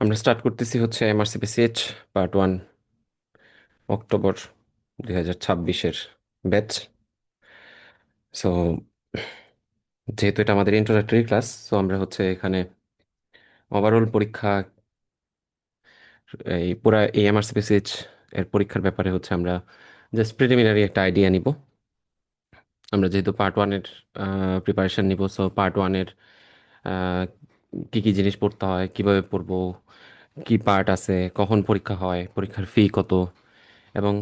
আমরা স্টার্ট করতেছি হচ্ছে এমআরসিপিসিএইচ পার্ট 1 অক্টোবর 2026-এর ব্যাচ। সো যেহেতু এটা আমাদের ইন্ট্রোডাক্টরি ক্লাস, সো আমরা হচ্ছে এখানে ওভারঅল পরীক্ষা, এই পুরা এই এমআরসিপিসিএইচ এর পরীক্ষার ব্যাপারে হচ্ছে আমরা জাস্ট প্রিলিমিনারি একটা আইডিয়া নিব। আমরা যেহেতু পার্ট 1-এর প্রিপারেশন নিব, সো পার্ট 1-এর কি কি জিনিস পড়তে হয়, কিভাবে পড়বো, কি পার্ট আছে, কখন পরীক্ষা হয়, পরীক্ষার ফি কত, এবং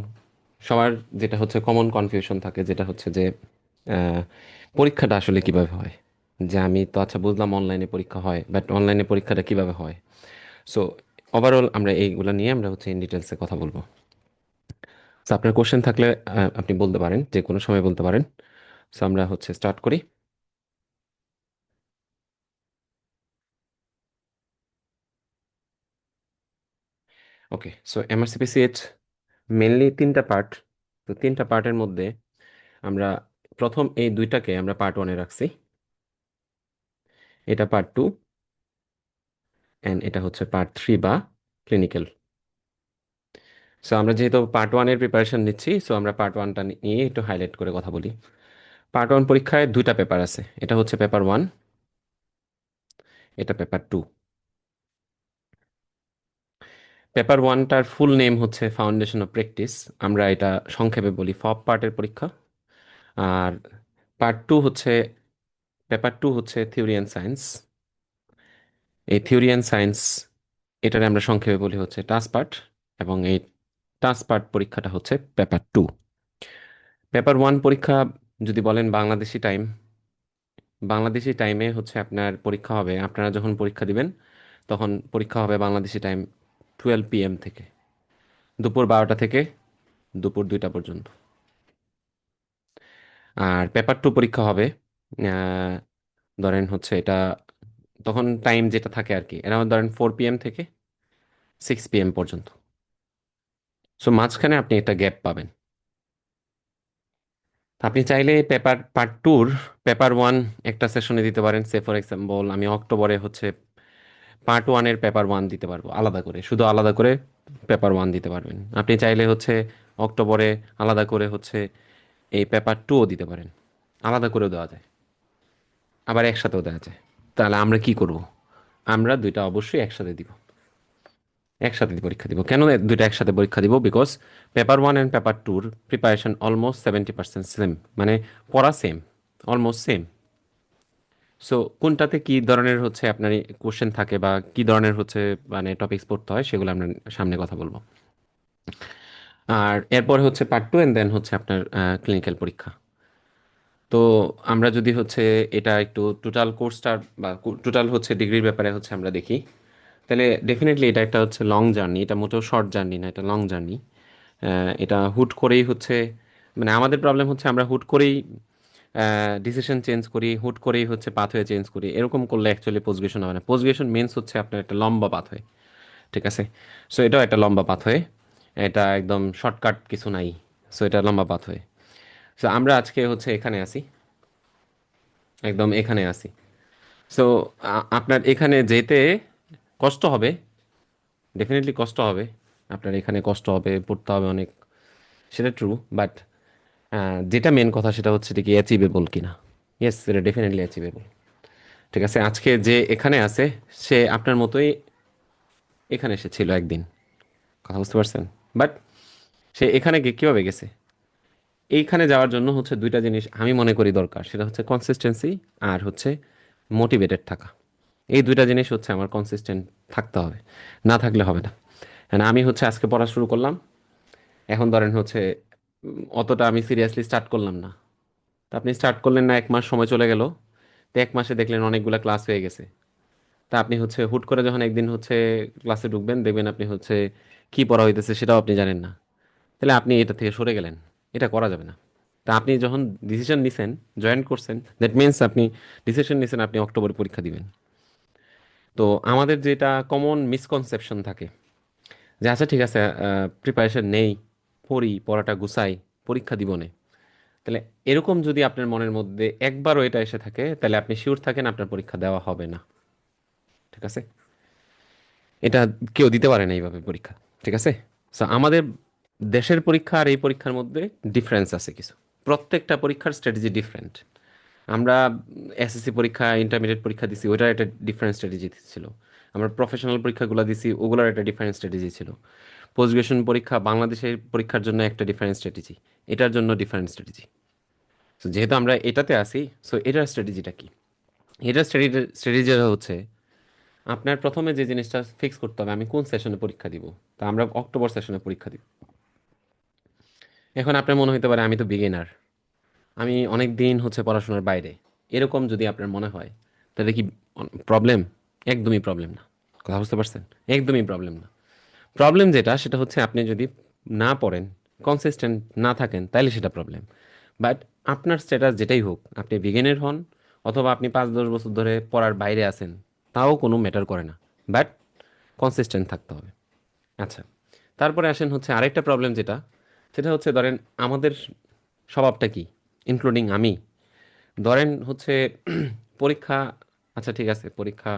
সবার যেটা হচ্ছে কমন কনফিউশন থাকে, যেটা হচ্ছে যে আহ, পরীক্ষাটা আসলে কিভাবে হয়। যে আমি তো আচ্ছা বুঝলাম অনলাইনে পরীক্ষা হয়, বাট অনলাইনে পরীক্ষাটা কিভাবে হয়। সো ওভারঅল আমরা এইগুলো নিয়ে আমরা হচ্ছে ইন ডিটেলসে কথা বলবো। সো আপনার কোশ্চেন থাকলে আপনি বলতে পারেন, যে কোনো সময় বলতে পারেন। সো আমরা হচ্ছে স্টার্ট করি। ওকে, সো এমআরসিপিসিএইচ মেনলি তিনটা পার্ট। তো তিনটা পার্টের মধ্যে আমরা প্রথম এই দুইটাকে আমরা পার্ট 1-এ রাখছি। এটা পার্ট 2, অ্যান্ড এটা হচ্ছে পার্ট 3 বা ক্লিনিক্যাল। সো আমরা যেহেতু পার্ট 1-এর প্রিপারেশন নিচ্ছি, সো আমরা পার্ট 1টা নিয়ে একটু হাইলাইট করে কথা বলি। পার্ট 1 পরীক্ষায় দুইটা পেপার আছে, এটা হচ্ছে পেপার 1, এটা পেপার 2। পেপার 1টার ফুল নেম হচ্ছে ফাউন্ডেশন অফ প্র্যাকটিস, আমরা এটা সংক্ষেপে বলি ফপ পার্টের পরীক্ষা। আর পার্ট 2 হচ্ছে, পেপার 2 হচ্ছে থিওরি অ্যান্ড সায়েন্স। এই থিওরি অ্যান্ড সায়েন্স এটারে আমরা সংক্ষেপে বলি হচ্ছে টাস পার্ট, এবং এই টাস পার্ট পরীক্ষাটা হচ্ছে পেপার 2। পেপার 1 পরীক্ষা যদি বলেন বাংলাদেশি টাইম, বাংলাদেশি টাইমে হচ্ছে আপনার পরীক্ষা হবে, আপনারা যখন পরীক্ষা দিবেন তখন পরীক্ষা হবে বাংলাদেশি টাইম 12 PM থেকে, দুপুর 12টা থেকে দুপুর 2টা পর্যন্ত। আর পেপার 2 পরীক্ষা হবে আহ, ধরেন হচ্ছে এটা, তখন টাইম যেটা থাকে আর কি, এরা ধরেন 4 PM থেকে 6 PM পর্যন্ত। সো মাঝখানে আপনি একটা গ্যাপ পাবেন। আপনি চাইলে পার্ট 2-র পেপার 1 একটা সেশনে দিতে পারেন। সে ফর এক্সাম্পল আমি অক্টোবরে হচ্ছে পার্ট 1-এর পেপার 1 দিতে পারবো আলাদা করে, শুধু আলাদা করে পেপার 1 দিতে পারবেন। আপনি চাইলে হচ্ছে অক্টোবরে আলাদা করে হচ্ছে এই পেপার 2ও দিতে পারেন, আলাদা করেও দেওয়া যায়, আবার একসাথেও দেওয়া যায়। তাহলে আমরা কি করব? আমরা দুইটা অবশ্যই একসাথে দিব, একসাথে পরীক্ষা দিব। কেন দুইটা একসাথে পরীক্ষা দিব? বিকজ পেপার 1 অ্যান্ড পেপার 2-র প্রিপারেশন অলমোস্ট 70% সেম, মানে পড়া সেম, অলমোস্ট সেম। সো কোনটাতে কি ধরনের হচ্ছে আপনার কোশ্চেন থাকে বা কি ধরনের হচ্ছে মানে টপিকস পড়তে হয়, সেগুলো আমরা সামনে কথা বলবো। আর এরপর হচ্ছে পার্ট 2, এন্ড দেন হচ্ছে আপনার ক্লিনিক্যাল পরীক্ষা। তো আমরা যদি হচ্ছে এটা একটু টোটাল কোর্সটার বা টোটাল হচ্ছে ডিগ্রির ব্যাপারে হচ্ছে আমরা দেখি, তাহলে ডেফিনেটলি এটা একটা হচ্ছে লং জার্নি, এটা মোটেও শর্ট জার্নি না, এটা লং জার্নি। এটা হুট করেই হচ্ছে, মানে আমাদের প্রবলেম হচ্ছে আমরা হুট করেই ডিসিশন চেঞ্জ করি, হুট করেই হচ্ছে পাথওয়ে চেঞ্জ করি। এরকম করলে অ্যাকচুয়ালি পোস্ট গ্রাজুয়েশন হবে না। পোস্ট গ্রাজুয়েশন মিনস হচ্ছে আপনার একটা লম্বা পাথওয়ে, ঠিক আছে? সো এটাও একটা লম্বা পাথওয়ে, এটা একদম শর্টকাট কিছু নাই। সো এটা লম্বা পাথওয়ে। সো আমরা আজকে হচ্ছে এখানে আসি, একদম এখানে আসি। সো আপনার এখানে যেতে কষ্ট হবে, ডেফিনেটলি কষ্ট হবে। আপনার এখানে কষ্ট হবে, পড়তে হবে অনেক, সেটা ট্রু। বাট যেটা মেন কথা সেটা হচ্ছে কি অ্যাচিভেবল কিনা। ইয়েস, এটা ডেফিনেটলি অ্যাচিভেবল। ঠিক আছে, আজকে যে এখানে আছে সে আপনার মতোই এখানে এসেছিল একদিন, কথা বুঝতে পারছেন? বাট সে এখানে কিভাবে গেছে? এইখানে যাওয়ার জন্য হচ্ছে দুইটা জিনিস আমি মনে করি দরকার, সেটা হচ্ছে কনসিস্টেন্সি আর হচ্ছে মোটিভেটেড থাকা। এই দুইটা জিনিস হচ্ছে আমার কনসিস্টেন্ট থাকতে হবে, না থাকলে হবে না। হ্যাঁ, আমি হচ্ছে আজকে পড়া শুরু করলাম, এখন ধরেন হচ্ছে অতটা আমি সিরিয়াসলি স্টার্ট করলাম না। তা আপনি স্টার্ট করলেন না, 1 মাস সময় চলে গেল, তো 1 মাসে দেখলেন অনেকগুলা ক্লাস হয়ে গেছে। তা আপনি হচ্ছে হুট করে যখন একদিন হচ্ছে ক্লাসে ঢুকবেন, দেখবেন আপনি হচ্ছে কি পড়া হইতেছে সেটাও আপনি জানেন না, তাহলে আপনি এটা থেকে সরে গেলেন। এটা করা যাবে না। তা আপনি যখন ডিসিশন নিছেন, জয়েন করছেন, দ্যাট মিন্স আপনি ডিসিশন নিছেন আপনি অক্টোবরে পরীক্ষা দিবেন। তো আমাদের যেটা কমন মিসকনসেপশন থাকে যে আচ্ছা ঠিক আছে, প্রিপারেশন নেই, পড়াটা গুছাই, পরীক্ষা দিবনে, তাহলে এরকম যদি আপনার মনের মধ্যে একবারও এটা এসে থাকে, তাহলে আপনি শিওর থাকেন আপনার পরীক্ষা দেওয়া হবে না। ঠিক আছে? এটা কেউ দিতে পারে না এইভাবে পরীক্ষা। ঠিক আছে? সো আমাদের দেশের পরীক্ষা আর এই পরীক্ষার মধ্যে ডিফারেন্স আছে কিছু। প্রত্যেকটা পরীক্ষার স্ট্র্যাটেজি ডিফারেন্ট। আমরা এসএসসি পরীক্ষা, ইন্টারমিডিয়েট পরীক্ষা দিছি, ওইটার একটা ডিফারেন্ট স্ট্র্যাটেজি ছিল। আমরা প্রফেশনাল পরীক্ষাগুলো দিছি, ওগুলোর একটা ডিফারেন্ট স্ট্র্যাটেজি ছিল। পোস্ট গ্রাজুয়েশন পরীক্ষা, বাংলাদেশের পরীক্ষার জন্য একটা ডিফারেন্ট স্ট্র্যাটেজি, এটার জন্য ডিফারেন্ট স্ট্র্যাটেজি। সো যেহেতু আমরা এটাতে আছি, সো এটার স্ট্র্যাটেজিটা কি? এটার স্ট্র্যাটেজিটা হচ্ছে আপনার প্রথমে যে জিনিসটা ফিক্স করতে হবে, আমি কোন সেশনে পরীক্ষা দিব। তা আমরা অক্টোবর সেশনে পরীক্ষা দিব। এখন আপনার মনে হতে পারে আমি তো বিগিনার, আমি অনেক দিন হচ্ছে পড়াশোনার বাইরে, এরকম যদি আপনার মনে হয়, তাহলে কি প্রবলেম? একদমই প্রবলেম না। কথা বুঝতে পারছেন? একদমই প্রবলেম না। প্রবলেম যেটা, সেটা হচ্ছে আপনি যদি না পড়েন, কনসিস্টেন্ট না থাকেন, তাইলে সেটা প্রবলেম। বাট আপনার স্ট্যাটাস যেটাই হোক, আপনি বিগিনার হন অথবা আপনি 5-10 বছর ধরে পড়ার বাইরে আছেন, তাও কোনো ম্যাটার করে না। বাট কনসিস্টেন্ট থাকতে হবে। আচ্ছা, তারপরে আসেন হচ্ছে আরেকটা প্রবলেম যেটা, সেটা হচ্ছে ধরেন আমাদের স্বভাবটা কি, ইনক্লুডিং আমি। ধরেন হচ্ছে পরীক্ষা, আচ্ছা ঠিক আছে পরীক্ষা,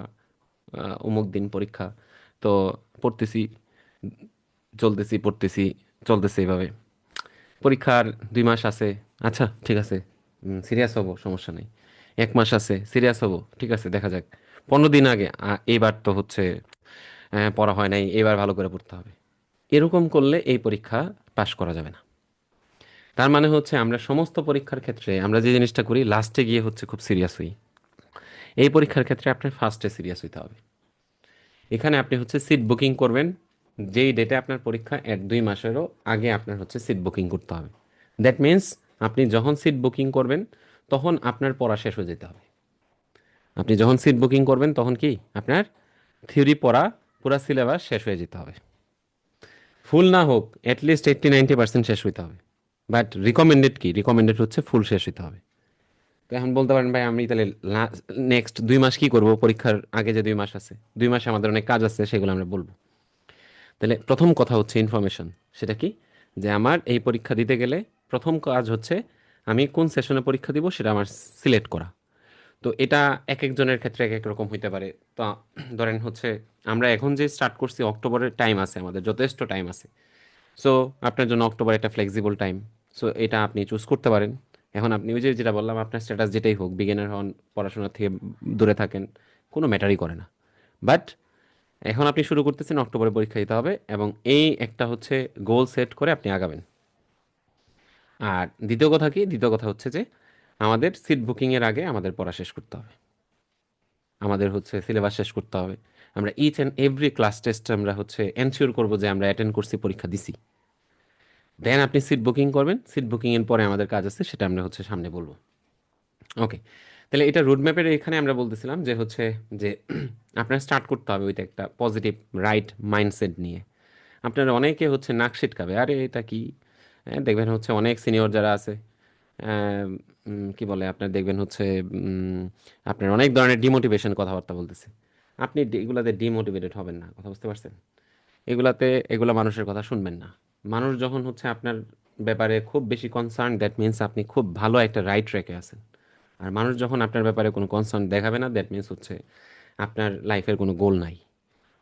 অমুক দিন পরীক্ষা, তো পড়তেছি, চলতেছি, পড়তেছি, চলতেছে এইভাবে। পরীক্ষার 2 মাস আছে, আচ্ছা ঠিক আছে, সিরিয়াস হব, সমস্যা নেই। 1 মাস আছে, সিরিয়াস হব, ঠিক আছে দেখা যাক। 15 দিন আগে, এইবার তো হচ্ছে পড়া হয় নাই, এবার ভালো করে পড়তে হবে। এরকম করলে এই পরীক্ষা পাশ করা যাবে না। তার মানে হচ্ছে আমরা সমস্ত পরীক্ষার ক্ষেত্রে আমরা যে জিনিসটা করি, লাস্টে গিয়ে হচ্ছে খুব সিরিয়াস হই। এই পরীক্ষার ক্ষেত্রে আপনার ফার্স্টে সিরিয়াস হইতে হবে। এখানে আপনি হচ্ছে সিট বুকিং করবেন, যেই ডেটে আপনার পরীক্ষা এর 2 মাসেরও আগে আপনার হচ্ছে সিট বুকিং করতে হবে। দ্যাট মিন্স আপনি যখন সিট বুকিং করবেন, তখন আপনার পড়া শেষ হয়ে যেতে হবে। আপনি যখন সিট বুকিং করবেন তখন কি আপনার থিওরি পড়া, পুরা সিলেবাস শেষ হয়ে যেতে হবে। ফুল না হোক, অ্যাটলিস্ট 80-90% শেষ হইতে হবে। বাট রিকমেন্ডেড কি, রিকমেন্ডেড হচ্ছে ফুল শেষ হইতে হবে। তো এখন বলতে পারেন ভাই আমি তাহলে নেক্সট 2 মাস কি করব, পরীক্ষার আগে যে 2 মাস আছে, 2 মাসে আমাদের অনেক কাজ আছে, সেগুলো আমরা বলবো। তাহলে প্রথম কথা হচ্ছে ইনফরমেশন। সেটা কি? যে আমার এই পরীক্ষা দিতে গেলে প্রথম কাজ হচ্ছে আমি কোন সেশনে পরীক্ষা দিব সেটা আমার সিলেক্ট করা। তো এটা এক একজনের ক্ষেত্রে এক এক রকম হইতে পারে। তো ধরেন হচ্ছে আমরা এখন যে স্টার্ট করছি, অক্টোবরের টাইম আছে, আমাদের যথেষ্ট টাইম আছে। সো আপনার জন্য অক্টোবর একটা ফ্লেক্সিবল টাইম। সো এটা আপনি চুজ করতে পারেন। এখন আপনি ওই যে যেটা বললাম, আপনার স্ট্যাটাস যেটাই হোক, বিগিনার হন, পড়াশোনা থেকে দূরে থাকেন, কোনো ম্যাটারই করে না। বাট এখন আপনি শুরু করতেছেন, অক্টোবরে পরীক্ষা দিতে হবে, এবং এই একটা হচ্ছে গোল সেট করে আপনি আগাবেন। আর দ্বিতীয় কথা কি, দ্বিতীয় কথা হচ্ছে যে আমাদের সিট বুকিংয়ের আগে আমাদের পড়া শেষ করতে হবে, আমাদের হচ্ছে সিলেবাস শেষ করতে হবে। আমরা each and every class test আমরা হচ্ছে এনশিওর করবো যে আমরা অ্যাটেন্ড করছি, পরীক্ষা দিছি। দেন আপনি সিট বুকিং করবেন। সিট বুকিং এর পরে আমাদের কাজ আছে, সেটা আমরা হচ্ছে সামনে বলবো। ওকে। তাহলে এটা রোড ম্যাপের এখানে আমরা বলতেছিলাম যে হচ্ছে যে আপনার স্টার্ট করতে হবে ওইটা একটা পজিটিভ রাইট মাইন্ডসেট নিয়ে। আপনার অনেকে হচ্ছে নাক সিটকাবে, আরে এটা কি, দেখবেন হচ্ছে অনেক সিনিয়র যারা আছে, আহ, কি বলে আপনার দেখবেন হচ্ছে উম, আপনার অনেক ধরনের ডিমোটিভেশন কথাবার্তা বলতেছে। আপনি এগুলাতে ডিমোটিভেটেড হবেন না, কথা বুঝতে পারছেন? এগুলাতে, এগুলা মানুষের কথা শুনবেন না। মানুষ যখন হচ্ছে আপনার ব্যাপারে খুব বেশি কনসার্ন, দ্যাট মিন্স আপনি খুব ভালো একটা রাইট ট্র্যাকে আছেন। আর মানুষ যখন আপনার ব্যাপারে কোনো কনসার্ন দেখাবে না, দ্যাট মিন্স হচ্ছে আপনার লাইফের কোনো গোল নাই।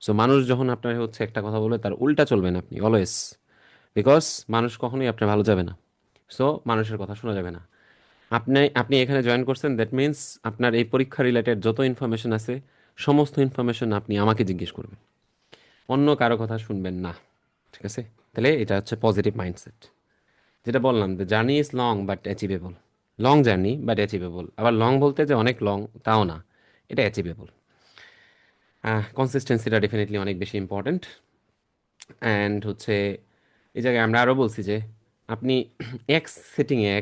সো মানুষ যখন আপনার হচ্ছে একটা কথা বলবে, তার উল্টা চলবেন আপনি অলওয়েজ। বিকজ মানুষ কখনোই আপনার ভালো যাবে না। সো মানুষের কথা শোনা যাবে না। আপনি আপনি এখানে জয়েন করছেন, দ্যাট মিন্স আপনার এই পরীক্ষা রিলেটেড যত ইনফরমেশন আছে, সমস্ত ইনফরমেশন আপনি আমাকে জিজ্ঞেস করবেন, অন্য কারো কথা শুনবেন না। ঠিক আছে? তাহলে এটা হচ্ছে পজিটিভ মাইন্ডসেট। যেটা বললাম, the journey is long but achievable. Long journey but achievable. আবার লং বলতে যে অনেক লং, তাও না, এটা অ্যাচিভেবল। কনসিস্টেন্সিটা ডেফিনেটলি অনেক বেশি ইম্পর্ট্যান্ট। অ্যান্ড হচ্ছে এই জায়গায় আমরা আরও বলছি যে আপনি এক সেটিংয়ে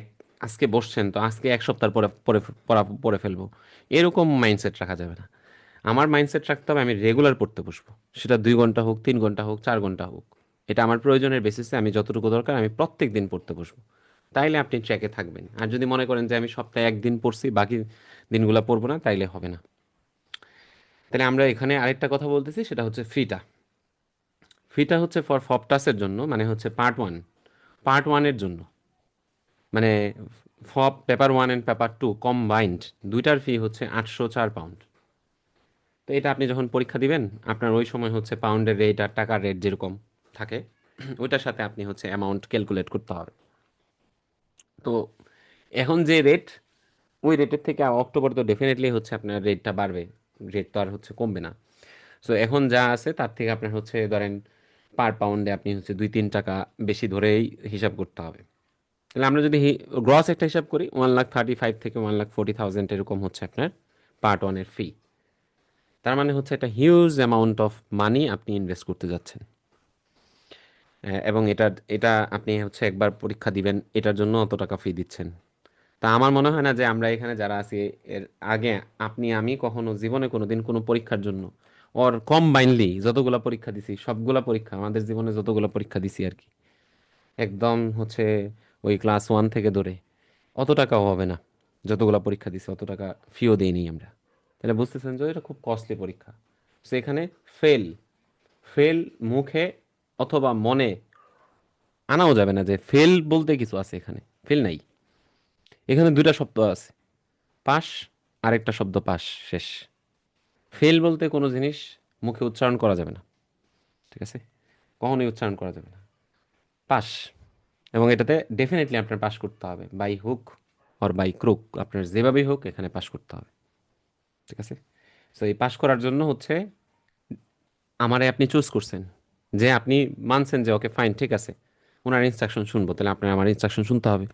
আজকে বসছেন, তো আজকে 1 সপ্তাহ পরে পরে পড়া পড়ে ফেলবো, এরকম মাইন্ডসেট রাখা যাবে না। আমার মাইন্ডসেট রাখতে হবে আমি রেগুলার পড়তে বসবো। সেটা 2 ঘন্টা হোক, 3 ঘন্টা হোক, 4 ঘন্টা হোক। এটা আমার প্রয়োজনের বেসিসে আমি যতটুকু দরকার আমি প্রত্যেক দিন পড়তে বসবো। তাইলে আপনি ট্র্যাকে থাকবেন। আর যদি মনে করেন যে আমি সপ্তাহে একদিন পড়ছি, বাকি দিনগুলো পড়বো না, তাইলে হবে না। তাহলে আমরা এখানে আরেকটা কথা বলতেছি, সেটা হচ্ছে ফিটা। ফিটা হচ্ছে ফর ফপটাসের জন্য, মানে হচ্ছে পার্ট 1, পার্ট 1 এর জন্য, মানে পেপার 1 অ্যান্ড পেপার 2 কম্বাইন্ড, দুইটার ফি হচ্ছে 804 পাউন্ড। তো এটা আপনি যখন পরীক্ষা দিবেন, আপনার ওই সময় হচ্ছে পাউন্ডের রেট আর টাকার রেট যেরকম থাকে, ওইটার সাথে আপনি হচ্ছে অ্যামাউন্ট ক্যালকুলেট করতে হবে। তো এখন যে রেট, ওই রেটের থেকে অক্টোবর তো ডেফিনেটলি হচ্ছে আপনার রেটটা বাড়বে, রেট তো আর হচ্ছে কমবে না। সো এখন যা আছে তার থেকে আপনার হচ্ছে ধরেন পার পাউন্ডে আপনি হচ্ছে 2-3 টাকা বেশি ধরেই হিসাব করতে হবে। তাহলে আমরা যদি গ্রস একটা হিসাব করি, 1,35,000 থেকে 1,40,000 এরকম হচ্ছে আপনার পার্ট ওয়ানের ফি। তার মানে হচ্ছে একটা হিউজ অ্যামাউন্ট অফ মানি আপনি ইনভেস্ট করতে যাচ্ছেন। এবং এটা এটা আপনি হচ্ছে একবার পরীক্ষা দিবেন, এটার জন্য অত টাকা ফি দিচ্ছেন। তা আমার মনে হয় না যে আমরা এখানে যারা আছি, এর আগে আপনি আমি কখনো জীবনে কোনোদিন কোনো পরীক্ষার জন্য ওর কম্বাইনলি যতগুলা পরীক্ষা দিছি, সবগুলা পরীক্ষা আমাদের জীবনে যতগুলা পরীক্ষা দিছি আর কি, একদম হচ্ছে ওই ক্লাস 1 থেকে ধরে অত টাকাও হবে না। যতগুলা পরীক্ষা দিছি অত টাকা ফিও দেইনি আমরা। তাহলে বুঝতেছেন যে এটা খুব কস্টলি পরীক্ষা। সো এখানে ফেল, ফেল মুখে অথবা মনে আনাও যাবে না যে ফেল বলতে কিছু আছে। এখানে ফেল নাই, এখানে দুইটা শব্দ আছে, পাস আর একটা শব্দ পাস, শেষ। ফেল বলতে কোনো জিনিস মুখে উচ্চারণ করা যাবে না, ঠিক আছে? কখনোই উচ্চারণ করা যাবে না। পাস, এবং এটাতে ডেফিনেটলি আপনার পাস করতে হবে, by hook or by crook, আপনার যেভাবেই হোক এখানে পাস করতে হবে, ঠিক আছে? সো এই পাস করার জন্য হচ্ছে আমারে আপনি চুজ করছেন, যে আপনি মানছেন যে ওকে ফাইন, ঠিক আছে, ওনার ইনস্ট্রাকশন শুনবো, তাহলে আপনার আমার ইনস্ট্রাকশন শুনতে হবে।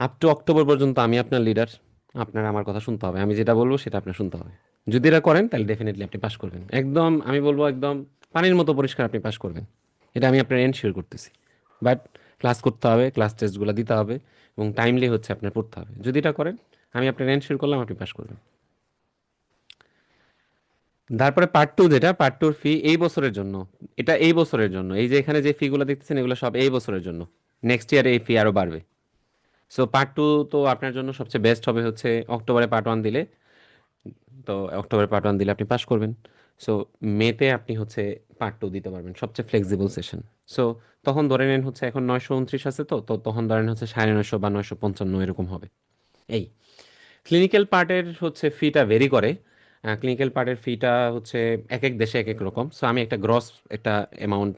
আপ টু অক্টোবর পর্যন্ত আমি আপনার লিডার, আপনার আমার কথা শুনতে হবে, আমি যেটা বলবো সেটা আপনার শুনতে হবে। যদি এটা করেন তাহলে ডেফিনেটলি আপনি পাস করবেন, একদম আমি বলবো একদম পানির মতো পরিষ্কার আপনি পাস করবেন। এটা আমি আপনার এনশিওর করতেছি। বাট ক্লাস করতে হবে, ক্লাস টেস্টগুলো দিতে হবে, এবং টাইমলি হচ্ছে আপনার পড়তে হবে। যদি এটা করেন, আমি আপনার এনশিওর করলাম আপনি পাস করবেন। তারপরে পার্ট টু, যেটা পার্ট টুর ফি এই বছরের জন্য। এটা এই বছরের জন্য, এই যে এখানে যে ফিগুলো দেখতেছেন এগুলো সব এই বছরের জন্য। নেক্সট ইয়ারে এই ফি আরো বাড়বে। সো পার্ট টু তো আপনার জন্য সবচেয়ে বেস্ট হবে হচ্ছে অক্টোবরে পার্ট ওয়ান দিলে। তো অক্টোবরে পার্ট ওয়ান দিলে আপনি পাস করবেন। সো মেতে আপনি হচ্ছে পার্ট টু দিতে পারবেন, সবচেয়ে ফ্লেক্সিবল সেশন। সো তখন ধরে নেন হচ্ছে এখন 929 আছে, তো তো তখন ধরেন হচ্ছে 950 বা 955 এরকম হবে। এই ক্লিনিক্যাল পার্টের হচ্ছে ফিটা ভেরি করে। ক্লিনিক্যাল পার্টের ফিটা হচ্ছে এক এক দেশে এক এক রকম। সো আমি একটা গ্রস একটা অ্যামাউন্ট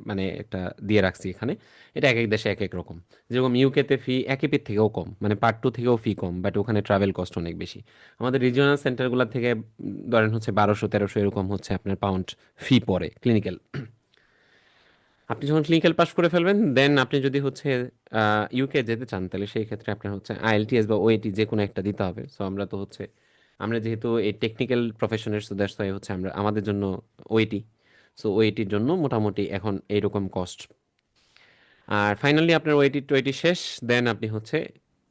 মানে একটা দিয়ে রাখছি এখানে। এটা এক এক দেশে এক এক রকম। যেরকম ইউকেতে ফি একেপির থেকেও কম, মানে পার্ট টু থেকেও ফি কম, বাট ওখানে ট্রাভেল কস্ট অনেক বেশি। আমাদের রিজিওনাল সেন্টারগুলো থেকে ধরেন হচ্ছে 1200-1300 এরকম হচ্ছে আপনার পাউন্ড ফি পড়ে ক্লিনিক্যাল। আপনি যখন ক্লিনিক্যাল পাস করে ফেলবেন, দেন আপনি যদি হচ্ছে ইউকে যেতে চান, তাহলে সেই ক্ষেত্রে আপনার হচ্ছে আইএলটিএস বা ওএটি যে কোনো একটা দিতে হবে। সো আমরা তো হচ্ছে আমরা যেহেতু এই টেকনিক্যাল প্রফেশনের, সো দ্যাটস ওয়াই হচ্ছে আমরা আমাদের জন্য ওএটি। সো ওএটির জন্য মোটামুটি এখন এইরকম কস্ট। আর ফাইনালি আপনার ওএটি টোয়েটি শেষ, দেন আপনি হচ্ছে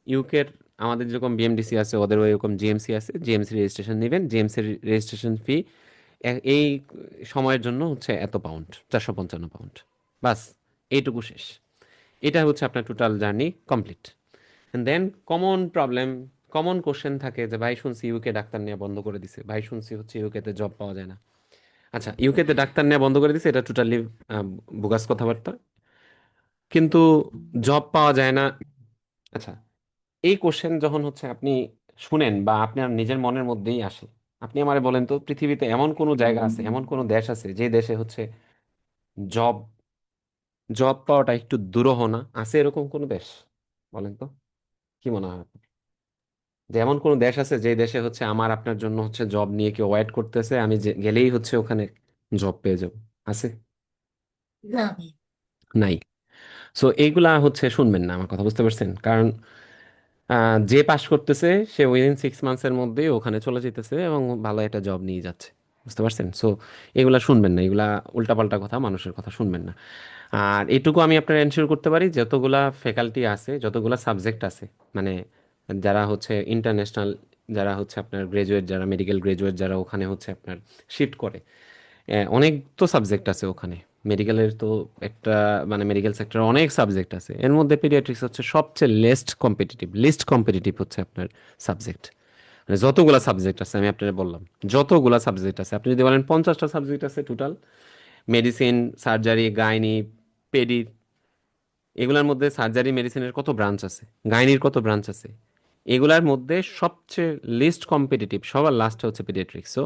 ইউকের আমাদের যেরকম বিএমডিসি আছে ওদের ওইরকম জিএমসি আছে, জিএমসি রেজিস্ট্রেশন নেবেন। জিএমসি রেজিস্ট্রেশন ফি এই সময়ের জন্য হচ্ছে এত পাউন্ড, 455 পাউন্ড। বাস, এইটুকু শেষ। এটা হচ্ছে আপনার total journey complete. And then common problem, common question থাকে যে ভাই শুনছি ইউকে ডাক্তার নেওয়া বন্ধ করে দিছে, ভাই শুনছি হচ্ছে ইউকেতে জব পাওয়া যায় না। আচ্ছা, ইউকেতে ডাক্তার নেওয়া বন্ধ করে দিছে এটা টোটালি বোগাস কথাবার্তা, কিন্তু জব পাওয়া যায় না। আচ্ছা, এই কোশ্চেন যখন হচ্ছে আপনি শুনেন বা আপনার নিজের মনের মধ্যেই আসে, আপনি আমারে বলেন তো পৃথিবীতে এমন কোনো জায়গা আছে, এমন কোনো দেশ আছে যে দেশে হচ্ছে জব জব পাওয়াটা একটু দুরূহ না? আছে এরকম কোনো দেশ? বলেন তো, কি মনে হয় আপনার? যে এমন কোনো দেশ আছে যে দেশে হচ্ছে আমার আপনার জন্য হচ্ছে জব নিয়ে কেউ ওয়েট করতেছে, আমি গেলেই হচ্ছে ওখানে জব পেয়ে যাব? আছে? না। নাই। সো এইগুলা হচ্ছে শুনবেন না, আমার কথা বুঝতে পারছেন? কারণ যে পাশ করতেছে সে উইদিন 6 মান্থসের মধ্যেই ওখানে চলে যেতেছে এবং ভালো একটা জব নিয়ে যাচ্ছে। বুঝতে পারছেন? সো এগুলা শুনবেন না, এগুলা উল্টাপাল্টা কথা, মানুষের কথা শুনবেন না। আর এটুকু আমি আপনার এনশিওর করতে পারি, যতগুলা ফ্যাকাল্টি আছে, যতগুলা সাবজেক্ট আছে, মানে যারা হচ্ছে ইন্টারন্যাশনাল, যারা হচ্ছে আপনার গ্রাজুয়েট, যারা মেডিকেল গ্রাজুয়েট, যারা ওখানে হচ্ছে আপনার শিফট করে, অনেক তো সাবজেক্ট আছে ওখানে। মেডিকেলের তো একটা মানে মেডিকেল সেক্টরে অনেক সাবজেক্ট আছে, এর মধ্যে পেডিয়াট্রিক্স হচ্ছে সবচেয়ে লিস্ট কম্পিটিটিভ হচ্ছে আপনার সাবজেক্ট। মানে যতগুলা সাবজেক্ট আছে আমি আপনাকে বললাম, যতগুলা সাবজেক্ট আছে, আপনি যদি বলেন 50টা সাবজেক্ট আছে total, medicine, surgery, gynae, paddy, এগুলোর মধ্যে সার্জারি মেডিসিনের কত ব্রাঞ্চ আছে, গাইনির কত ব্রাঞ্চ আছে, এগুলার মধ্যে সবচেয়ে লিস্ট কম্পিটিটিভ সবার লাস্টে হচ্ছে পিডিয়াট্রিক্স। সো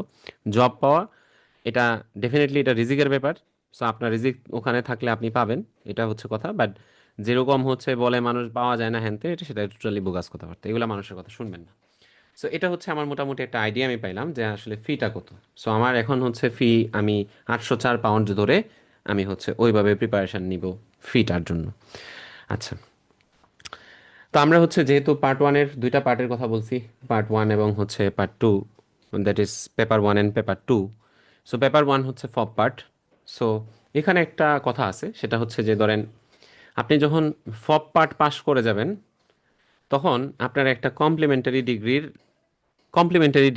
জব পাওয়া এটা ডেফিনেটলি এটা রিজিকের ব্যাপার। সো আপনার রিজিক ওখানে থাকলে আপনি পাবেন, এটা হচ্ছে কথা। বাট যেরকম হচ্ছে বলে মানুষ পাওয়া যায় না হ্যানতে, এটা সেটা টোটালি বোগাস কথাবার্তা, এগুলো মানুষের কথা শুনবেন না। সো এটা হচ্ছে আমার মোটামুটি একটা আইডিয়া আমি পাইলাম যে আসলে ফিটা কত। সো আমার এখন হচ্ছে ফি আমি 804 পাউন্ড ধরে আমি হচ্ছে ওইভাবে প্রিপারেশন নিব ফিটার জন্য। আচ্ছা, তো আমরা হচ্ছে যেহেতু পার্ট ওয়ানের দুইটা পার্টের কথা বলছি, পার্ট ওয়ান এবং হচ্ছে part two, that is paper one and paper two. So paper one হচ্ছে ফপ পার্ট। সো এখানে একটা কথা আছে, সেটা হচ্ছে যে ধরেন আপনি যখন ফপ পার্ট পাস করে যাবেন, তখন আপনার একটা কমপ্লিমেন্টারি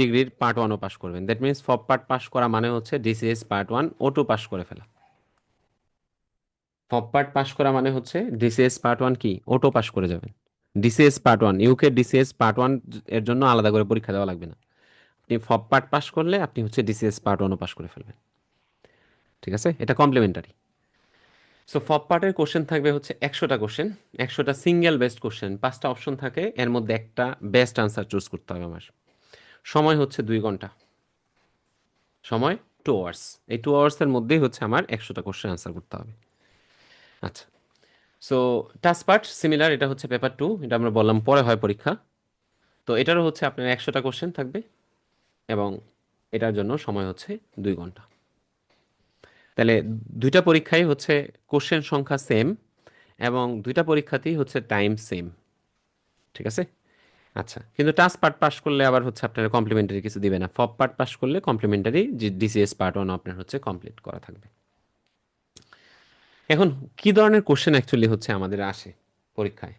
ডিগ্রির পার্ট ওয়ানও পাস করবেন। দ্যাট মিনস ফপ পার্ট পাস করা মানে হচ্ছে ডিসিএস পার্ট ওয়ান ও টু পাস করে ফেলা। ফপ পার্ট পাস করা মানে হচ্ছে ডিসিএস পার্ট ওয়ান কি ওটো পাস করে যাবেন। DCs part one, UK DCs part one এর জন্য আলাদা করে পরীক্ষা দেওয়া লাগবে না। আপনি ফপ পার্ট পাস করলে আপনি হচ্ছে ডিসিএস পার্ট ওয়ানও পাস করে ফেলবেন। ঠিক আছে, এটা কমপ্লিমেন্টারি। সো ফপ পার্টের কোশ্চেন থাকবে হচ্ছে 100টা কোশ্চেন, 100টা সিঙ্গেল বেস্ট কোশ্চেন, 5টা অপশন থাকে, এর মধ্যে একটা বেস্ট আনসার চুজ করতে হবে আমার। সময় হচ্ছে 2 ঘন্টা, সময় 2 আওয়ার্স। এই 2 আওয়ার্সের মধ্যেই হচ্ছে আমার 100টা কোশ্চেন আনসার করতে হবে। আচ্ছা, সো টাস্ক পার্ট সিমিলার, এটা হচ্ছে পেপার টু, এটা আমরা বললাম পরে হয় পরীক্ষা। তো এটারও হচ্ছে আপনার 100টা কোশ্চেন থাকবে এবং এটার জন্য সময় হচ্ছে 2 ঘন্টা। তাহলে দুইটা পরীক্ষাই হচ্ছে কোশ্চেন সংখ্যা সেম এবং দুইটা পরীক্ষাতেই হচ্ছে টাইম সেম। ঠিক আছে। আচ্ছা, কিন্তু টাস্ক পার্ট পাস করলে আবার হচ্ছে আপনার কমপ্লিমেন্টারি কিছু দিবে না। ফপ পার্ট পাস করলে কমপ্লিমেন্টারি যে ডিসিএস পার্ট ওয়ান আপনার হচ্ছে কমপ্লিট করা থাকবে। এখন কি ধরনের কোশ্চেন অ্যাকচুয়ালি হচ্ছে আমাদের আসে পরীক্ষায়?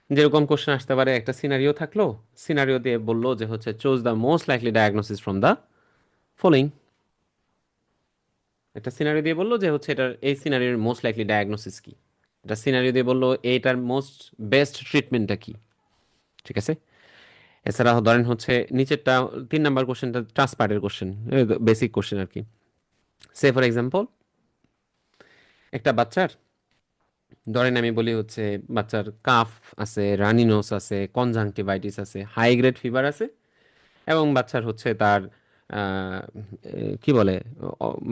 যেরকম কোশ্চেন আসতে পারে, একটা সিনারিও থাকলো, সিনারিও দিয়ে বললো যে হচ্ছে choose the most likely diagnosis from the following. একটা সিনারিও দিয়ে বললো যে হচ্ছে এটার এই সিনারিওর মোস্ট লাইকলি ডায়াগনোসিস কি, এটা সিনারিও দিয়ে বললো এইটার মোস্ট বেস্ট ট্রিটমেন্টটা কি। ঠিক আছে। এছাড়া ধরেন হচ্ছে নিচেরটা 3 নাম্বার কোশ্চেনটা ট্রান্সপার্টের কোশ্চেন, বেসিক কোশ্চেন আর কি। সে ফর এক্সাম্পল, একটা বাচ্চার, ধরেন আমি বলি হচ্ছে বাচ্চার কাফ আছে, রানি নোজ আছে, কনজাংটিভাইটিস আছে, হাই গ্রেড ফিভার আছে, এবং বাচ্চার হচ্ছে তার কি বলে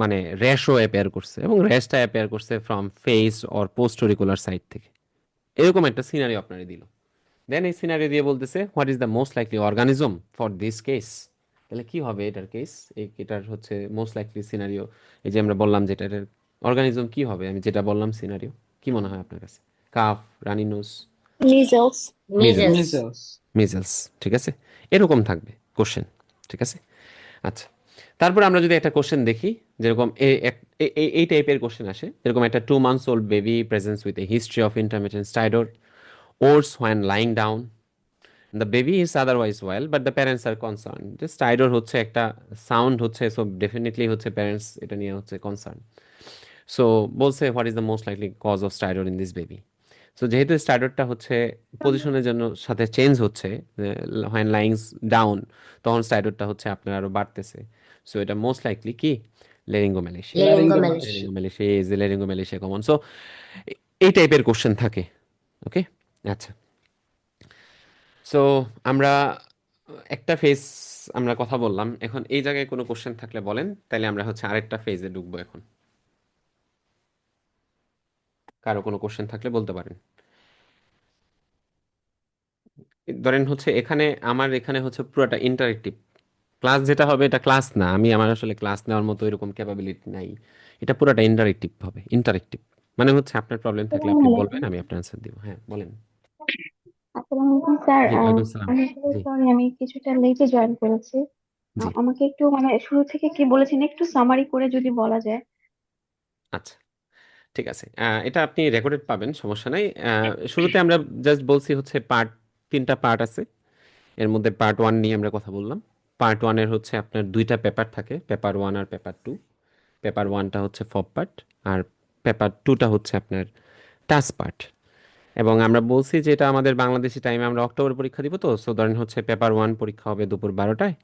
মানে র্যাশও অ্যাপেয়ার করছে, এবং র্যাশটা অ্যাপেয়ার করছে ফ্রম ফেস অর পোস্টোরিকুলার সাইড থেকে। এরকম একটা সিনারি আপনারে দিল। দেন এই সিনারি দিয়ে বলতেছে what is the most likely organism for this case. তাহলে কি হবে এটার কেস, এটার হচ্ছে মোস্ট লাইকলি সিনারিও। এই যে আমরা বললাম যে এটার অর্গানিজম কি হবে, আমি যেটা বললাম সিনারিও, কি মনে হয় আপনার কাছে? Cough, runny nose, measles. Measles. Measles. Measles. Measles, ঠিক আছে। এরকম থাকবে কোশ্চেন। ঠিক আছে। আচ্ছা, তারপর আমরা যদি একটা কোশ্চেন দেখি, যেরকম এই টাইপের কোশ্চেন আসে, যেরকম একটা 2 months old baby presents with a history of intermittent stridor, worse when lying down, the baby is otherwise well but the parents are concern. যে স্টাইডর হচ্ছে একটা সাউন্ড হচ্ছে, সো ডেফিনেটলি হচ্ছে প্যারেন্টস এটা নিয়ে হচ্ছে কনসার্ন। সো বলছে what is the most likely cause of stridor in this baby. So যেহেতু স্টাইডরটা হচ্ছে পজিশনের জন্য সাথে চেঞ্জ হচ্ছে, হোয়েন লাইংস ডাউন, তখন স্টাইডরটা হচ্ছে আপনার আরো বাড়তেছে। সো এটা মোস্ট লাইকলি কি লেরিঙ্গোম্যালেশিয়া। লেরিঙ্গোমেলাসিয়া। লেরিঙ্গোম্যালেশিয়া ইজ লেরিঙ্গোম্যালেশিয়া কমন। সো এই টাইপের কোশ্চেন থাকে। ওকে। আচ্ছা, সো আমরা একটা ফেজ আমরা কথা বললাম, এখন এই জায়গায় কোনো কোশ্চেন থাকলে বলেন, তাইলে আমরা হচ্ছে আরেকটা ফেজে ঢুকবো এখন। কারো কোনো কোশ্চেন থাকলে বলতে পারেন। ধরেন হচ্ছে এখানে আমার এখানে হচ্ছে পুরোটা ইন্টারেক্টিভ ক্লাস, যেটা হবে এটা ক্লাস না, আমি আমার আসলে ক্লাস নেওয়ার মতো এরকম ক্যাপাবিলিটি নাই। এটা পুরোটা ইন্টারেক্টিভ হবে। ইন্টারেক্টিভ মানে হচ্ছে আপনার প্রবলেম থাকলে আপনি আসসালামু বলবেন, আলাইকুম। আমি আপনার আনসার দিব। হ্যাঁ বলেন। আসসালামু আলাইকুম স্যার। জি ওয়ালাইকুম সালাম। আমি জি। সরি, আমি কিছুটা লেটে জয়েন করেছি। জি। আমাকে একটু মানে শুরু থেকে কি বলেছেন একটু সামারি করে যদি বলা যায়। আচ্ছা, ঠিক আছে। এটা আপনি রেকর্ডেড পাবেন, সমস্যা নাই। শুরুতে আমরা জাস্ট বলছি হচ্ছে পার্ট, 3টা পার্ট আছে। এর মধ্যে পার্ট ওয়ান নিয়ে আমরা কথা বললাম। পার্ট ওয়ানের হচ্ছে আপনার দুইটা পেপার থাকে, পেপার ওয়ান আর পেপার টু। পেপার ওয়ানটা হচ্ছে ফপ পার্ট, আর পেপার টুটা হচ্ছে আপনার টাস্ক পার্ট। এবং আমরা বলছি যে এটা আমাদের বাংলাদেশি টাইমে আমরা অক্টোবর পরীক্ষা দিব, তো সো ধরেন হচ্ছে পেপার ওয়ান পরীক্ষা হবে দুপুর 12টায়,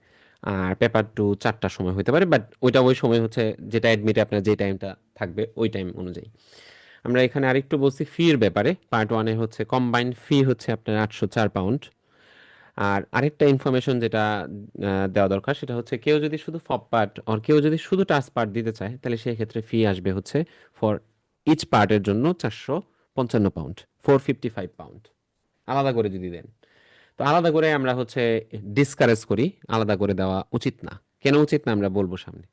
আর পেপার টু 4টার সময় হতে পারে, বাট ওইটা ওই সময় হচ্ছে যেটা অ্যাডমিটে আপনার যে টাইমটা থাকবে ওই টাইম অনুযায়ী। আমরা এখানে আরেকটু বলছি ফির ব্যাপারে। পার্ট ওয়ানে হচ্ছে কম্বাইন্ড ফি হচ্ছে আপনার 804 পাউন্ড, আর আরেকটা ইনফরমেশন যেটা দেওয়া দরকার সেটা হচ্ছে কেউ যদি শুধু ফপ পার্ট আর কেউ যদি শুধু টাচ পার্ট দিতে চায় তাহলে সেই ক্ষেত্রে ফি আসবে হচ্ছে ফর ইচ পার্টের জন্য 455 পাউন্ড, 455 পাউন্ড আলাদা করে যদি দেন। তো আলাদা করে আমরা হচ্ছে ডিসকারেজ করি, আলাদা করে দেওয়া উচিত না। কেন উচিত না আমরা বলবো সামনে।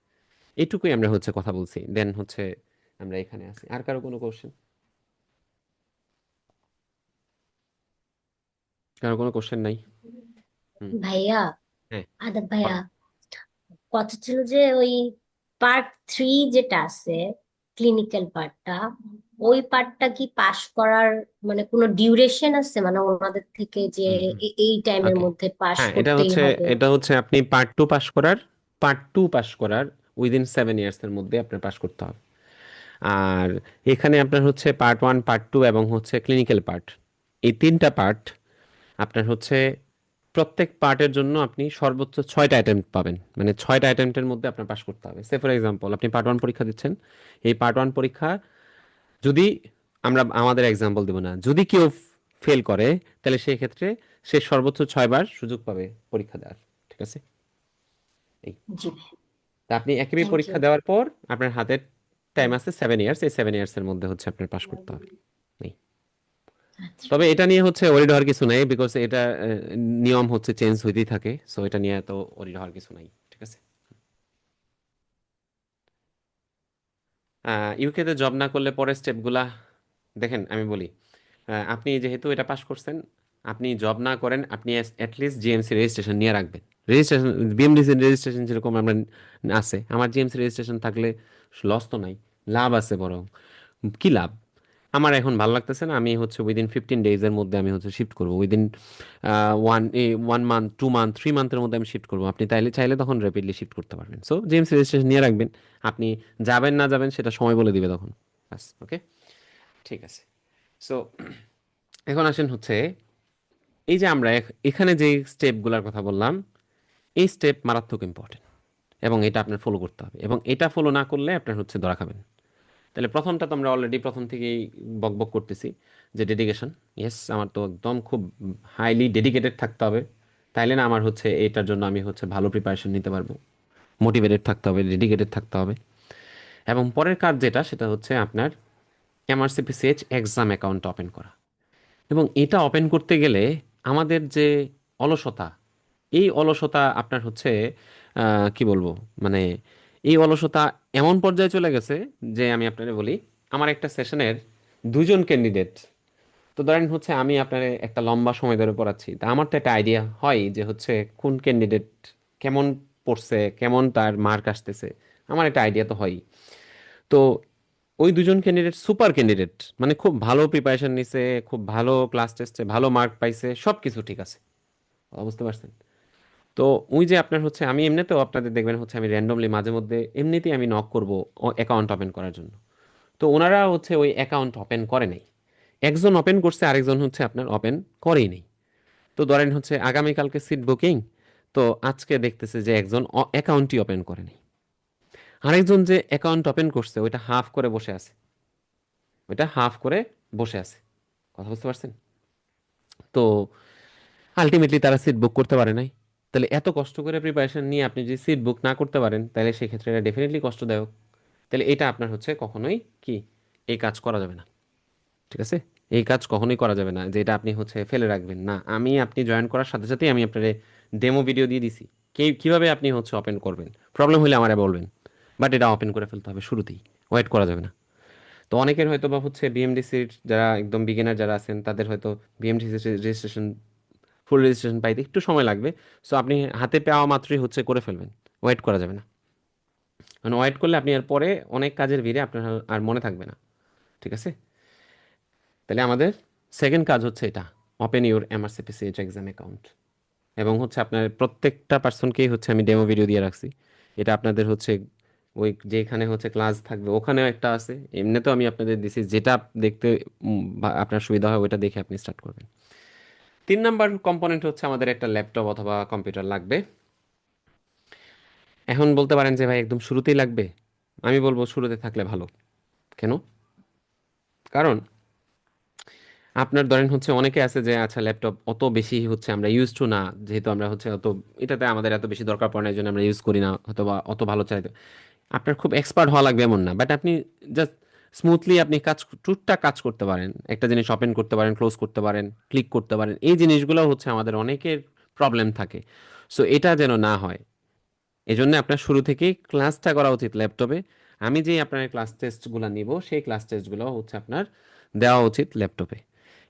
এইটুকুই আমরা হচ্ছে কথা বলছি, দেন হচ্ছে আমরা এখানে আছি। আর কারো কোনো কোশ্চেন? কারো কোনো কোশ্চেন নাই? হুম। ভাইয়া, হ্যাঁ, আদাব বলো। ভাইয়া, কথা ছিল যে ওই পার্ট 3 যেটা আছে, ক্লিনিক্যাল পার্টটা, ওই পার্টটা কি পাশ করার মানে কোনো ডিউরেশন আছে, মানে ওনাদের থেকে যে হুম হুম। এই টাইমের ওকে। মধ্যে পাশ হ্যাঁ, এটা করতেই হচ্ছে হবে? আপনি পার্ট টু পাস করার উইদিন 7 ইয়ার্স এর মধ্যে আপনার পাস করতে হবে। আর এখানে আপনার হচ্ছে পার্ট 1, পার্ট 2 এবং হচ্ছে ক্লিনিক্যাল পার্ট, এই তিনটা পার্ট আপনার হচ্ছে প্রত্যেক পার্টের জন্য আপনি সর্বোচ্চ 6টা অ্যাটেম্প্ট পাবেন, মানে 6টা অ্যাটেম্প্টের মধ্যে আপনার পাস করতে হবে। সে ফর এক্সাম্পল আপনি পার্ট 1 পরীক্ষা দিচ্ছেন, এই পার্ট 1 পরীক্ষা যদি আমরা আমাদের এক্সাম্পল দেব না, যদি কেউ ফেল করে তাহলে সেই ক্ষেত্রে সে সর্বোচ্চ 6বার সুযোগ পাবে পরীক্ষা দেওয়ার। ঠিক আছে? এই, জি ভাই, তা আপনি একই থ্যাংক ইউ। পরীক্ষা দেওয়ার পর আপনার হাতে টাইম আছে 7 ইয়ার্স, এই 7 ইয়ার্স এর মধ্যে হচ্ছে আপনার পাস করতে হবে। এই, আচ্ছা। তবে এটা নিয়ে হচ্ছে ওরিড হওয়ার কিছু নাই, বিকজ এটা নিয়ম হচ্ছে চেঞ্জ হইতেই থাকে, সো এটা নিয়ে তো ওরিড হওয়ার কিছু নাই। ঠিক আছে? ইউকেতে জব না করলে পরের স্টেপগুলা দেখেন আমি বলি। আপনি যেহেতু এটা পাস করছেন, আপনি জব না করেন, আপনি অ্যাটলিস্ট জিএমসি রেজিস্ট্রেশন নিয়ে রাখবেন। রেজিস্ট্রেশন, বিএমডিসি রেজিস্ট্রেশন যেরকম আমরা আছে, আমার জিএমসি রেজিস্ট্রেশন থাকলে লস তো নাই, লাভ আছে বরং। কি লাভ? আমার এখন ভালো লাগতেছে না, আমি হচ্ছে উইদিন 15 ডেজের মধ্যে আমি হচ্ছে শিফট করবো, উইদিন 1 মান্থ, 2 মান্থ, 3 মান্থের মধ্যে আমি শিফট করবো। আপনি চাইলে তখন র্যাপিডলি শিফট করতে পারবেন। সো জেমস রেজিস্ট্রেশন নিয়ে রাখবেন। আপনি যাবেন না যাবেন সেটা সময় বলে দিবে তখন। বাস, ওকে, ঠিক আছে। সো এখন আসেন হচ্ছে এই যে আমরা এখানে যে স্টেপগুলোর কথা বললাম, এই স্টেপ মারাত্মক ইম্পর্টেন্ট এবং এটা আপনার ফলো করতে হবে, এবং এটা ফলো না করলে আপনার হচ্ছে ধরা খাবেন। তাহলে প্রথমটা তো আমরা অলরেডি প্রথম থেকেই বকবক করতেছি যে ডেডিকেশন। ইয়েস, আমার তো একদম খুব হাইলি ডেডিকেটেড থাকতে হবে, তাইলে না আমার হচ্ছে এটার জন্য আমি হচ্ছে ভালো প্রিপারেশন নিতে পারবো। মোটিভেটেড থাকতে হবে, ডেডিকেটেড থাকতে হবে। এবং পরের কাজ যেটা সেটা হচ্ছে আপনার এমআরসিপিসিএইচ এক্সাম অ্যাকাউন্ট ওপেন করা। এবং এটা ওপেন করতে গেলে আমাদের যে অলসতা, এই অলসতা আপনার হচ্ছে কি বলবো, মানে এই অলসতা এমন পর্যায়ে চলে গেছে যে আমি আপনাকে বলি, আমার একটা সেশনের 2জন ক্যান্ডিডেট, তো ধরেন হচ্ছে আমি আপনার একটা লম্বা সময় ধরে পড়াচ্ছি, তা আমার তো একটা আইডিয়া হয় যে হচ্ছে কোন ক্যান্ডিডেট কেমন পড়ছে, কেমন তার মার্ক আসতেছে, আমার একটা আইডিয়া তো হয়ই। তো ওই 2জন ক্যান্ডিডেট সুপার ক্যান্ডিডেট, মানে খুব ভালো প্রিপারেশন নিছে, খুব ভালো ক্লাস টেস্টে ভালো মার্ক পাইছে, সব কিছু ঠিক আছে। বুঝতে পারছেন? তো ওই যে আপনার হচ্ছে আমি এমনিতেও আপনাদের দেখবেন হচ্ছে আমি র্যান্ডমলি মাঝে মধ্যে এমনিতেই আমি নক করব অ্যাকাউন্ট ওপেন করার জন্য। তো ওনারা হচ্ছে ওই অ্যাকাউন্ট ওপেন করে নাই। একজন ওপেন করছে, আরেকজন হচ্ছে আপনার ওপেন করেই নেই। তো ধরেন হচ্ছে আগামীকালকে সিট বুকিং, তো আজকে দেখতেছে যে একজন অ্যাকাউন্টই ওপেন করে নাই। আরেকজন যে অ্যাকাউন্ট ওপেন করছে ওইটা হাফ করে বসে আছে, ওইটা হাফ করে বসে আছে। কথা বুঝতে পারছেন? তো আলটিমেটলি তারা সিট বুক করতে পারে নাই। তাহলে এত কষ্ট করে প্রিপারেশন নিয়ে আপনি যদি সিট বুক না করতে পারেন তাহলে সেক্ষেত্রে এটা ডেফিনেটলি কষ্টদায়ক। তাহলে এটা আপনার হচ্ছে কখনোই কি, এই কাজ করা যাবে না। ঠিক আছে? এই কাজ কখনোই করা যাবে না যে এটা আপনি হচ্ছে ফেলে রাখবেন না। আপনি জয়েন করার সাথে সাথেই আমি আপনার ডেমো ভিডিও দিয়ে দিছি কিভাবে আপনি হচ্ছে ওপেন করবেন। প্রবলেম হলে আমারে বলবেন, বাট এটা ওপেন করে ফেলতে হবে শুরুতেই, ওয়েট করা যাবে না। তো অনেকের হয়তো বা হচ্ছে বিএমডিসির যারা একদম বিগিনার যারা আছেন তাদের হয়তো বিএমডিসি রেজিস্ট্রেশন, ফুল রেজিস্ট্রেশন পাইতে একটু সময় লাগবে। সো আপনি হাতে পাওয়া মাত্রই হচ্ছে করে ফেলবেন, ওয়েট করা যাবে না। মানে ওয়েট করলে আপনি আর পরে অনেক কাজের ভিড়ে আপনার আর মনে থাকবে না। ঠিক আছে? তাহলে আমাদের সেকেন্ড কাজ হচ্ছে এটা, ওপেন ইউর এমআরসিপিসিএইচ এক্সাম অ্যাকাউন্ট। এবং হচ্ছে আপনার প্রত্যেকটা পার্সনকেই হচ্ছে আমি ডেমো ভিডিও দিয়ে রাখছি। এটা আপনাদের হচ্ছে ওই যেখানে হচ্ছে ক্লাস থাকবে ওখানেও একটা আছে, এমনিতেও আমি আপনাদের দিছি, যেটা দেখতে আপনার সুবিধা হয় ওইটা দেখে আপনি স্টার্ট করবেন। 3 নাম্বার কম্পোনেন্ট হচ্ছে আমাদের একটা ল্যাপটপ অথবা কম্পিউটার লাগবে। এখন বলতে পারেন যে ভাই একদম শুরুতেই লাগবে। আমি বলবো শুরুতে থাকলে ভালো। কেন? কারণ আপনার ধরেন হচ্ছে অনেকে আছে যে আচ্ছা ল্যাপটপ অত বেশি হচ্ছে আমরা ইউজ টু না, যেহেতু আমরা হচ্ছে অত এটাতে আমাদের এত বেশি দরকার পড়ে না, এই জন্য আমরা ইউজ করি না, অথবা অত ভালো চালাতে আপনার খুব এক্সপার্ট হওয়া লাগবে এমন না, বাট আপনি জাস্ট স্মুথলি আপনি টুকটাক কাজ করতে পারেন, একটা জিনিস ওপেন করতে পারেন, ক্লোজ করতে পারেন, ক্লিক করতে পারেন, এই জিনিসগুলো হচ্ছে আমাদের অনেকের প্রবলেম থাকে। সো এটা যেন না হয়, এই জন্য আপনার শুরু থেকেই ক্লাসটা করা উচিত ল্যাপটপে। আমি যেই আপনার ক্লাস টেস্টগুলো নিব সেই ক্লাস টেস্টগুলো হচ্ছে আপনার দেওয়া উচিত ল্যাপটপে।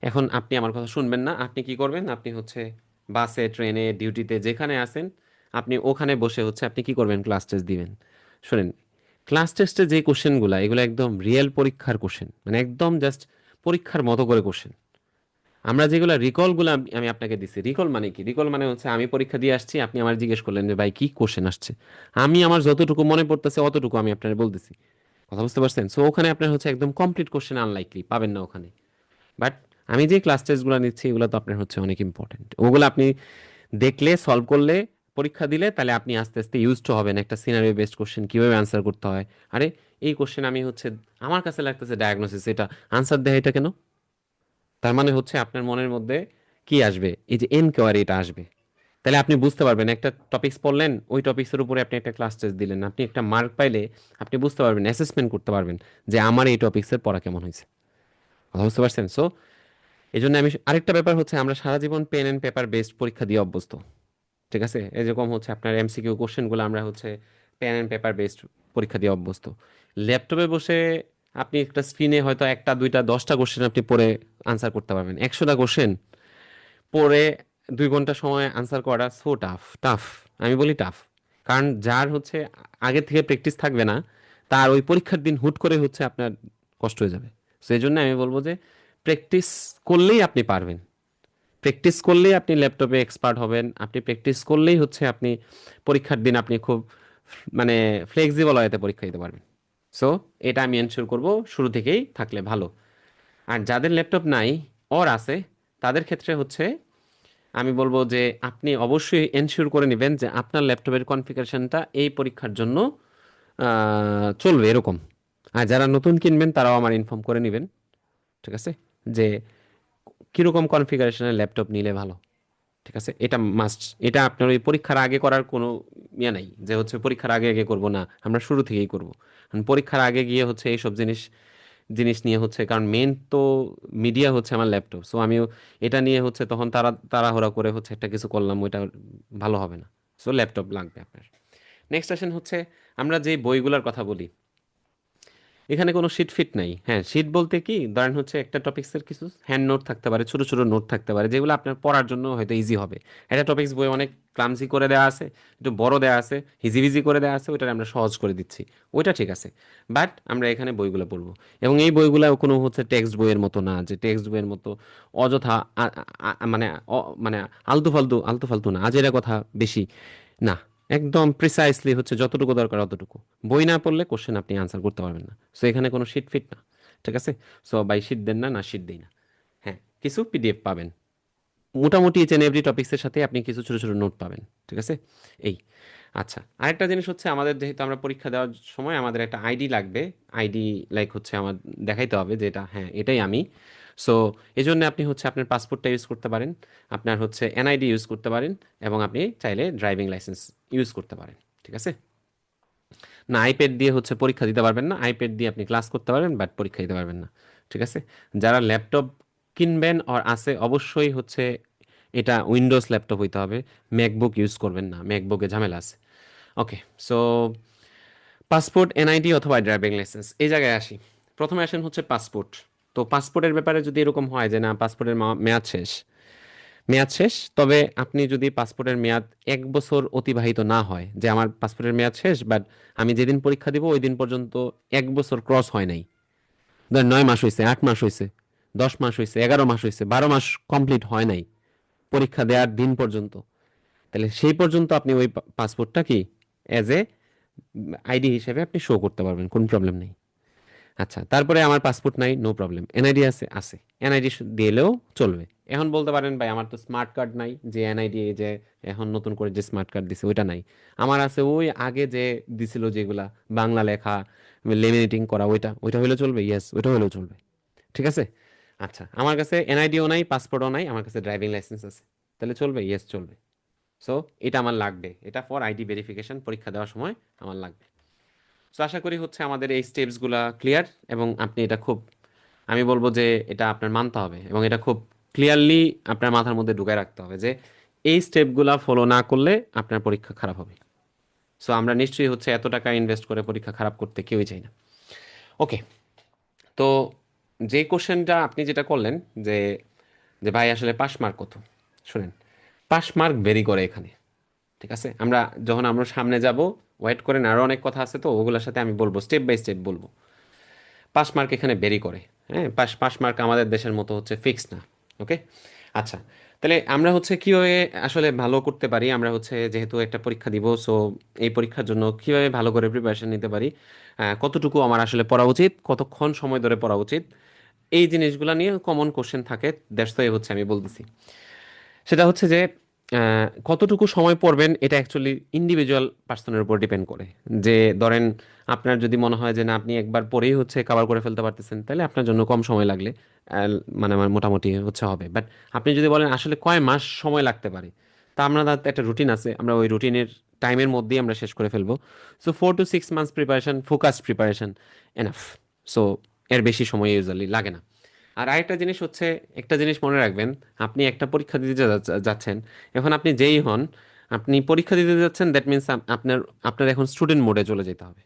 এখন আপনি আমার কথা শুনবেন না, আপনি কি করবেন, আপনি হচ্ছে বাসে, ট্রেনে, ডিউটিতে যেখানে আসেন আপনি ওখানে বসে হচ্ছে আপনি কি করবেন, ক্লাস টেস্ট দিবেন। শুনেন, ক্লাস টেস্টে যে কোশ্চেনগুলো এগুলো একদম রিয়েল পরীক্ষার কোশ্চেন, মানে একদম জাস্ট পরীক্ষার মতো করে কোশ্চেন। আমরা যেগুলো রিকলগুলো আমি আপনাকে দিছি, রিকল মানে কি, রিকল মানে হচ্ছে আমি পরীক্ষা দিয়ে আসছি, আপনি আমার জিজ্ঞেস করলেন যে ভাই কি কোশ্চেন আসছে, আমি আমার যতটুকু মনে পড়তেছে অতটুকু আমি আপনার বলতেছি। কথা বুঝতে পারছেন? সো ওখানে আপনার হচ্ছে একদম কমপ্লিট কোশ্চেন আনলাইকলি পাবেন না ওখানে। বাট আমি যে ক্লাস টেস্টগুলো নিচ্ছি এগুলো তো আপনার হচ্ছে অনেক ইম্পর্টেন্ট, ওগুলো আপনি দেখলে, সলভ করলে, পরীক্ষা দিলে তাহলে আপনি আস্তে আস্তে ইউজ টু হবেন একটা সিনারিও বেসড কোশ্চেন কিভাবে আনসার করতে হয়। আরে এই কোশ্চেন আমি হচ্ছে আমার কাছে লাগতেছে ডায়াগনোসিস, এটা আনসার দেয় এটা কেন, তার মানে হচ্ছে আপনার মনের মধ্যে কি আসবে, এই যে এনকোয়ারি এটা আসবে। তাহলে আপনি বুঝতে পারবেন, একটা টপিকস পড়লেন, ওই টপিকসের উপরে আপনি একটা ক্লাস টেস্ট দিলেন, আপনি একটা মার্ক পাইলে আপনি বুঝতে পারবেন, অ্যাসেসমেন্ট করতে পারবেন যে আমার এই টপিক্সের পড়া কেমন হয়েছে। কথা বুঝতে পারছেন? সো এই জন্য আমি আরেকটা ব্যাপার হচ্ছে আমরা সারা জীবন পেন এন্ড পেপার বেসড পরীক্ষা দিয়ে অভ্যস্ত। ঠিক আছে, এরকম হচ্ছে আপনার এমসিকিউ কোশ্চেনগুলো আমরা হচ্ছে পেন অ্যান্ড পেপার বেসড পরীক্ষা দিয়ে অভ্যস্ত। ল্যাপটপে বসে আপনি একটা স্ক্রিনে হয়তো একটা দুইটা 10টা কোশ্চেন আপনি পড়ে আনসার করতে পারবেন, 100টা কোশ্চেন পড়ে 2 ঘন্টা সময় আনসার করা সো টাফ, টাফ, আমি বলি টাফ। কারণ যার হচ্ছে আগে থেকে প্র্যাকটিস থাকবে না, তার ওই পরীক্ষার দিন হুট করে হচ্ছে আপনার কষ্ট হয়ে যাবে। সেই জন্য আমি বলবো যে প্র্যাকটিস করলেই আপনি পারবেন, প্র্যাকটিস করলেই আপনি ল্যাপটপে এক্সপার্ট হবেন, আপনি প্র্যাকটিস করলেই হচ্ছে আপনি পরীক্ষার দিন আপনি খুব মানে ফ্লেক্সিবল ওয়েতে পরীক্ষা দিতে পারবেন। সো এটা আমি এনশিওর করব শুরু থেকেই থাকলে ভালো। আর যাদের ল্যাপটপ নাই ওর আছে, তাদের ক্ষেত্রে হচ্ছে আমি বলবো যে আপনি অবশ্যই এনশিওর করে নেবেন যে আপনার ল্যাপটপের কনফিগারেশনটা এই পরীক্ষার জন্য চলবে এরকম। আর যারা নতুন কিনবেন তারাও আমার ইনফর্ম করে নেবেন, ঠিক আছে, যে কিরকম কনফিগারেশনের ল্যাপটপ নিলে ভালো। ঠিক আছে, এটা মাস্ট, এটা আপনার ওই পরীক্ষার আগে করার কোনো ইয়ে নাই যে হচ্ছে পরীক্ষার আগে আগে করব না, আমরা শুরু থেকেই করব। কারণ পরীক্ষার আগে গিয়ে হচ্ছে এইসব জিনিস জিনিস নিয়ে হচ্ছে, কারণ মেন তো মিডিয়া হচ্ছে আমার ল্যাপটপ, সো আমিও এটা নিয়ে হচ্ছে তখন তাড়াহুড়া করে হচ্ছে একটা কিছু করলাম, ওইটা ভালো হবে না। সো ল্যাপটপ লাগবে আপনার। নেক্সট আসেন হচ্ছে আমরা যে বইগুলোর কথা বলি, এখানে কোনো শিট ফিট নাই। হ্যাঁ, শিট বলতে কি, ধরেন হচ্ছে একটা টপিক্সের কিছু হ্যান্ড নোট থাকতে পারে, ছোট ছোট নোট থাকতে পারে, যেগুলো আপনার পড়ার জন্য হয়তো ইজি হবে। একটা টপিক্স বই অনেক ক্লামজি করে দেওয়া আছে, একটু বড় দেওয়া আছে, হিজিবিজি করে দেওয়া আছে, ওইটা আমরা সহজ করে দিচ্ছি, ওইটা ঠিক আছে। বাট আমরা এখানে বইগুলো পড়বো, এবং এই বইগুলো কোনো হচ্ছে টেক্সট বইয়ের মতো না যে টেক্সট বইয়ের মতো অযথা মানে মানে আলতু ফালতু না, আজেরা কথা বেশি না, একদম প্রিসাইসলি হচ্ছে যতটুকু দরকার অতটুকু। বই না পড়লে কোশ্চেন আপনি আনসার করতে পারবেন না। সো এখানে কোনো শিট ফিট না, ঠিক আছে। সো বাই শিট দেন না, না শিট দেই না। হ্যাঁ, কিছু পিডিএফ পাবেন, মোটামুটি ইচ এন্ড এভরি টপিক্সের সাথে আপনি কিছু ছোট ছোট নোট পাবেন, ঠিক আছে। এই আচ্ছা, আরেকটা জিনিস হচ্ছে আমাদের যেহেতু আমরা পরীক্ষা দেওয়ার সময় আমাদের একটা আইডি লাগবে। আইডি লাইক হচ্ছে আমার দেখাইতে হবে যে এটা হ্যাঁ এটাই আমি। সো এই জন্য আপনি হচ্ছে আপনার পাসপোর্টটা ইউজ করতে পারেন, আপনার হচ্ছে এনআইডি ইউজ করতে পারেন, এবং আপনি চাইলে ড্রাইভিং লাইসেন্স ইউজ করতে পারেন, ঠিক আছে। না, আইপ্যাড দিয়ে হচ্ছে পরীক্ষা দিতে পারবেন না, আইপ্যাড দিয়ে আপনি ক্লাস করতে পারবেন বাট পরীক্ষা দিতে পারবেন না, ঠিক আছে। যারা ল্যাপটপ কিনবেন আর আছে, অবশ্যই হচ্ছে এটা উইন্ডোজ ল্যাপটপ হইতে হবে, ম্যাকবুক ইউজ করবেন না, ম্যাকবুকে ঝামেলা আছে। ওকে, সো পাসপোর্ট, এনআইডি অথবা ড্রাইভিং লাইসেন্স, এই জায়গায় আসি। প্রথমে আসেন হচ্ছে পাসপোর্ট। তো পাসপোর্টের ব্যাপারে যদি এরকম হয় যে না পাসপোর্টের মেয়াদ শেষ, মেয়াদ শেষ, তবে আপনি যদি পাসপোর্টের মেয়াদ 1 বছর অতিবাহিত না হয়, যে আমার পাসপোর্টের মেয়াদ শেষ বাট আমি যেদিন পরীক্ষা দিব ওই দিন পর্যন্ত 1 বছর ক্রস হয় নাই, ধর 9 মাস হয়েছে, 8 মাস হয়েছে, 10 মাস হয়েছে, 11 মাস হয়েছে, 12 মাস কমপ্লিট হয় নাই পরীক্ষা দেওয়ার দিন পর্যন্ত, তাহলে সেই পর্যন্ত আপনি ওই পাসপোর্টটা কি এজ এ আইডি হিসেবে আপনি শো করতে পারবেন, কোনো প্রবলেম নেই। আচ্ছা, তারপরে আমার পাসপোর্ট নাই, নো প্রবলেম, এনআইডি আছে, আছে, এনআইডি দিলেও চলবে। এখন বলতে পারেন ভাই আমার তো স্মার্ট কার্ড নাই, যে এনআইডি যে এখন নতুন করে যে স্মার্ট কার্ড দিছে ওইটা নাই, আমার আছে ওই আগে যে দিছিল যেগুলা বাংলা লেখা লেমিনেটিং করা, ওইটা ওইটা হলেও চলবে, ইয়েস ওইটা হলেও চলবে, ঠিক আছে। আচ্ছা, আমার কাছে এনআইডিও নাই, পাসপোর্টও নাই, আমার কাছে ড্রাইভিং লাইসেন্স আছে, তাহলে চলবে? ইয়েস, চলবে। সো এটা আমার লাগবে, এটা ফর আইডি ভেরিফিকেশন, পরীক্ষা দেওয়ার সময় আমার লাগবে। সো আশা করি হচ্ছে আমাদের এই স্টেপসগুলা ক্লিয়ার, এবং আপনি এটা খুব, আমি বলবো যে এটা আপনার মানতে হবে, এবং এটা খুব ক্লিয়ারলি আপনার মাথার মধ্যে ঢুকায় রাখতে হবে যে এই স্টেপগুলা ফলো না করলে আপনার পরীক্ষা খারাপ হবে। সো আমরা নিশ্চয়ই হচ্ছে এত টাকা ইনভেস্ট করে পরীক্ষা খারাপ করতে কেউই চাই না। ওকে, তো যে কোশ্চেনটা আপনি যেটা করলেন, যে যে ভাই আসলে পাস মার্ক কত, শুনেন, পাস মার্ক ভেরি করে এখানে। ঠিক আছে, আমরা যখন আমরা সামনে যাব, ওয়েট করেন, আরও অনেক কথা আছে, তো ওগুলোর সাথে আমি বলবো, স্টেপ বাই স্টেপ বলবো। পাস মার্ক এখানে ভেরি করে। হ্যাঁ, পাস পাস মার্ক আমাদের দেশের মতো হচ্ছে ফিক্স না। ওকে, আচ্ছা, তাহলে আমরা হচ্ছে কীভাবে আসলে ভালো করতে পারি, আমরা হচ্ছে যেহেতু একটা পরীক্ষা দিব, সো এই পরীক্ষার জন্য কীভাবে ভালো করে প্রিপারেশন নিতে পারি, কতটুকু আমার আসলে পড়া উচিত, কতক্ষণ সময় ধরে পড়া উচিত, এই জিনিসগুলো নিয়ে কমন কোশ্চেন থাকে, দ্যাটস ওয়াই হচ্ছে আমি বলতেছি। সেটা হচ্ছে যে কতটুকু সময় পড়বেন এটা অ্যাকচুয়ালি ইন্ডিভিজুয়াল পার্সনের উপর ডিপেন্ড করে। যে ধরেন আপনার যদি মনে হয় যে না, আপনি একবার পরেই হচ্ছে কভার করে ফেলতে পারতেছেন, তাহলে আপনার জন্য কম সময় লাগলে মানে আমার মোটামুটি হচ্ছে হবে। বাট আপনি যদি বলেন আসলে কয় মাস সময় লাগতে পারে, তা আমরা একটা রুটিন আছে, আমরা ওই রুটিনের টাইমের মধ্যেই আমরা শেষ করে ফেলবো। So 4 to 6 months preparation, focused preparation, enough. So এর বেশি সময় ইউজুয়ালি লাগে না। আর আরেকটা জিনিস হচ্ছে, একটা জিনিস মনে রাখবেন, আপনি একটা পরীক্ষা দিতে যাচ্ছেন, এখন আপনি যেই হন, আপনি পরীক্ষা দিতে যাচ্ছেন, দ্যাট মিনস আপনার আপনার এখন স্টুডেন্ট মোডে চলে যেতে হবে।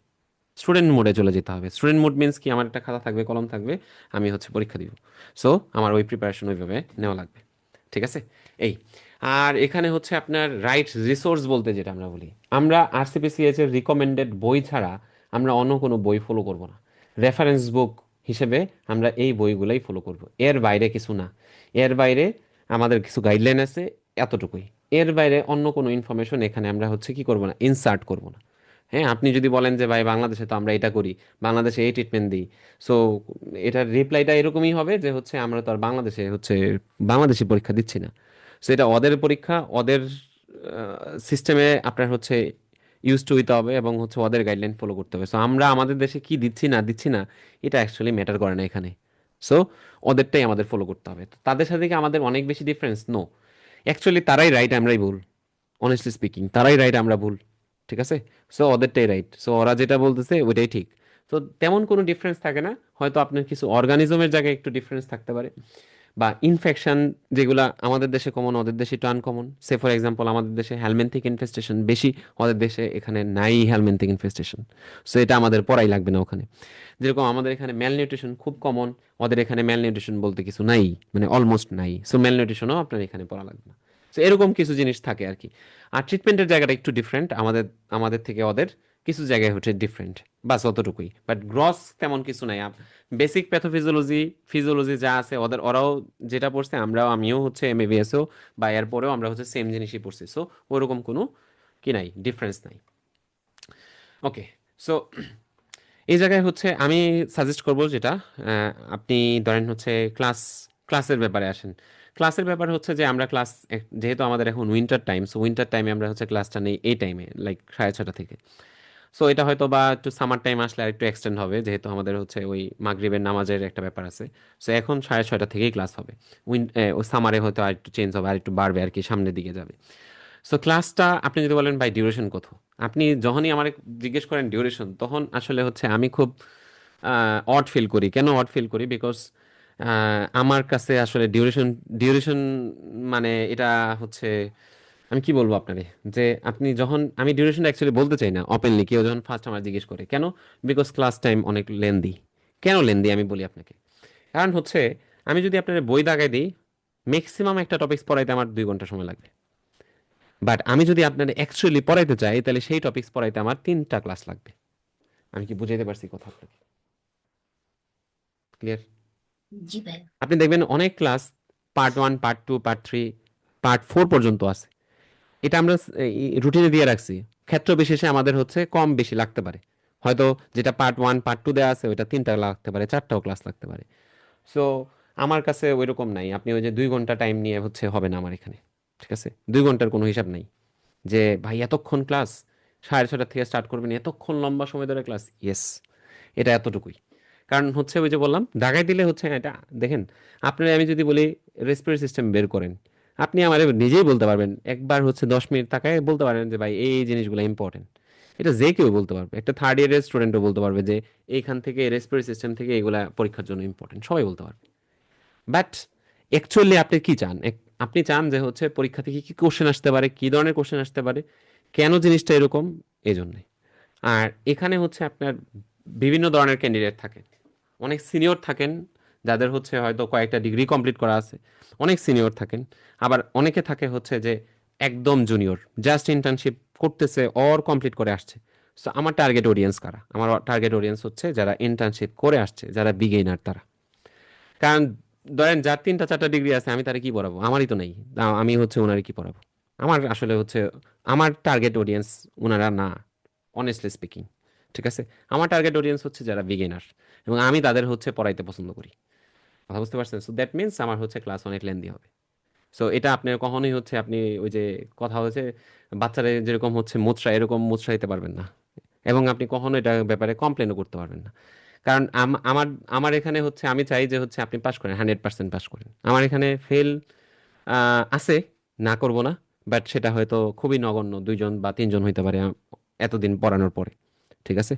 স্টুডেন্ট মোডে চলে যেতে হবে। স্টুডেন্ট মোড মিনস কি, আমার একটা খাতা থাকবে, কলম থাকবে, আমি হচ্ছে পরীক্ষা দিব। সো আমার ওই প্রিপারেশন ওইভাবে নেওয়া লাগবে। ঠিক আছে, এই। আর এখানে হচ্ছে আপনার রাইট রিসোর্স বলতে যেটা আমরা বলি, আমরা আরসিপিসিএইচ এর রিকমেন্ডেড বই ছাড়া আমরা অন্য কোনো বই ফলো করব না। রেফারেন্স বুক হিসেবে আমরা এই বইগুলাই ফলো করব, এর বাইরে কিছু না। এর বাইরে আমাদের কিছু গাইডলাইন আছে, এতটুকুই। এর বাইরে অন্য কোনো ইনফরমেশন এখানে আমরা হচ্ছে কি করব না, ইনসার্ট করব না। হ্যাঁ, আপনি যদি বলেন যে ভাই বাংলাদেশে তো আমরা এটা করি, বাংলাদেশে এই ট্রিটমেন্ট দিই, সো এটার রিপ্লাইটা এরকমই হবে যে হচ্ছে আমরা তো আর বাংলাদেশে হচ্ছে বাংলাদেশি পরীক্ষা দিচ্ছি না। সো এটা ওদের পরীক্ষা, ওদের সিস্টেমে আপনার হচ্ছে ইউজ টু হইতে হবে, এবং হচ্ছে ওদের গাইডলাইন ফলো করতে হবে। সো আমরা আমাদের দেশে কি দিচ্ছি না দিচ্ছি না, এটা অ্যাকচুয়ালি ম্যাটার করে না এখানে। সো ওদেরটাই আমাদের ফলো করতে হবে। তো তাদের সাথে কি আমাদের অনেক বেশি ডিফারেন্স? নো, অ্যাকচুয়ালি তারাই রাইট, আমরাই ভুল। অনেস্টলি স্পিকিং তারাই রাইট, আমরা ভুল। ঠিক আছে, সো ওদেরটাই রাইট, সো ওরা যেটা বলতেছে ওইটাই ঠিক। তো তেমন কোনো ডিফারেন্স থাকে না, হয়তো আপনার কিছু অর্গানিজমের জায়গায় একটু ডিফারেন্স থাকতে পারে, বা ইনফেকশন যেগুলা আমাদের দেশে কমন, ওদের দেশে একটু আনকমন। সে ফর এক্সাম্পল, আমাদের দেশে হেলমেন্থিক ইনফেস্টেশন বেশি, ওদের দেশে এখানে নাই হেলমেন্থিক ইনফেস্টেশন। সো এটা আমাদের পড়াই লাগবে না ওখানে। যেরকম আমাদের এখানে ম্যাল নিউট্রিশন খুব কমন, ওদের এখানে ম্যাল নিউট্রিশন বলতে কিছু নাই, মানে অলমোস্ট নাই। সো ম্যাল নিউট্রিশনও আপনার এখানে পড়া লাগবে না। তো এরকম কিছু জিনিস থাকে আর কি। আর ট্রিটমেন্টের জায়গাটা একটু ডিফারেন্ট, আমাদের আমাদের থেকে ওদের কিছু জায়গায় হচ্ছে ডিফারেন্ট, বাস অতটুকুই। বাট গ্রস তেমন কিছু নাই। বেসিক প্যাথোফিজিওলজি, ফিজিওলজি যা আছে ওদের, ওরাও যেটা পড়ছে, আমিও হচ্ছে এমবিবিএসও বা এরপরেও আমরা হচ্ছে সেম জিনিসই পড়ছি। সো ওরকম কোনো কি নাই, ডিফারেন্স নাই। ওকে, সো এই জায়গায় হচ্ছে আমি সাজেস্ট করব যেটা, আপনি ধরেন হচ্ছে ক্লাসের ব্যাপারে আসেন। ক্লাসের ব্যাপার হচ্ছে যে আমরা যেহেতু আমাদের এখন উইন্টার টাইম, সো উইন্টার টাইমে আমরা হচ্ছে ক্লাসটা নেই এই টাইমে, লাইক 6:30 থেকে। সো এটা হয়তো বা একটু সামার টাইম আসলে আর একটু এক্সটেন্ড হবে, যেহেতু আমাদের হচ্ছে ওই মাগরিবের নামাজের একটা ব্যাপার আছে। সো এখন 6:30 থেকেই ক্লাস হবে। ওই সামারে হয়তো আর একটু চেঞ্জ হবে, আর একটু বাড়বে আর কি, সামনের দিকে যাবে। সো ক্লাসটা আপনি যদি বলেন ভাই ডিউরেশন কত, আপনি যখনই আমার জিজ্ঞেস করেন ডিউরেশন, তখন আসলে হচ্ছে আমি খুব অড ফিল করি। কেন অড ফিল করি? বিকজ আমার কাছে আসলে ডিউরেশন ডিউরেশন মানে এটা হচ্ছে, আমি কি বলবো আপনারে, যে আপনি যখন, আমি ডিউরেশনটা অ্যাকচুয়ালি বলতে চাই না ওপেনলি, কেউ যখন ফার্স্ট আমার জিজ্ঞেস করে কেন, বিকজ ক্লাস টাইম অনেক লেন্দি। কেন লেন্দি আমি বলি আপনাকে, কারণ হচ্ছে আমি যদি আপনার বই দাগাই দিই, ম্যাক্সিমাম একটা টপিকস পড়াইতে আমার 2 ঘন্টা সময় লাগবে। বাট আমি যদি আপনার অ্যাকচুয়ালি পড়াইতে চাই, তাহলে সেই টপিকস পড়াইতে আমার 3টা ক্লাস লাগবে। আমি কি বুঝাইতে পারছি কথা আপনাকে? ক্লিয়ার? জি ভাই। আপনি দেখবেন অনেক class, part 1, part 2, part 3, part 4 পর্যন্ত আছে। এটা আমরা রুটিনে দিয়ে রাখছি। ক্ষেত্র বিশেষে আমাদের হচ্ছে কম বেশি লাগতে পারে। হয়তো যেটা পার্ট 1, পার্ট 2 দেওয়া আছে, ওইটা 3টা লাগতে পারে, 4টাও ক্লাস লাগতে পারে। সো আমার কাছে ওইরকম নাই, আপনি ওই যে 2 ঘন্টা টাইম নিয়ে হচ্ছে হবে না আমার এখানে। ঠিক আছে, 2 ঘন্টার কোনো হিসাব নাই যে ভাই এতক্ষণ ক্লাস, 6:30 থেকে স্টার্ট করবেন, এতক্ষণ লম্বা সময় ধরে ক্লাস। ইয়েস, এটা এতটুকুই। কারণ হচ্ছে ওই যে বললাম দাগাই দিলে হচ্ছে এটা দেখেন, আপনার আমি যদি বলি রেসপিরেটরি সিস্টেম বের করেন, আপনি আমার নিজেই বলতে পারবেন একবার হচ্ছে 10 মিনিট তাকায় বলতে পারেন যে ভাই এই জিনিসগুলো ইম্পর্টেন্ট। এটা যে কেউ বলতে পারবে, একটা থার্ড ইয়ারের স্টুডেন্টও বলতে পারবে যে এইখান থেকে রেসপিরেটরি সিস্টেম থেকে এগুলা পরীক্ষার জন্য ইম্পর্টেন্ট, সবাই বলতে পারবে। বাট অ্যাকচুয়ালি আপনি কি চান? আপনি চান যে হচ্ছে পরীক্ষা থেকে কি কোশ্চেন আসতে পারে, কি ধরনের কোশ্চেন আসতে পারে, কেন জিনিসটা এরকম, এই জন্যে। আর এখানে হচ্ছে আপনার বিভিন্ন ধরনের ক্যান্ডিডেট থাকেন, অনেক সিনিয়র থাকেন যাদের হচ্ছে হয়তো কয়েকটা ডিগ্রি কমপ্লিট করা আছে, অনেক সিনিয়র থাকেন, আবার অনেকে থাকে হচ্ছে যে একদম জুনিয়র, জাস্ট ইন্টার্নশিপ করতেছে অর কমপ্লিট করে আসছে। সো আমার টার্গেট অডিয়েন্স কারা? আমার টার্গেট অডিয়েন্স হচ্ছে যারা ইন্টার্নশিপ করে আসছে, যারা বিগেইনার তারা। কারণ ধরেন যার 3টা 4টা ডিগ্রি আছে আমি তারে কি পড়াবো? আমারই তো নেই, আমি হচ্ছে ওনারে কি পড়াবো? আমার আসলে হচ্ছে আমার টার্গেট অডিয়েন্স ওনারা না, অনেস্টলি স্পিকিং। ঠিক আছে, আমার টার্গেট অডিয়েন্স হচ্ছে যারা বিগিনার, এবং আমি তাদের হচ্ছে পড়াইতে পছন্দ করি। কথা বুঝতে পারছেন? সো দ্যাট মিনস আমার হচ্ছে ক্লাস অনেক লেন্দি হবে। সো এটা আপনার কখনোই হচ্ছে আপনি ওই যে কথা হচ্ছে বাচ্চারা যেরকম হচ্ছে মুচড়া, এরকম মুচড়াইতে পারবেন না, এবং আপনি কখনো এটা ব্যাপারে কমপ্লেনও করতে পারবেন না। কারণ আমার আমার এখানে হচ্ছে আমি চাই যে হচ্ছে আপনি পাস করেন, 100% পাস করেন। আমার এখানে ফেল আছে, না করব না, বাট সেটা হয়তো খুবই নগণ্য, 2জন বা 3জন হইতে পারে এতদিন পড়ানোর পরে। ঠিক আছে,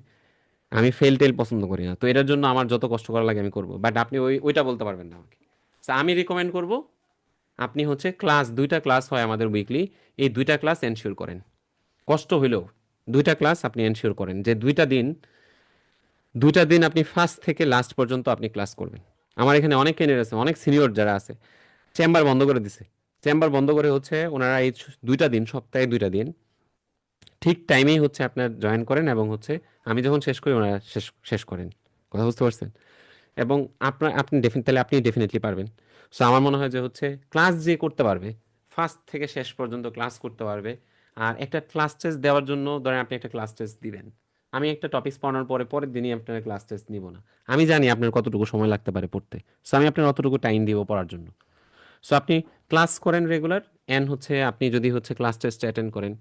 আমি ফেল টেল পছন্দ করি না, তো এটার জন্য আমার যত কষ্ট করা লাগে আমি করব, বাট আপনি ওইটা বলতে পারবেন না আমাকে। So, আমি রিকমেন্ড করব আপনি হচ্ছে ক্লাস 2টা ক্লাস হয় আমাদের উইকলি, এই 2টা ক্লাস এনশিওর করেন, কষ্ট হইলেও 2টা ক্লাস আপনি এনশিওর করেন যে 2টা দিন আপনি ফার্স্ট থেকে লাস্ট পর্যন্ত আপনি ক্লাস করবেন। আমার এখানে অনেক ক্যান্ডিডেট আছে, অনেক সিনিয়র যারা আছে, চেম্বার বন্ধ করে দিছে। চেম্বার বন্ধ করে হচ্ছে ওনারা এই 2টা দিন, সপ্তাহে 2টা দিন ঠিক টাইমেই হচ্ছে আপনার জয়েন করেন, এবং হচ্ছে আমি যখন শেষ করি ওনারা শেষ শেষ করেন। কথা বুঝতে পারছেন? এবং তাহলে আপনি ডেফিনেটলি পারবেন। সো আমার মনে হয় যে হচ্ছে ক্লাস যে করতে পারবে, ফার্স্ট থেকে শেষ পর্যন্ত ক্লাস করতে পারবে। আর একটা ক্লাস টেস্ট দেওয়ার জন্য ধরেন আপনি একটা ক্লাস টেস্ট দিবেন, আমি একটা টপিক পড়ানোর পরে পরের দিনই আপনার ক্লাস টেস্ট নিব না, আমি জানি আপনার কতটুকু সময় লাগতে পারে পড়তে। সো আমি আপনার অতটুকু টাইম দিব পড়ার জন্য। সো আপনি ক্লাস করেন রেগুলার, অ্যান্ড হচ্ছে আপনি যদি হচ্ছে ক্লাস টেস্ট অ্যাটেন্ড করেন,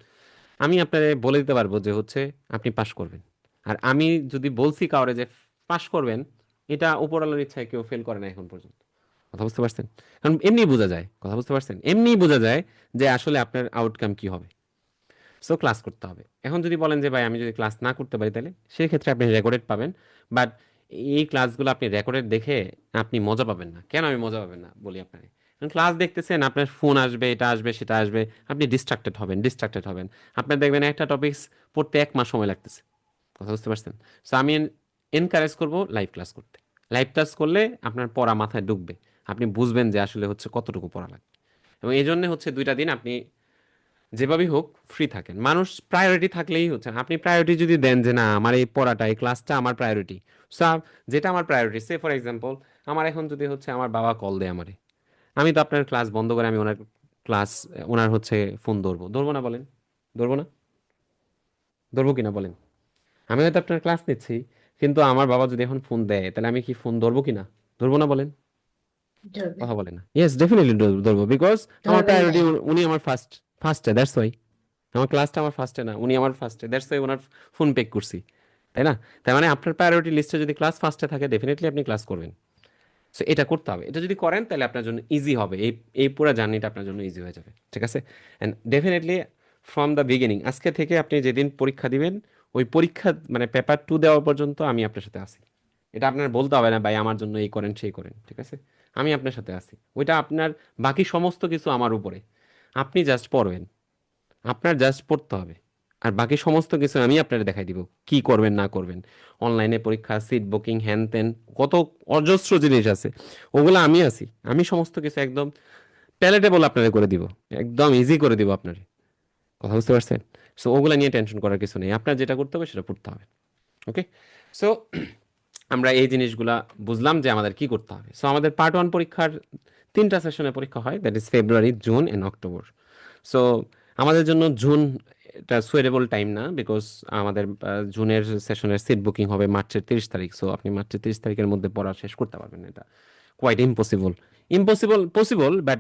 আমি আপনারে বলে দিতে পারবো যে হচ্ছে আপনি পাশ করবেন। আর আমি যদি বলছি কাউরে যে পাশ করবেন, এটা উপরওয়ালার ইচ্ছায় কেউ ফেল করে না এখন পর্যন্ত। কথা বুঝতে পারছেন? কারণ এমনি বোঝা যায়, কথা বুঝতে পারছেন, এমনি বোঝা যায় যে আসলে আপনার আউটকাম কি হবে। সো ক্লাস করতে হবে। এখন যদি বলেন যে ভাই আমি যদি ক্লাস না করতে পারি, তাহলে সেই ক্ষেত্রে আপনি রেকর্ডেড পাবেন, বাট এই ক্লাসগুলো আপনি রেকর্ডেড দেখে আপনি মজা পাবেন না। কেন আমি মজা পাবেন না বলি আপনাকে। ক্লাস দেখতেছেন, আপনার ফোন আসবে, এটা আসবে, সেটা আসবে, আপনি ডিস্ট্রাক্টেড হবেন। আপনার দেখবেন একটা টপিকস পড়তে 1 মাস সময় লাগতেছে। কথা বুঝতে পারছেন? সো আমি এনকারেজ করব লাইভ ক্লাস করতে। লাইভ ক্লাস করলে আপনার পড়া মাথায় ঢুকবে, আপনি বুঝবেন যে আসলে হচ্ছে কতটুকু পড়া লাগে। এবং এই জন্য হচ্ছে 2টা দিন আপনি যেভাবেই হোক ফ্রি থাকেন। মানুষ প্রায়োরিটি থাকলেই হচ্ছে, আপনি প্রায়োরিটি যদি দেন যে না আমার এই পড়াটা, এই ক্লাসটা আমার প্রায়োরিটি, সো যেটা আমার প্রায়োরিটি, সে ফর এক্সাম্পল আমার এখন যদি হচ্ছে আমার বাবা কল দেয় আমারে, আমি তো আপনার ক্লাস বন্ধ করে আমি ওনার ক্লাস, ওনার হচ্ছে ফোন ধরবো, ধরবো না বলেন? ধরবো না? ধরবো কিনা বলেন? আমি হয়তো আপনার ক্লাস নিচ্ছি, কিন্তু আমার বাবা যদি এখন ফোন দেয়, তাহলে আমি কি ফোন ধরবো কিনা? ধরবো না বলেন? ধরবেন। কথা বলে না। ইয়েস, ডেফিনেটলি ধরবো, বিকজ আমার ধরবেন প্রায়োরিটি, তাই। উনি আমার ফার্স্টে, দ্যাটস ওয়াই। আমার ক্লাসটা আমার ফার্স্টে না, উনি আমার ফার্স্টে, দ্যাটস ওয়াই ওনার ফোন পেক করছি। তাই না? তার মানে আপনার প্রায়োরিটি লিস্টে যদি ক্লাস ফার্স্টে থাকে, ডেফিনেটলি আপনি ক্লাস করবেন। সো এটা করতে হবে, এটা যদি করেন তাহলে আপনার জন্য ইজি হবে, এই এই পুরো জার্নিটা আপনার জন্য ইজি হয়ে যাবে। ঠিক আছে? And definitely from the beginning, আজকে থেকে আপনি যেদিন পরীক্ষা দিবেন, ওই পরীক্ষা মানে পেপার 2 দেওয়া পর্যন্ত আমি আপনার সাথে আছি। এটা আপনার বলতে হবে না ভাই আমার জন্য এই করেন সেই করেন। ঠিক আছে, আমি আপনার সাথে আছি, ওইটা আপনার বাকি সমস্ত কিছু আমার উপরে। আপনি জাস্ট পড়বেন, আপনার জাস্ট পড়তে হবে, আর বাকি সমস্ত কিছু আমি আপনার দেখাই দিব কি করবেন না করবেন। অনলাইনে পরীক্ষা, সিট বুকিং, হ্যান ত্যান, কত অজস্র জিনিস আছে, ওগুলো আমি আছি। আমি সমস্ত কিছু একদম প্যালেটেবল আপনারে করে দিব, একদম ইজি করে দিব আপনার। কথা বুঝতে পারছেন? সো ওগুলা নিয়ে টেনশন করার কিছু নেই, আপনার যেটা করতে হবে সেটা পড়তে হবে। ওকে, সো আমরা এই জিনিসগুলা বুঝলাম যে আমাদের কি করতে হবে। সো আমাদের পার্ট 1 পরীক্ষার 3টা সেশনে পরীক্ষা হয়, that is February, June and October. So আমাদের জন্য জুন এটা সুয়েটেবল টাইম না, বিকজ আমাদের জুনের সেশনের সিট বুকিং হবে মার্চের 30 তারিখ। সো আপনি মার্চের 30 তারিখের মধ্যে পড়া শেষ করতে পারবেন না, এটা quite impossible. Possible, but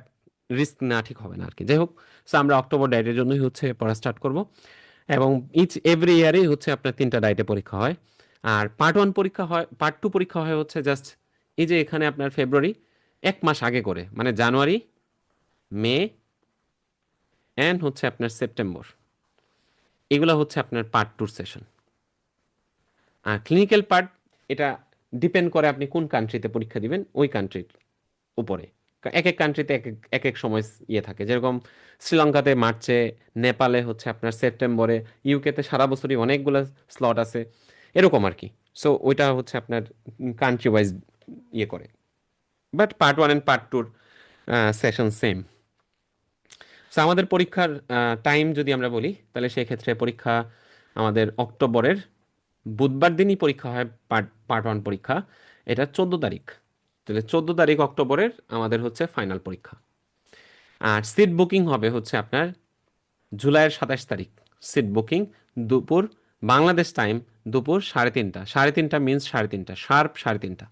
risk না, ঠিক হবে না আর কি। যাই হোক, সো আমরা অক্টোবর ডায়েটের জন্যই হচ্ছে পড়া স্টার্ট করব, এবং এভরি ইয়ারেই হচ্ছে আপনার 3টা ডায়েটে পরীক্ষা হয়। আর পার্ট ওয়ান পরীক্ষা হয়, পার্ট টু পরীক্ষা হয় হচ্ছে জাস্ট এই যে এখানে আপনার ফেব্রুয়ারি 1 মাস আগে করে, মানে জানুয়ারি, মে অ্যান্ড হচ্ছে আপনার সেপ্টেম্বর, এগুলো হচ্ছে আপনার পার্ট টুর সেশন। আর ক্লিনিক্যাল পার্ট, এটা ডিপেন্ড করে আপনি কোন কান্ট্রিতে পরীক্ষা দিবেন ওই কান্ট্রির উপরে। এক এক কান্ট্রিতে এক এক এক এক সময় ইয়ে থাকে, যেরকম শ্রীলঙ্কাতে মার্চে, নেপালে হচ্ছে আপনার সেপ্টেম্বরে, ইউকেতে সারা বছরই অনেকগুলো স্লট আছে, এরকম আর কি। সো ওইটা হচ্ছে আপনার কান্ট্রি ওয়াইজ ইয়ে করে। But part one and part tour session same. So আমাদের পরীক্ষার টাইম যদি আমরা বলি, তাহলে সেক্ষেত্রে পরীক্ষা আমাদের অক্টোবরের বুধবার দিনই পরীক্ষা হয়, পার্ট পার্ট ওয়ান পরীক্ষা, এটা 14 তারিখ। তাহলে 14 তারিখ অক্টোবরের আমাদের হচ্ছে ফাইনাল পরীক্ষা। আর সিট বুকিং হবে হচ্ছে আপনার জুলাইয়ের 27 তারিখ। সিট বুকিং দুপুর বাংলাদেশ টাইম, দুপুর 3:30, 3:30 মিনস 3:30, শার্প 3:30,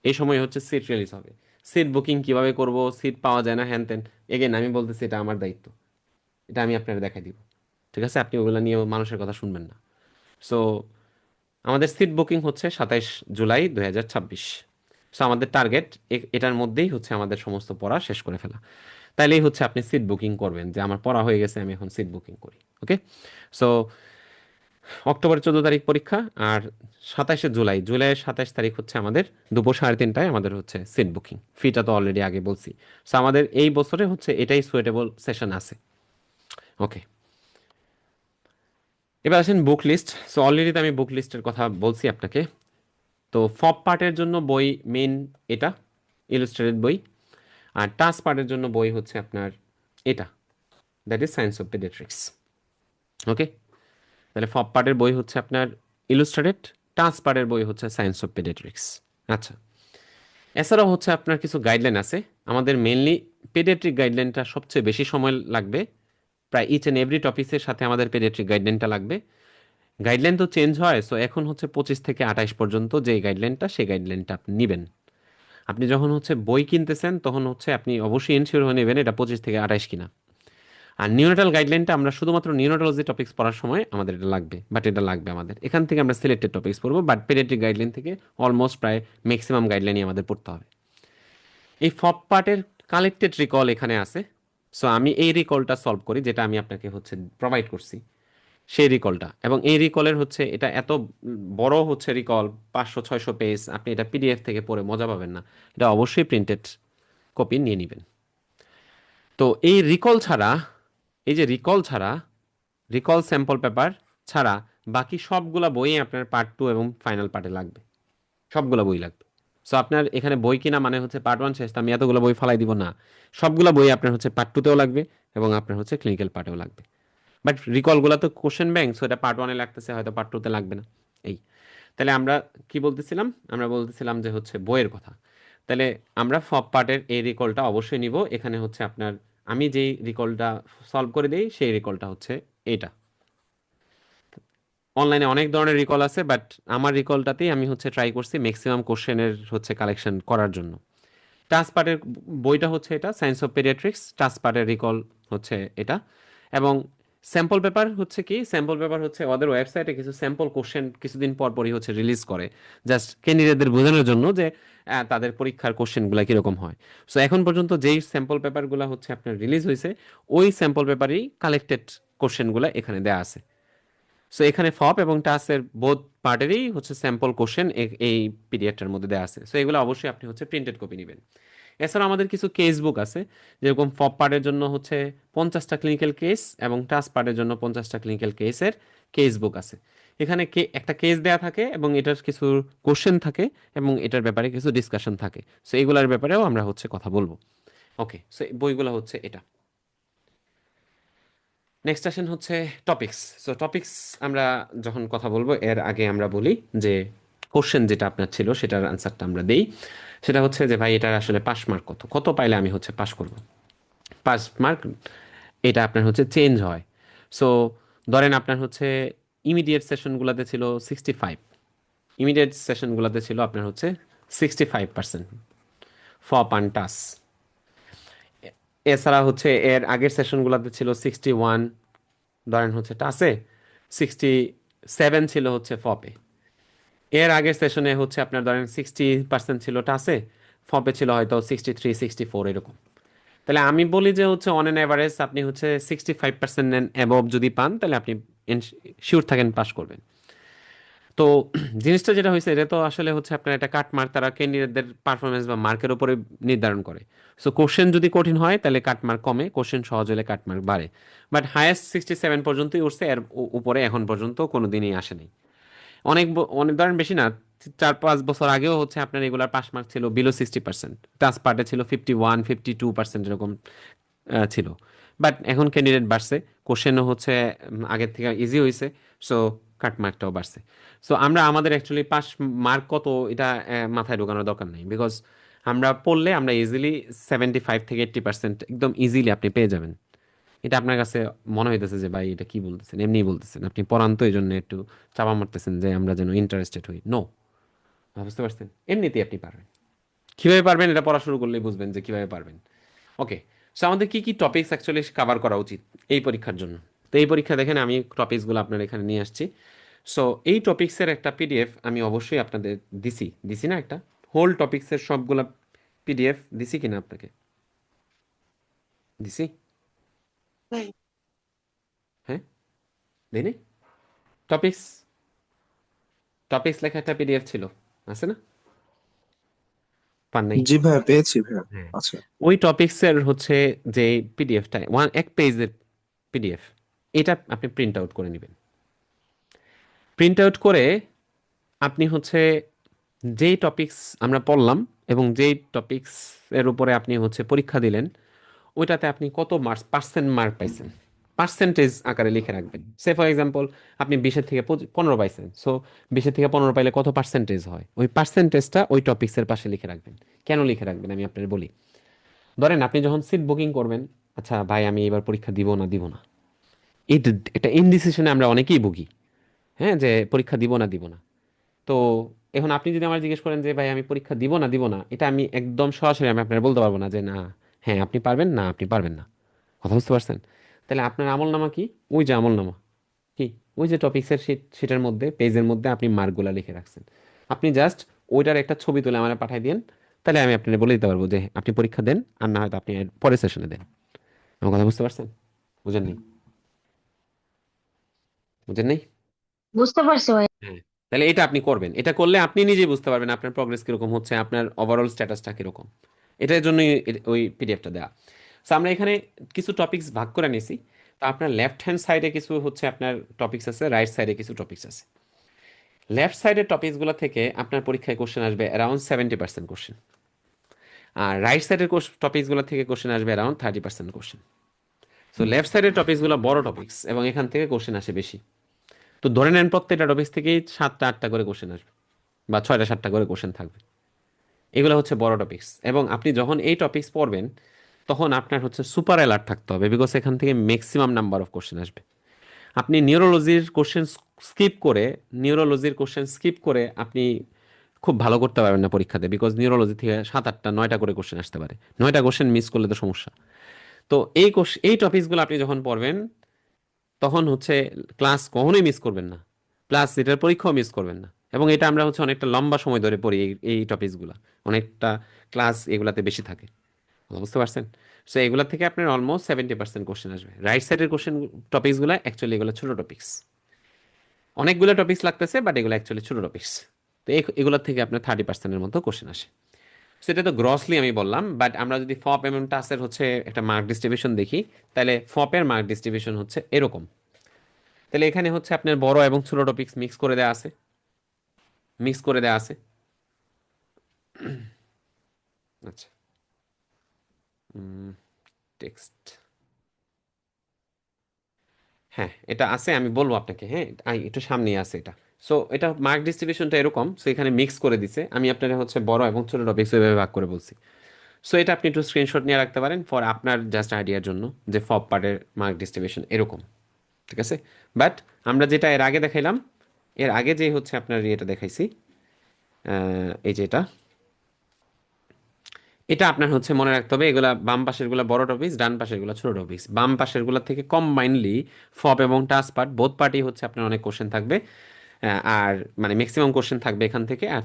এই সময় হচ্ছে সিট রিলিজ হবে। সিট বুকিং কিভাবে করব, সিট পাওয়া যায় না হ্যান ত্যান, এগেন আমি বলতেছি এটা আমার দায়িত্ব, এটা আমি আপনার দেখাই দিব, ঠিক আছে? আপনি ওগুলো নিয়ে মানুষের কথা শুনবেন না। সো আমাদের সিট বুকিং হচ্ছে 27 জুলাই 2026। সো আমাদের টার্গেট এটার মধ্যেই হচ্ছে আমাদের সমস্ত পড়া শেষ করে ফেলা। তাইলেই হচ্ছে আপনি সিট বুকিং করবেন, যে আমার পড়া হয়ে গেছে, আমি এখন সিট বুকিং করি। ওকে, সো অক্টোবর 14 তারিখ পরীক্ষা, আর 27 জুলাই, জুলাইয়ের 27 তারিখ হচ্ছে আমাদের দুপুর 3:30টায় আমাদের হচ্ছে সিট বুকিং। ফিটা তো অলরেডি আগে বলছি। সো আমাদের এই বছরে হচ্ছে এটাই সুয়েটেবল সেশন আছে। ওকে, এবার আসেন বুক লিস্ট। সো অলরেডি তো আমি বুক লিস্টের কথা বলছি আপনাকে। তো ফপ পার্টের জন্য বই মেইন এটা, ইলাস্ট্রেটেড বই। আর টাস পার্টের জন্য বই হচ্ছে আপনার এটা, that is science of paediatrics. Okay, তাহলে ফপ পার্টের বই হচ্ছে আপনার ইলাস্ট্রেটেড, টাস পার্টের বই হচ্ছে সায়েন্স অফ পেডিয়াট্রিক্স। আচ্ছা, এছাড়াও হচ্ছে আপনার কিছু গাইডলাইন আছে। আমাদের মেনলি পেডিয়াট্রিক গাইডলাইনটা সবচেয়ে বেশি সময় লাগবে, প্রায় ইচ অ্যান্ড এভরি টপিক্সের সাথে আমাদের পেডিয়াট্রিক গাইডলাইনটা লাগবে। গাইডলাইন তো চেঞ্জ হয়, সো এখন হচ্ছে 25 থেকে 28 পর্যন্ত যে গাইডলাইনটা, সেই গাইডলাইনটা আপনি নেবেন। আপনি যখন হচ্ছে বই কিনতেছেন তখন হচ্ছে আপনি অবশ্যই এনশিওর হয়ে নেবেন এটা 25 থেকে 28 কিনা। আর নিউনাটাল গাইডলাইনটা আমরা শুধুমাত্র নিউনাটোলজি টপিক্স পড়ার সময় আমাদের এটা লাগবে, বাট এটা লাগবে আমাদের এখান থেকে আমরা সিলেক্টেড টপিক্স পড়বো, বাট পেডিয়াট্রিক গাইডলাইন থেকে অলমোস্ট প্রায় ম্যাক্সিমাম গাইডলাইনই আমাদের পড়তে হবে। এই ফপ পার্টের কালেক্টেড রিকল এখানে আছে। সো আমি এই রিকলটা সলভ করি, যেটা আমি আপনাকে হচ্ছে প্রোভাইড করছি, সেই রিকলটা। এবং এই রিকলের হচ্ছে এটা এত বড় হচ্ছে রিকল, 500-600 পেজ, আপনি এটা পিডিএফ থেকে পড়ে মজা পাবেন না, এটা অবশ্যই প্রিন্টেড কপি নিয়ে নেবেন। তো এই রিকল ছাড়া, এই যে রিকল ছাড়া, রিকল স্যাম্পল পেপার ছাড়া বাকি সবগুলা বই আপনার পার্ট টু এবং ফাইনাল পার্টে লাগবে, সবগুলা বই লাগবে। সো আপনার এখানে বই কিনা মানে হচ্ছে পার্ট ওয়ান শেষ, তো আমি এতগুলো বই ফালাই দিব না, সবগুলা বই আপনার হচ্ছে পার্ট টুতেও লাগবে এবং আপনার হচ্ছে ক্লিনিক্যাল পার্টেও লাগবে। বাট রিকলগুলো তো কোশ্চেন ব্যাংক, সো এটা পার্ট ওয়ানে লাগতেছে, হয়তো পার্ট টুতে লাগবে না। এই, তাহলে আমরা কি বলতেছিলাম, আমরা বলতেছিলাম যে হচ্ছে বইয়ের কথা। তাহলে আমরা ফপ পার্টের এই রিকলটা অবশ্যই নিব। এখানে হচ্ছে আপনার আমি যেই রিকলটা সলভ করে দিই, সেই রিকলটা হচ্ছে এটা। অনলাইনে অনেক ধরনের রিকল আছে, বাট আমার রিকলটাতেই আমি হচ্ছে ট্রাই করছি ম্যাক্সিমাম কোশ্চেনের হচ্ছে কালেকশন করার জন্য। টাস পার্টের বইটা হচ্ছে এটা, সায়েন্স অফ পেডিয়াট্রিক্স, টাস পার্টের রিকল হচ্ছে এটা। এবং স্যাম্পল পেপার হচ্ছে কি, স্যাম্পল পেপার হচ্ছে ওদের ওয়েবসাইটে কিছু স্যাম্পল কোশ্চেন কিছুদিন পর পরই হচ্ছে রিলিজ করে, জাস্ট ক্যান্ডিডেটদের বোঝানোর জন্য যে তাদের পরীক্ষার কোশ্চেনগুলো কীরকম হয়। সো এখন পর্যন্ত যেই স্যাম্পল পেপারগুলো হচ্ছে আপনার রিলিজ হয়েছে, ওই স্যাম্পল পেপারই কালেক্টেড কোশ্চেনগুলো এখানে দেওয়া আছে। সো এখানে ফপ এবং টাসের বোথ পার্টেরই হচ্ছে স্যাম্পল কোশ্চেন এই পিডিএফটার মধ্যে দেওয়া আছে। সো এগুলো অবশ্যই আপনি হচ্ছে প্রিন্টেড কপি নেবেন। এছাড়া আমাদের কিছু কেস বুক আছে, যেরকম ফপ পার্টের জন্য হচ্ছে 50টা ক্লিনিক্যাল কেস এবং টাস পার্টের জন্য 50টা ক্লিনিক্যাল কেসের কেস বুক আছে। এখানে একটা কেস দেয়া থাকে এবং এটার কিছু কোশ্চেন থাকে এবং এটার ব্যাপারে কিছু ডিসকাশন থাকে। সো এগুলোর ব্যাপারেও আমরা হচ্ছে কথা বলবো। ওকে, সো বইগুলো হচ্ছে এটা। নেক্সট আসেন হচ্ছে টপিকস। সো টপিকস আমরা যখন কথা বলবো, এর আগে আমরা বলি যে কোশ্চেন যেটা আপনার ছিল সেটার আনসারটা আমরা দেই। সেটা হচ্ছে যে ভাই এটার আসলে পাস মার্ক কত, কত পাইলে আমি হচ্ছে পাস করব। পাস মার্ক এটা আপনার হচ্ছে চেঞ্জ হয়। সো ধরেন আপনার হচ্ছে ইমিডিয়েট সেশনগুলোতে ছিল 65, ইমিডিয়েট সেশনগুলোতে ছিল আপনার হচ্ছে 65% ফপ অ্যান্ড টাস। এছাড়া হচ্ছে এর আগের সেশনগুলোতে ছিল 61, ধরেন হচ্ছে টাসে 67 ছিল হচ্ছে ফপে। এর আগের সেশনে হচ্ছে আপনার ধরেন 60% ছিল টাসে, ফপে ছিল হয়তো 63 64 এরকম। তাহলে আমি বলি যে হচ্ছে অন এন এভারেজ আপনি হচ্ছে 65% অ্যাবভ যদি পান তাহলে আপনি শিওর থাকেন পাস করবেন। তো জিনিসটা যেটা হয়েছে এটা তো আসলে হচ্ছে আপনার একটা কাট মার্ক তারা ক্যান্ডিডেটদের পারফরমেন্স বা মার্কের উপরে নির্ধারণ করে। সো কোশ্চেন যদি কঠিন হয় তাহলে কাট মার্ক কমে, কোশ্চেন সহজ হলে কাট মার্ক বাড়ে। বাট হায়েস্ট 67 পর্যন্তই উঠছে, এর উপরে এখন পর্যন্ত কোনো দিনই আসেনি। অনেক ধরেন বেশি না, 4 5 বছর আগেও হচ্ছে আপনার এগুলার পাস মার্ক ছিল বিলো 60%, টাস পার্টে ছিল 51 52% এরকম ছিল। বাট এখন ক্যান্ডিডেট বাড়ছে, কোশ্চেনও হচ্ছে আগের থেকে ইজি হয়েছে, সো কাট মার্কটাও বাড়ছে। সো আমরা আমাদের অ্যাকচুয়ালি পাস মার্ক কত এটা মাথায় ঢোকানোর দরকার নেই, বিকজ আমরা পড়লে আমরা ইজিলি 75 থেকে 80% একদম ইজিলি আপনি পেয়ে যাবেন। এটা আপনার কাছে মনে হইতেছে যে ভাই এটা কি বলতেছেন, এমনিই বলতেছেন, আপনি পড়ান তো এই জন্য একটু চাপা মারতেছেন যে আমরা যেন ইন্টারেস্টেড হই। নো, বুঝতে পারছেন, এমনিতেই আপনি পারবেন। কিভাবে পারবেন এটা পড়া শুরু করলেই বুঝবেন যে কিভাবে পারবেন। ওকে, সো আমাদের কি কি টপিকস অ্যাকচুয়ালি কভার করা উচিত এই পরীক্ষার জন্য? তো এই পরীক্ষা দেখেন আমি টপিকসগুলো আপনার এখানে নিয়ে আসছি। সো এই টপিকসের একটা পিডিএফ আমি অবশ্যই আপনাদের দিছি দিছি না, একটা হোল টপিকসের সবগুলা পিডিএফ দিছি কিনা আপনাকে? দিছি? হ্যাঁ, দিনি। টপিকস টপিকস লেখা একটা পিডিএফ ছিল, আছে না? পান নাই? জি ভাইয়া, পেয়েছি ভাইয়া। হ্যাঁ, আচ্ছা। ওই টপিকসের হচ্ছে যে পিডিএফটা এক পেজের পিডিএফ, এটা আপনি প্রিন্ট আউট করে নেবেন। প্রিন্ট আউট করে আপনি হচ্ছে যেই টপিকস আমরা পড়লাম এবং যেই টপিকস এর উপরে আপনি হচ্ছে পরীক্ষা দিলেন, ওইটাতে আপনি কত মার্কস পার্সেন্ট মার্ক পাইছেন পার্সেন্টেজ আকারে লিখে রাখবেন। সে ফর এক্সাম্পল আপনি 20-এর থেকে 15 পাইছেন, সো 20-এর থেকে 15 পাইলে কত পার্সেন্টেজ হয়, ওই পার্সেন্টেজটা ওই টপিক্সের পাশে লিখে রাখবেন। কেন লিখে রাখবেন আমি আপনার বলি। ধরেন আপনি যখন সিট বুকিং করবেন, আচ্ছা ভাই আমি এবার পরীক্ষা দিব না দিব না, এই এটা ইনডিসিশনে আমরা অনেকেই ভুগি। হ্যাঁ, যে পরীক্ষা দিব না দিব না। তো এখন আপনি যদি আমার জিজ্ঞেস করেন যে ভাই আমি পরীক্ষা দিব না দিব না, এটা আমি একদম সরাসরি আমি আপনার বলতে পারবো না যে না, হ্যাঁ আপনি পারবেন, না আপনি পারবেন না। কথা বুঝতে পারছেন? তাহলে আপনার আমল নামা কি? ওই যে আমল নামা কি, ওই যে টপিক্সের সেটার মধ্যে পেজের মধ্যে আপনি মার্কগুলা লিখে রাখছেন। আপনি জাস্ট ওইটার একটা ছবি তুলে আমার পাঠিয়ে দিন, তাহলে আমি আপনাকে বলে দিতে পারবো যে আপনি পরীক্ষা দেন, আর না হয়তো আপনি এর পরের সেশনে দেন। আমার কথা বুঝতে পারছেন? বুঝেন নেই? বুঝেন নেই? বুঝতে পারছি ভাই। হ্যাঁ, তাহলে এটা আপনি করবেন। এটা করলে আপনি নিজেই বুঝতে পারবেন আপনার প্রগ্রেস কিরকম হচ্ছে, আপনার ওভারঅল স্ট্যাটাসটা কিরকম। এটার জন্যই ওই পিডিএফটা দেওয়া। সো আমরা এখানে কিছু টপিকস ভাগ করে নিয়েছি। তো আপনার লেফট হ্যান্ড সাইডে কিছু হচ্ছে আপনার টপিকস আছে, রাইট সাইডে কিছু টপিকস আছে। লেফট সাইডের টপিকসগুলো থেকে আপনার পরীক্ষায় কোশ্চেন আসবে অ্যারাউন্ড 70% কোশ্চেন, আর রাইট সাইডের টপিকসগুলো থেকে কোশ্চেন আসবে অ্যারাউন্ড 30% কোশ্চেন। সো লেফট সাইডের টপিকসগুলো বড় টপিকস এবং এখান থেকে কোশ্চেন আসে বেশি। তো ধরে নেন প্রত্যেকটা টপিক্স থেকেই 7টা 8টা করে কোশ্চেন আসবে, বা 6টা 7টা করে কোশ্চেন থাকবে। এগুলো হচ্ছে বড় টপিকস, এবং আপনি যখন এই টপিকস পড়বেন তখন আপনার হচ্ছে সুপার অ্যালার্ট থাকতে হবে, বিকজ এখান থেকে ম্যাক্সিমাম নাম্বার অফ কোশ্চেন আসবে। আপনি নিউরোলজির কোশ্চেন স্কিপ করে আপনি খুব ভালো করতে পারবেন না পরীক্ষাতে, বিকজ নিউরোলজি থেকে 7 8 টা 9টা করে কোশ্চেন আসতে পারে, 9টা কোশ্চেন মিস করলে তো সমস্যা। তো এই টপিকসগুলো আপনি যখন পড়বেন তখন হচ্ছে ক্লাস কখনোই মিস করবেন না, প্লাস এটার পরীক্ষাও মিস করবেন না। এবং এটা আমরা হচ্ছে অনেকটা লম্বা সময় ধরে পড়ি, এই টপিকসগুলো অনেকটা ক্লাস এগুলাতে বেশি থাকে। বুঝতে পারছেন? সো এগুলা থেকে আপনার অলমোস্ট 70% কোশ্চেন আসবে। রাইট সাইডের কোশ্চেন টপিকসগুলো অ্যাকচুয়ালি এগুলো ছোট টপিকস, অনেকগুলো টপিকস লাগতেছে বাট এগুলো অ্যাকচুয়ালি ছোট টপিকস। তো এগুলোর থেকে আপনার 30%-এর মতো কোশ্চেন আসে। সেটা তো গ্রসলি আমি বললাম, বাট আমরা যদি ফপ এবং টাসের হচ্ছে একটা মার্ক ডিস্ট্রিবিউশন দেখি, তাহলে ফপের মার্ক ডিস্ট্রিবিউশন হচ্ছে এরকম। তাহলে এখানে হচ্ছে আপনার বড় এবং ছোট টপিকস মিক্স করে দেওয়া আছে। আচ্ছা, টেক্সট, হ্যাঁ এটা আছে, আমি বলবো আপনাকে। হ্যাঁ, একটু সামনেই আছে এটা। সো এটা মার্ক ডিস্ট্রিবিউশনটা এরকম, সো এখানে মিক্স করে দিছে, আমি আপনার হচ্ছে বড় এবং ছোট টপিকস ওইভাবে ভাগ করে বলছি। সো এটা আপনি একটু স্ক্রিনশট নিয়ে রাখতে পারেন ফর আপনার জাস্ট আইডিয়ার জন্য, যে ফপ পার্টের মার্ক ডিস্ট্রিবিউশন এরকম। ঠিক আছে? বাট আমরা যেটা এর আগে দেখাইলাম, এর আগে যে হচ্ছে আপনার এটা দেখাইছি, এই যে এটা আপনার হচ্ছে মনে রাখতে হবে, এগুলা বাম পাশের গুলা বড় টপিকস, ডান পাশের গুলা ছোট টপিকস। বাম পাশের গুলা থেকে কম্বাইনলি ফপ এবং টাস পার্ট বোথ পার্টি হচ্ছে আপনার অনেক কোশ্চেন থাকবে। আর মানে ম্যাক্সিমাম কোশ্চেন থাকবে এখান থেকে। আর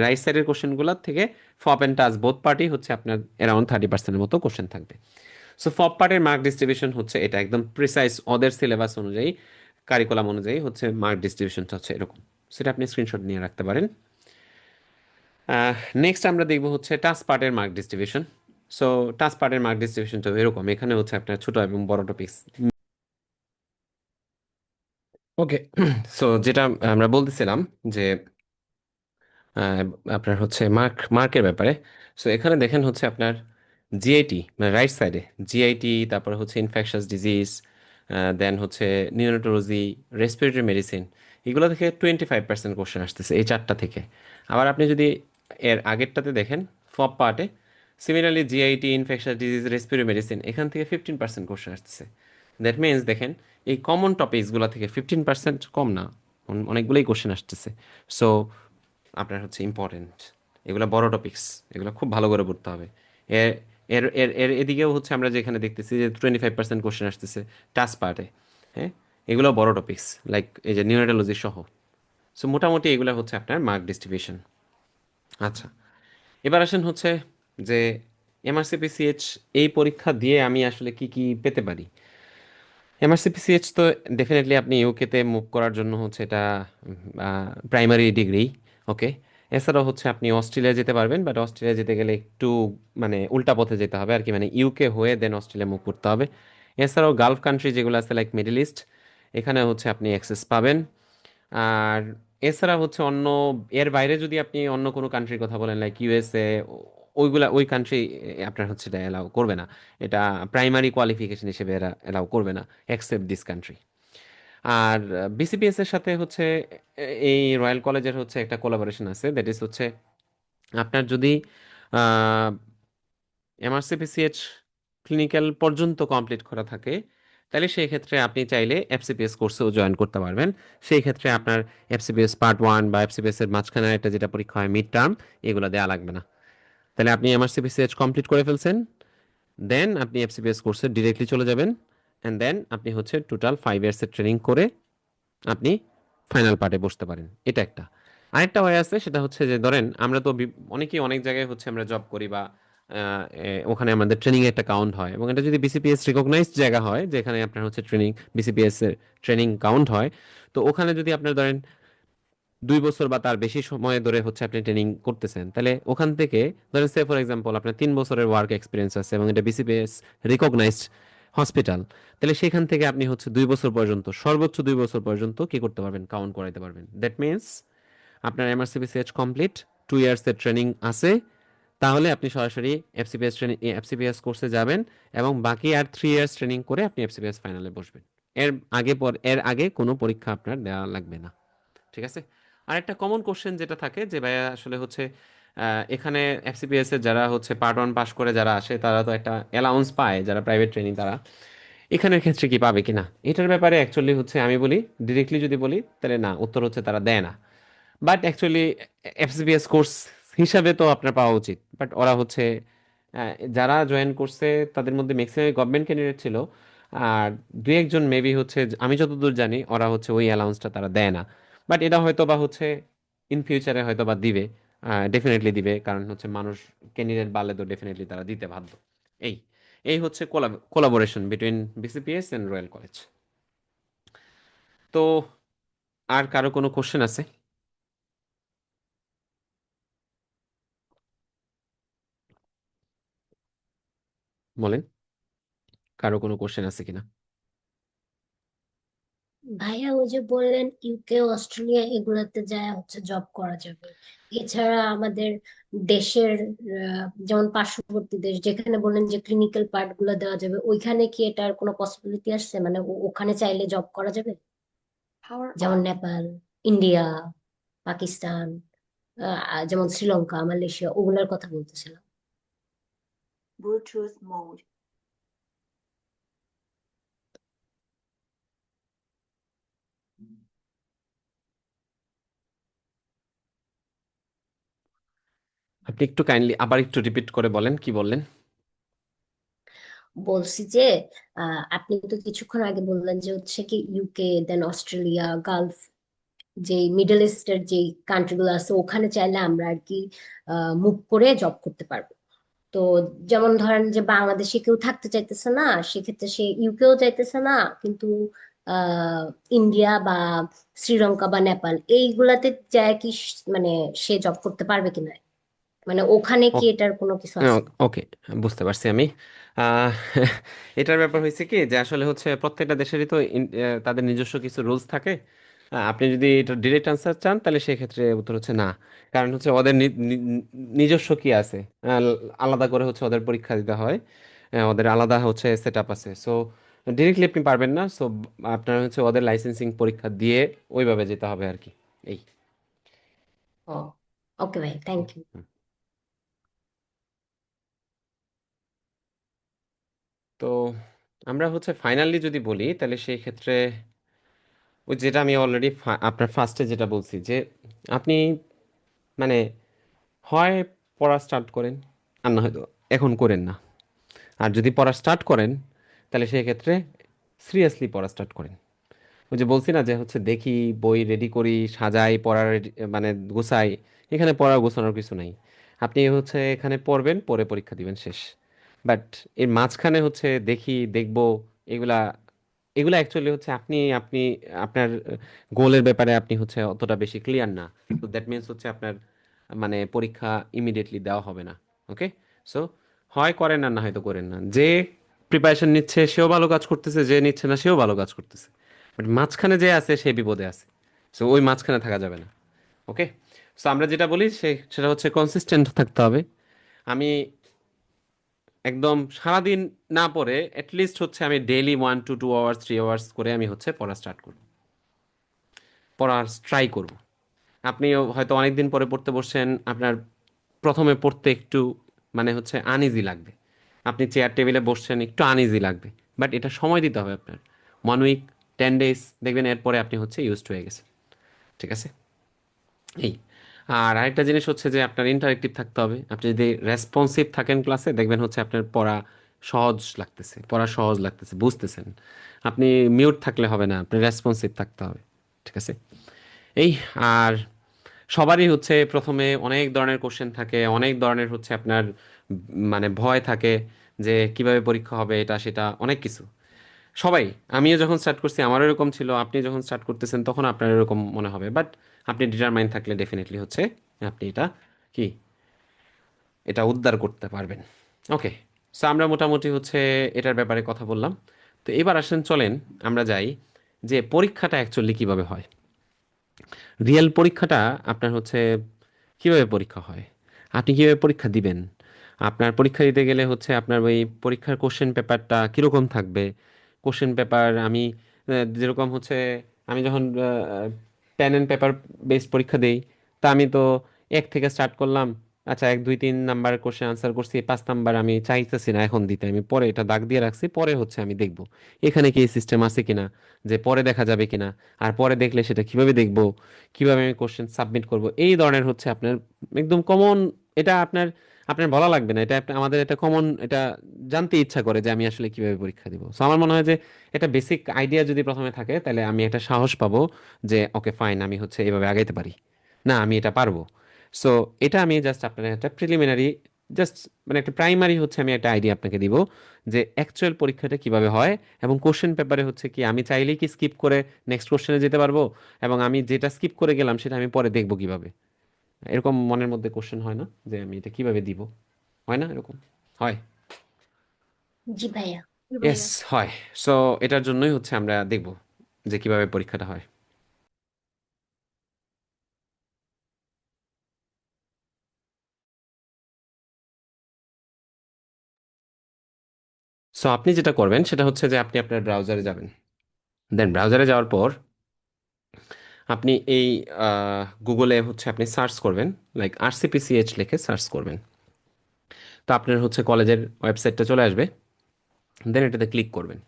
রাইট সাইডের কোশ্চেনগুলোর থেকে ফপ অ্যান্ড টাচ বোথ পার্টি হচ্ছে আপনার অ্যারাউন্ড 30%-এর মতো কোশ্চেন থাকবে। সো ফপ পার্টের মার্ক ডিস্ট্রিবিউশন হচ্ছে এটা একদম প্রিসাইজ ওদের সিলেবাস অনুযায়ী, কারিকুলাম অনুযায়ী হচ্ছে মার্ক ডিস্ট্রিবিউশনটা হচ্ছে এরকম। সেটা আপনি স্ক্রিনশট নিয়ে রাখতে পারেন। নেক্সট আমরা দেখবো হচ্ছে টাস পার্টের মার্ক ডিস্ট্রিবিউশন। সো টাস পার্টের মার্ক ডিস্ট্রিবিউশনটা এরকম, এখানে হচ্ছে আপনার ছোট এবং বড় টপিকস। ওকে, সো যেটা আমরা বলতেছিলাম যে আহ, আপনার হচ্ছে মার্কের ব্যাপারে। সো এখানে দেখেন হচ্ছে আপনার জিআইটি মানে রাইট সাইডে জিআইটি, তারপর হচ্ছে ইনফেকশাস ডিজিজ, দেন হচ্ছে নিউরোলজি, রেসপিরেটরি মেডিসিন, এগুলো থেকে 25% কোশ্চেন আসতেছে এই চারটা থেকে। আবার আপনি যদি এর আগেরটাতে দেখেন ফপ পার্টে, similarly GIT, infectious disease, respiratory medicine, এখান থেকে 15% কোশ্চেন আসতেছে। দ্যাট মিনস দেখেন এই কমন টপিকসগুলো থেকে 15% কম না, অনেকগুলোই কোশ্চেন আসতেছে। সো আপনার হচ্ছে ইম্পর্টেন্ট এগুলো বড় টপিকস, এগুলো খুব ভালো করে পড়তে হবে। এর এর এর এর এদিকেও হচ্ছে আমরা যেখানে দেখতেছি যে 25% কোশ্চেন আসতেছে টাস পার্টে। হ্যাঁ, এগুলো বড় টপিকস লাইক এই যে নিউরোলজি সহ। সো মোটামুটি এগুলো হচ্ছে আপনার মার্ক ডিস্ট্রিবিউশন। আচ্ছা, এবার আসেন হচ্ছে যে এমআরসিপিসিএইচ এই পরীক্ষা দিয়ে আমি আসলে কি কি পেতে পারি। এমআরসিপিসিএইচ তো ডেফিনেটলি আপনি ইউকেতে মুভ করার জন্য হচ্ছে এটা প্রাইমারি ডিগ্রি। ওকে, এছাড়াও হচ্ছে আপনি অস্ট্রেলিয়া যেতে পারবেন, বাট অস্ট্রেলিয়া যেতে গেলে একটু মানে উল্টা পথে যেতে হবে আর কি, মানে ইউকে হয়ে দেন অস্ট্রেলিয়া মুভ করতে হবে। এছাড়াও গালফ কান্ট্রি যেগুলো আছে লাইক মিডল ইস্ট, এখানে হচ্ছে আপনি অ্যাক্সেস পাবেন। আর এছাড়া হচ্ছে অন্য এর বাইরে যদি আপনি অন্য কোনো কান্ট্রির কথা বলেন লাইক ইউএসএ, ওইগুলা ওই কান্ট্রি আপনার হচ্ছে এটা এলাও করবে না, এটা প্রাইমারি কোয়ালিফিকেশন হিসেবে এরা এলাও করবে না, এক্সেপ্ট দিস কান্ট্রি। আর বিসিপিএস এর সাথে হচ্ছে এই রয়্যাল কলেজের হচ্ছে একটা কোলাবোরেশন আছে, দ্যাট ইজ হচ্ছে আপনার যদি এমআরসিপিসিএইচ ক্লিনিক্যাল পর্যন্ত কমপ্লিট করা থাকে, তাহলে সেই ক্ষেত্রে আপনি চাইলে এফসিপিএস কোর্সেও জয়েন করতে পারবেন। সেই ক্ষেত্রে আপনার এফসিপিএস পার্ট 1 বা এফসিপিএস এর মাঝখানে একটা যেটা পরীক্ষা হয় মিড টার্ম, এগুলো দেওয়া লাগবে না। তাহলে আপনি এমআরসিপিসিএইচ কমপ্লিট করে ফেলছেন, দেন আপনি এফসিপিএস কোর্সে ডিরেক্টলি চলে যাবেন, অ্যান্ড দেন আপনি হচ্ছে টোটাল 5 ইয়ার্সের ট্রেনিং করে আপনি ফাইনাল পার্টে বসতে পারেন। এটা একটা। আরেকটা ওয়ে আছে, সেটা হচ্ছে যে ধরেন আমরা তো অনেকেই অনেক জায়গায় হচ্ছে আমরা জব করি বা ওখানে আমাদের ট্রেনিং একটা কাউন্ট হয়, এবং এটা যদি বিসিপিএস রিকগনাইজড জায়গা হয় যেখানে আপনার হচ্ছে ট্রেনিং বিসিপিএস এর ট্রেনিং কাউন্ট হয়, তো ওখানে যদি আপনার ধরেন 2 বছর বা তার বেশি সময় ধরে হচ্ছে আপনি ট্রেনিং করতেছেন, তাহলে ওখান থেকে ধরেন সে ফর এক্সাম্পল আপনার 3 বছরের ওয়ার্ক এক্সপিরিয়েন্স আছে এবং এটা বিসিপিএস রিকগনাইজড হসপিটাল, তাহলে সেখান থেকে আপনি হচ্ছে 2 বছর পর্যন্ত, সর্বোচ্চ 2 বছর পর্যন্ত কি করতে পারবেন, কাউন্ট করাইতে পারবেন। দ্যাট মিনস আপনার এমআরসিপিসিএইচ কমপ্লিট, 2 ইয়ার্সের ট্রেনিং আছে, তাহলে আপনি সরাসরি এফসিপিএস ট্রেনিং এফসিপিএস কোর্সে যাবেন এবং বাকি আর 3 ইয়ার্স ট্রেনিং করে আপনি এফসিপিএস ফাইনালে বসবেন। এর আগে কোনো পরীক্ষা আপনার দেওয়া লাগবে না। ঠিক আছে। আর একটা কমন কোশ্চেন যেটা থাকে যে ভাইয়া আসলে হচ্ছে এখানে এফসিপিএস এর যারা হচ্ছে পার্ট 1 পাস করে যারা আসে তারা তো একটা অ্যালাউন্স পায়, যারা প্রাইভেট ট্রেনিং তারা এখানের ক্ষেত্রে কি পাবে কিনা, এটার ব্যাপারে অ্যাকচুয়ালি হচ্ছে আমি বলি ডিরেক্টলি যদি বলি তাহলে না, উত্তর হচ্ছে তারা দেয় না। বাট অ্যাকচুয়ালি এফসিপিএস কোর্স হিসাবে তো আপনার পাওয়া উচিত, বাট ওরা হচ্ছে যারা জয়েন করছে তাদের মধ্যে ম্যাক্সিমাম গভর্নমেন্ট ক্যান্ডিডেট ছিল। আর দুই একজন মেবি হচ্ছে, আমি যতদূর জানি ওরা হচ্ছে ওই অ্যালাউন্সটা তারা দেয় না। বাট এটা হয়তো বা হচ্ছে ইন ফিউচারে হয়তো বা দিবে, ডেফিনেটলি দিবে, কারণ হচ্ছে মানুষ ক্যান্ডিডেট বাড়লে তো ডেফিনেটলি তারা দিতে বাধ্য। এই এই হচ্ছে collaboration between BCPS and Royal College. তো আর কারো কোনো কোশ্চেন আছে? বলেন, কারো কোনো কোশ্চেন আছে কিনা। ভাইয়া ওই যে বললেন ইউকে অস্ট্রেলিয়া এগুলাতে যায় হচ্ছে জব করা যাবে, এছাড়া আমাদের দেশের যেমন পার্শ্ববর্তী দেশ যেখানে বললেন যে ক্লিনিক্যাল পার্ট গুলো দেওয়া যাবে, ওইখানে কি এটার কোনো পসিবিলিটি আসছে, মানে ওখানে চাইলে জব করা যাবে? যেমন নেপাল, ইন্ডিয়া, পাকিস্তান, যেমন শ্রীলঙ্কা, মালয়েশিয়া, ওগুলোর কথা বলতেছিলাম। আপনি একটু কাইন্ডলি আবার একটু রিপিট করে বলেন কি বললেন। বলছি যে আপনি তো কিছুক্ষণ আগে বললেন যে হচ্ছে কি ইউকে দেন অস্ট্রেলিয়া, গালফ যে মিডল ইস্টের যে কান্ট্রিগুলো আছে ওখানে চাইলে আমরা আর কি মুভ করে জব করতে পারবো। তো যেমন ধরেন যে বাংলাদেশে কেউ থাকতে চাইতেছে না, সেক্ষেত্রে সে ইউকেও চাইতেছে না, কিন্তু আহ ইন্ডিয়া বা শ্রীলঙ্কা বা নেপাল এইগুলাতে যায় কি মানে সে জব করতে পারবে কিনা, মানে ওখানে কি এটার কোনো কিছু আছে? ওকে, বুঝতে পারছি আমি। আহ, এটার ব্যাপার হয়েছে কি যে আসলে হচ্ছে প্রত্যেকটা দেশেরই তো তাদের নিজস্ব কিছু রুলস থাকে। আপনি যদি এটা ডিরেক্ট আনসার চান তাহলে সেক্ষেত্রে উত্তর হচ্ছে না। কারণ হচ্ছে ওদের নিজস্ব কি আছে, আলাদা করে হচ্ছে ওদের পরীক্ষা দিতে হয়। ওদের আলাদা হচ্ছে সেট আপ আছে। সো ডিরেক্টলি আপনি পারবেন না। সো আপনার হচ্ছে ওদের লাইসেন্সিং পরীক্ষা দিয়ে ওইভাবে যেতে হবে আর কি। এই ও, ওকে ভাই, থ্যাংক ইউ। তো আমরা হচ্ছে ফাইনালি যদি বলি তাহলে সেই ক্ষেত্রে ওই যেটা আমি অলরেডি আপনার ফার্স্টে যেটা বলছি যে আপনি মানে হয় পড়া স্টার্ট করেন, আর না হয়তো এখন করেন না। আর যদি পড়া স্টার্ট করেন তাহলে সেই ক্ষেত্রে সিরিয়াসলি পড়া স্টার্ট করেন। ওই যে বলছি না যে হচ্ছে দেখি, বই রেডি করি, সাজাই, পড়ার মানে গোছাই। এখানে পড়া গোছানোর কিছু নাই। আপনি হচ্ছে এখানে পড়বেন, পড়ে পরীক্ষা দিবেন, শেষ। বাট এর মাঝখানে হচ্ছে দেখি, দেখবো, এগুলা এগুলা অ্যাকচুয়ালি হচ্ছে আপনি আপনি আপনার গোলের ব্যাপারে আপনি হচ্ছে অতটা বেশি ক্লিয়ার না। তো দ্যাট মিনস হচ্ছে আপনার মানে পরীক্ষা ইমিডিয়েটলি দেওয়া হবে না। ওকে। সো হয় করেন আর না হয়তো করেন না। যে প্রিপারেশন নিচ্ছে সেও ভালো কাজ করতেছে, যে নিচ্ছে না সেও ভালো কাজ করতেছে। বাট মাঝখানে যে আছে সে বিপদে আছে। সো ওই মাঝখানে থাকা যাবে না। ওকে। সো আমরা যেটা বলি সেটা হচ্ছে কনসিস্টেন্ট থাকতে হবে। আমি একদম সারাদিন না পড়ে লিস্ট হচ্ছে আমি ডেইলি 1 to 2 আওয়ার্স 3 আওয়ার্স করে আমি হচ্ছে পড়া স্টার্ট করব, পড়ার ট্রাই করব। আপনি হয়তো অনেক দিন পরে পড়তে বসছেন, আপনার প্রথমে পড়তে একটু মানে হচ্ছে আনইজি লাগবে। আপনি চেয়ার টেবিলে বসছেন, একটু আনইজি লাগবে। বাট এটা সময় দিতে হবে আপনার। 1 উইক, 10 ডেজ, দেখবেন এরপরে আপনি হচ্ছে ইউজড হয়ে গেছে। ঠিক আছে। এই আর আরেকটা জিনিস হচ্ছে যে আপনার ইন্টারেক্টিভ থাকতে হবে। আপনি যদি রেসপন্সিভ থাকেন ক্লাসে, দেখবেন হচ্ছে আপনার পড়া সহজ লাগতেছে, পড়া সহজ লাগতেছে, বুঝতেছেন। আপনি মিউট থাকলে হবে না, আপনি রেসপন্সিভ থাকতে হবে। ঠিক আছে। এই আর সবারই হচ্ছে প্রথমে অনেক ধরনের কোশ্চেন থাকে, অনেক ধরনের হচ্ছে আপনার মানে ভয় থাকে যে কিভাবে পরীক্ষা হবে, এটা সেটা অনেক কিছু। সবাই, আমিও যখন স্টার্ট করছি আমারও এরকম ছিল, আপনি যখন স্টার্ট করতেছেন তখন আপনার এরকম মনে হবে। বাট আপনি ডিটারমাইন্ড থাকলে ডেফিনেটলি হচ্ছে আপনি এটা কি এটা উদ্ধার করতে পারবেন। ওকে। সো আমরা মোটামুটি হচ্ছে এটার ব্যাপারে কথা বললাম। তো এবার আসেন, চলেন আমরা যাই যে পরীক্ষাটা অ্যাকচুয়ালি কিভাবে হয়। রিয়েল পরীক্ষাটা আপনার হচ্ছে কিভাবে পরীক্ষা হয়, আপনি কিভাবে পরীক্ষা দিবেন। আপনার পরীক্ষা দিতে গেলে হচ্ছে আপনার ওই পরীক্ষার কোশ্চেন পেপারটা কিরকম থাকবে। কোশ্চেন পেপার আমি যেরকম হচ্ছে আমি যখন পেন অ্যান্ড পেপার বেসড পরীক্ষা দেই, তা আমি তো 1 থেকে স্টার্ট করলাম। আচ্ছা, 1 2 3 নাম্বার কোশ্চেন আনসার করছি, 5 নাম্বার আমি চাইতেছি না এখন দিতে, আমি পরে এটা দাগ দিয়ে রাখছি, পরে হচ্ছে আমি দেখব এখানে কি সিস্টেম আছে কিনা, যে পরে দেখা যাবে কিনা। আর পরে দেখলে সেটা কিভাবে দেখব, কিভাবে আমি কোশ্চেন সাবমিট করব, এই ধরনের হচ্ছে আপনার একদম কমন। এটা আপনার আপনার বলা লাগবে না, এটা আমাদের এটা কমন, এটা জানতে ইচ্ছা করে যে আমি আসলে কিভাবে পরীক্ষা দিব। সো আমার মনে হয় যে এটা বেসিক আইডিয়া যদি প্রথমে থাকে তাহলে আমি একটা সাহস পাবো যে ওকে ফাইন, আমি হচ্ছে এভাবে আগাইতে পারি, না আমি এটা পারবো। সো এটা আমি জাস্ট আপনার একটা প্রিলিমিনারি, জাস্ট মানে একটা প্রাইমারি হচ্ছে আমি একটা আইডিয়া আপনাকে দিব যে অ্যাকচুয়াল পরীক্ষাটা কিভাবে হয়। এবং কোশ্চেন পেপারে হচ্ছে কি আমি চাইলেই কি স্কিপ করে নেক্সট কোশ্চেনে যেতে পারবো, এবং আমি যেটা স্কিপ করে গেলাম সেটা আমি পরে দেখবো কিভাবে। এরকম মনের মধ্যে কোশ্চেন হয় না যে আমি এটা কিভাবে দিব, হয় না এরকম? হয়। জি ভাইয়া। ইয়েস, হয়। সো এটার জন্যই হচ্ছে আমরা দেখব যে কিভাবে পরীক্ষাটা হয়। সো আপনি যেটা করবেন সেটা হচ্ছে যে আপনি আপনার ব্রাউজারে যাবেন। দেন ব্রাউজারে যাওয়ার পর আপনি এই গুগলে হচ্ছে আপনি সার্চ করবেন, লাইক আরসিপিসিএইচ লিখে সার্চ করবেন। তো আপনার হচ্ছে কলেজের ওয়েবসাইটটা চলে আসবে। দেন এটাতে ক্লিক করবেন।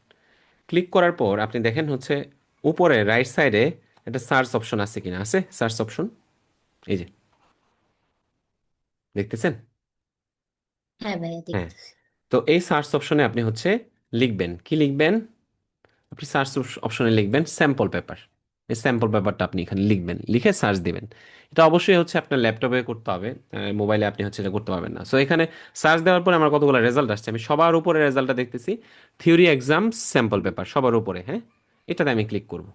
ক্লিক করার পর আপনি দেখেন হচ্ছে উপরে রাইট সাইডে একটা সার্চ অপশন আছে কিনা, আছে সার্চ অপশন, এই যে দেখতেছেন। হ্যাঁ ভাইয়া, হ্যাঁ। দেখতেছি। তো এই সার্চ অপশনে আপনি হচ্ছে লিখবেন, কি লিখবেন, আপনি সার্চ অপশনে লিখবেন স্যাম্পল পেপার। এই স্যাম্পল পেপারটা আপনি এখানে লিখবেন, লিখে সার্চ দিবেন। এটা অবশ্যই হচ্ছে আপনার ল্যাপটপে করতে হবে, মোবাইলে আপনি হচ্ছে এটা করতে পারবেন না। সো এখানে সার্চ দেওয়ার পরে আমার কতগুলো রেজাল্ট আসছে, আমি সবার উপরে রেজাল্টটা দেখতেছি, থিওরি এক্সাম স্যাম্পল পেপার সবার উপরে, হ্যাঁ। এটাতে আমি ক্লিক করব।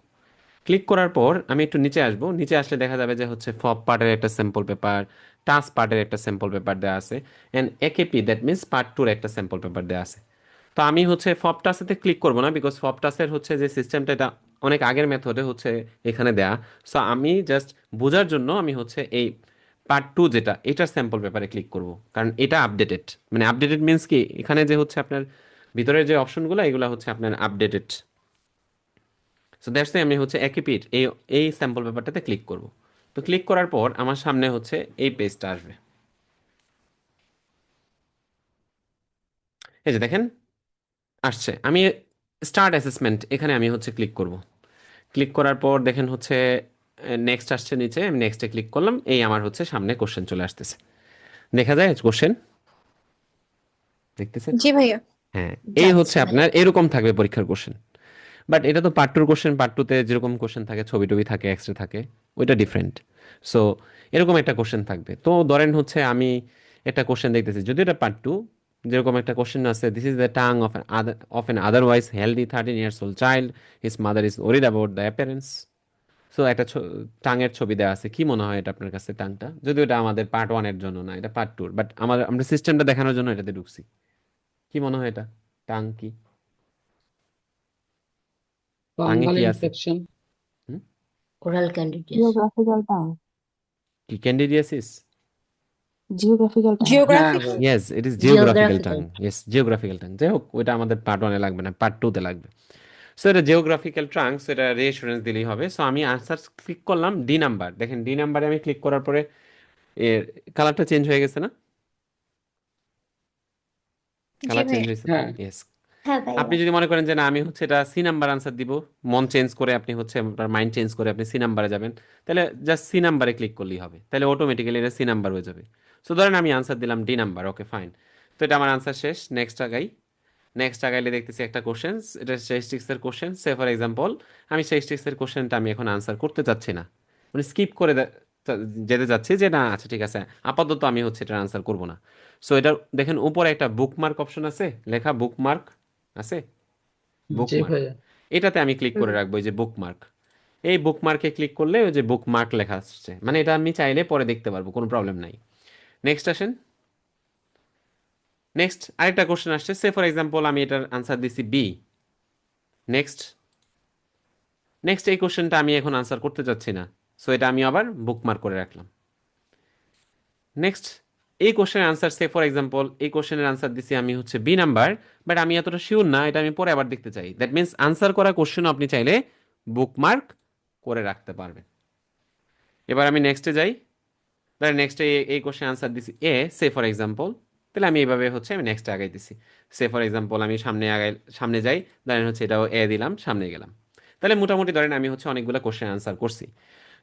ক্লিক করার পর আমি একটু নিচে আসবো, নিচে আসলে দেখা যাবে যে হচ্ছে ফপ পার্টের একটা স্যাম্পল পেপার, টাস্ক পার্টের একটা স্যাম্পল পেপার দেওয়া আছে, অ্যান্ড একেপি দ্যাট মিনস পার্ট টুর একটা স্যাম্পল পেপার দেওয়া আছে। তো আমি হচ্ছে ফপ টাসেতে ক্লিক করবো না, বিকজ ফপ টাসের হচ্ছে যে সিস্টেমটা এটা অনেক আগের মেথডে হচ্ছে এখানে দেয়া। সো আমি জাস্ট বোঝার জন্য আমি হচ্ছে এই পার্ট টু যেটা এটার স্যাম্পল পেপারে ক্লিক করব, কারণ এটা আপডেটেড। মানে আপডেটেড মিনস কি, এখানে যে হচ্ছে আপনার ভিতরের যে অপশনগুলো এগুলো হচ্ছে আপনার আপডেটেড। সো দ্যাটস আমি হচ্ছে একই পিট এই এই স্যাম্পল পেপারটাতে ক্লিক করব। তো ক্লিক করার পর আমার সামনে হচ্ছে এই পেজটা আসবে। এই যে দেখেন আসছে, আমি স্টার্ট অ্যাসেসমেন্ট এখানে আমি হচ্ছে ক্লিক করব। ক্লিক করার পর দেখেন হচ্ছে নেক্সট আসছে নিচে, আমি নেক্সটে ক্লিক করলাম, এই আমার হচ্ছে সামনে কোশ্চেন চলে আসতেছে, দেখা যায় কোশ্চেন, দেখতেছেন? জি ভাইয়া। হ্যাঁ, এই যাচ্ছে হচ্ছে ভাইয়া। আপনার এরকম থাকবে পরীক্ষার কোশ্চেন। বাট এটা তো পার্ট টুর কোশ্চেন, পার্ট টুতে যেরকম কোশ্চেন থাকে, ছবি টবি থাকে, এক্সট্রা থাকে, ওইটা ডিফারেন্ট। সো এরকম একটা কোশ্চেন থাকবে। তো ধরেন হচ্ছে আমি একটা কোশ্চেন দেখতেছি, যদি এটা পার্ট টু, যেরকম একটা কোশ্চেন আছে, this is the tongue of an otherwise healthy 13 years old child, his mother is worried about the appearance. So একটা টাঙের ছবি দেওয়া আছে, কি মনে হয় এটা আপনার কাছে টাংটা? যদিও এটা আমাদের পার্ট ওয়ানের জন্য না, এটা পার্ট টুর, বাট আমরা সিস্টেমটা দেখানোর জন্য এটাতে ঢুকছি। কি মনে হয় এটা টাং কি, টাঙে ফাঙ্গাল কি আছে? Infection. Hmm? Oral candidiasis. Geographical term. কি ক্যান্ডিডিয়াসিস? Geographical term. হ্যাঁ জিওগ্রাফিক। ভাই। Yes, it is geographical tongue. Geographical. Yes, geographical tongue. যাই হোক, ওইটা আমাদের পার্ট ওয়ানে লাগবে না, পার্ট টুতে লাগবে। সো এটা জিওগ্রাফিক্যাল ট্রাঙ্ক, এটা রিএসুরেন্স দিলেই হবে। সো আমি আনসার ক্লিক করলাম ডি নাম্বার, দেখেন ডি নাম্বারে আমি ক্লিক করার পরে এর কালারটা চেঞ্জ হয়ে গেছে না? জি কালার চেঞ্জ ভাইয়া। হয়েছে তো? হ্যাঁ ইয়েস। হ্যাঁ ভাইয়া। আপনি যদি মনে করেন যে না আমি হচ্ছে এটা সি নাম্বার আনসার দিব, মন চেঞ্জ করে আপনি হচ্ছে আপনার মাইন্ড চেঞ্জ করে আপনি সি নাম্বারে যাবেন, তাহলে জাস্ট সি নাম্বারে ক্লিক করলেই হবে, তাহলে অটোমেটিক্যালি এটা সি নাম্বার হয়ে যাবে। সো ধরেন আমি আনসার দিলাম ডি নাম্বার, ওকে ফাইন। তো এটা আমার আনসার শেষ, নেক্সট আগাই। নেক্সট আগাইলে দেখতেছি একটা কোশ্চেন, এটা স্ট্যাটিস্টিক্সের কোশ্চেন। সে ফর এক্সাম্পল আমি স্ট্যাটিস্টিক্সের কোশ্চেনটা আমি এখন আনসার করতে চাচ্ছি না, মানে স্কিপ করে যেতে চাচ্ছি যে না আচ্ছা ঠিক আছে, আপাতত আমি হচ্ছে এটার আনসার করব না। সো এটা দেখেন উপরে একটা বুকমার্ক অপশন আছে, লেখা বুকমার্ক আছে, জি বুকমার্ক, ভাইয়া। এটাতে আমি ক্লিক করে হুম। রাখবো, এই যে বুকমার্ক। এই বুকমার্কে ক্লিক করলে ওই যে বুকমার্ক লেখা আসছে, মানে এটা আমি চাইলে পরে দেখতে পারবো, কোনো প্রবলেম নাই। নেক্সট আসেন। নেক্সট আরেকটা কোশ্চেন আসছে, সে ফর এক্সাম্পল আমি এটার আনসার দিছি বি। নেক্সট। নেক্সট এই কোশ্চেনটা আমি এখন আনসার করতে চাচ্ছি না, সো এটা আমি আবার বুকমার্ক করে রাখলাম। নেক্সট এই কোশ্চেনের আনসার, সে ফর এক্সাম্পল এই কোশ্চেনের আনসার দিছি আমি হচ্ছে বি নাম্বার, বাট আমি এতটা শিওর না, এটা আমি পরে আবার দেখতে চাই। দ্যাট মিনস আনসার করা কোশ্চেনও আপনি চাইলে বুকমার্ক করে রাখতে পারবেন। এবার আমি নেক্সটে যাই, তাহলে নেক্সটে এই কোশ্চেন আনসার দিছি এ, সে ফর এক্সাম্পল, তাহলে আমি এইভাবে হচ্ছে আমি নেক্সটে আগাই দিছি। সে ফর এক্সাম্পল আমি সামনে যাই, ধরেন হচ্ছে এটাও এ দিলাম, সামনে গেলাম। তাহলে মোটামুটি ধরেন আমি হচ্ছে অনেকগুলো কোশ্চেন আনসার করছি।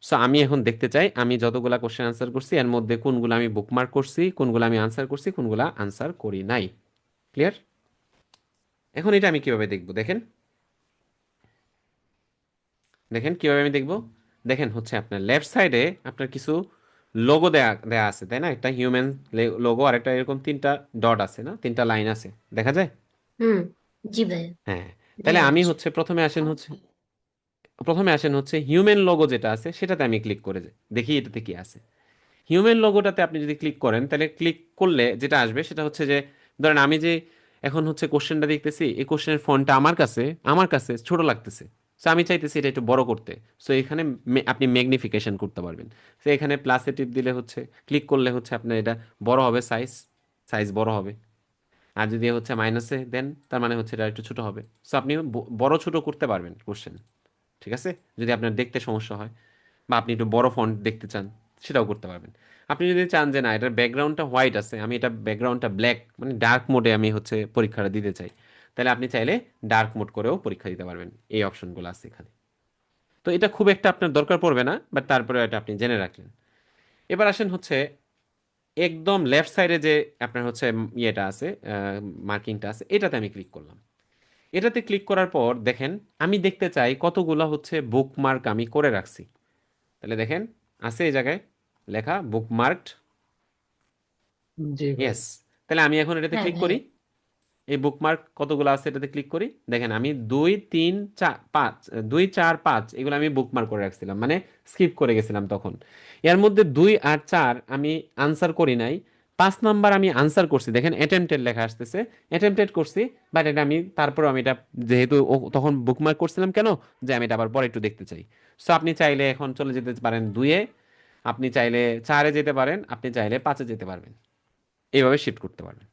সো আমি এখন দেখতে চাই আমি যতগুলা কোশ্চেন আনসার করছি এর মধ্যে কোনগুলো আমি বুকমার্ক করছি, কোনগুলো আমি আনসার করছি, কোনগুলো আনসার করি নাই। ক্লিয়ার? এখন এটা আমি কিভাবে দেখবো দেখেন, দেখেন কিভাবে আমি দেখবো। দেখেন হচ্ছে আপনার লেফট সাইডে আপনার কিছু লোগো দেয়া দেয়া আছে, তাই না? একটা হিউম্যান লোগো আর একটা এরকম তিনটা ডট আছে না, তিনটা লাইন আছে, দেখা যায়? হুম। জি ভাইয়া। হ্যাঁ। তাহলে দেখা আমি যাচ্ছে। হচ্ছে প্রথমে আসেন হচ্ছে হিউম্যান লোগো যেটা আছে সেটাতে আমি ক্লিক করে দেখি এটাতে কি আছে। হিউম্যান লোগোটাতে আপনি যদি ক্লিক করেন, তাহলে ক্লিক করলে যেটা আসবে সেটা হচ্ছে যে ধরেন আমি যে এখন হচ্ছে কোশ্চেনটা দেখতেছি, এই কোশ্চেনের ফন্টটা আমার কাছে ছোট লাগতেছে। সো আমি চাইতেছি এটা একটু বড় করতে। সো এখানে আপনি ম্যাগনিফিকেশন করতে পারবেন। সো এখানে প্লাসে টিপ দিলে হচ্ছে, ক্লিক করলে হচ্ছে আপনার এটা বড় হবে, সাইজ সাইজ বড় হবে। আর যদি হচ্ছে মাইনাসে দেন তার মানে হচ্ছে এটা একটু ছোট হবে। সো আপনি বড় ছোট করতে পারবেন কোশ্চেন, ঠিক আছে? যদি আপনার দেখতে সমস্যা হয় বা আপনি একটু বড় ফন্ট দেখতে চান, সেটাও করতে পারবেন। আপনি যদি চান যে না এটার ব্যাকগ্রাউন্ডটা হোয়াইট আছে, আমি এটা ব্যাকগ্রাউন্ডটা ব্ল্যাক মানে ডার্ক মোডে আমি হচ্ছে পরীক্ষাটা দিতে চাই, তাহলে আপনি চাইলে ডার্ক মোড করেও পরীক্ষা দিতে পারবেন। এই অপশনগুলো আছে এখানে। তো এটা খুব একটা আপনার দরকার পড়বে না, বাট তারপরে এটা আপনি জেনে রাখলেন। এবার আসেন হচ্ছে একদম লেফট সাইডে যে আপনার হচ্ছে ইয়েটা আছে, মার্কিংটা আছে, এটাতে আমি ক্লিক করলাম। এটাতে ক্লিক করার পর দেখেন আমি দেখতে চাই কতগুলা হচ্ছে বুকমার্ক আমি করে রাখছি। তাহলে দেখেন আছে এই জায়গায় লেখা বুকমার্কড। জি ভাইয়া। ইয়েস। তাহলে আমি এখন এটাতে হ্যাঁ ক্লিক করি। ভাইয়া। এই বুকমার্ক কতগুলো আছে এটাতে ক্লিক করি। দেখেন আমি 2 3 4 5, 2 4 5 এগুলো আমি বুকমার্ক করে রাখছিলাম, মানে স্কিপ করে গেছিলাম তখন। এর মধ্যে 2 আর 4 আমি আনসার করি নাই। 5 নাম্বার আমি আনসার করছি, দেখেন অ্যাটেম্পটেড লেখা আসতেছে, অ্যাটেম্পটেড করছি। বাট এটা আমি তারপরে আমি এটা যেহেতু তখন বুকমার্ক করছিলাম কেন, যে আমি এটা আবার পরে একটু দেখতে চাই। সো আপনি চাইলে এখন চলে যেতে পারেন 2-এ, আপনি চাইলে 4-এ যেতে পারেন, আপনি চাইলে 5-এ যেতে পারবেন। এইভাবে শিফট করতে পারবেন।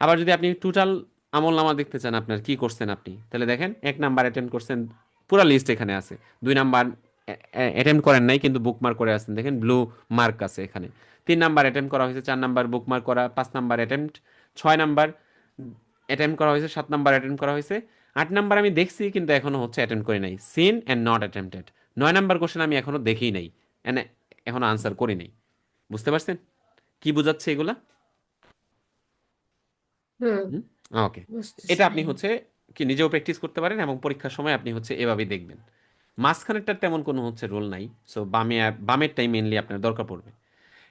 আবার যদি আপনি টোটাল আমল নামা দেখতে চান আপনার কি করছেন আপনি, তাহলে দেখেন 1 নাম্বার অ্যাটেম্প করছেন, পুরো লিস্ট এখানে আছে। 2 নাম্বার অ্যাটেম্প করেন নাই কিন্তু বুকমার্ক করে আছেন, দেখেন ব্লু মার্ক আছে এখানে। 3 নাম্বার অ্যাটেম্প করা হয়েছে, 4 নাম্বার বুকমার্ক করা, 5 নাম্বার অ্যাটেম্প, 6 নাম্বার অ্যাটেম্প করা হয়েছে, 7 নাম্বার অ্যাটেম্প করা হয়েছে, 8 নাম্বার আমি দেখছি কিন্তু এখনো হচ্ছে অ্যাটেম্প করি নাই, seen and not attempted. 9 number question আমি এখনো দেখি নাই, এনে এখনো আনসার করি নাই। বুঝতে পারছেন কি বুঝাচ্ছে এগুলা? হুম। হুম, ওকে। বুঝতেছি এটা আপনি ভাইয়া। হচ্ছে কি নিজেও প্র্যাকটিস করতে পারেন এবং পরীক্ষার সময় আপনি হচ্ছে এভাবেই দেখবেন। মাঝখানেরটার তেমন কোনো হচ্ছে রোল নাই। সো বামেরটাই মেনলি আপনার দরকার পড়বে।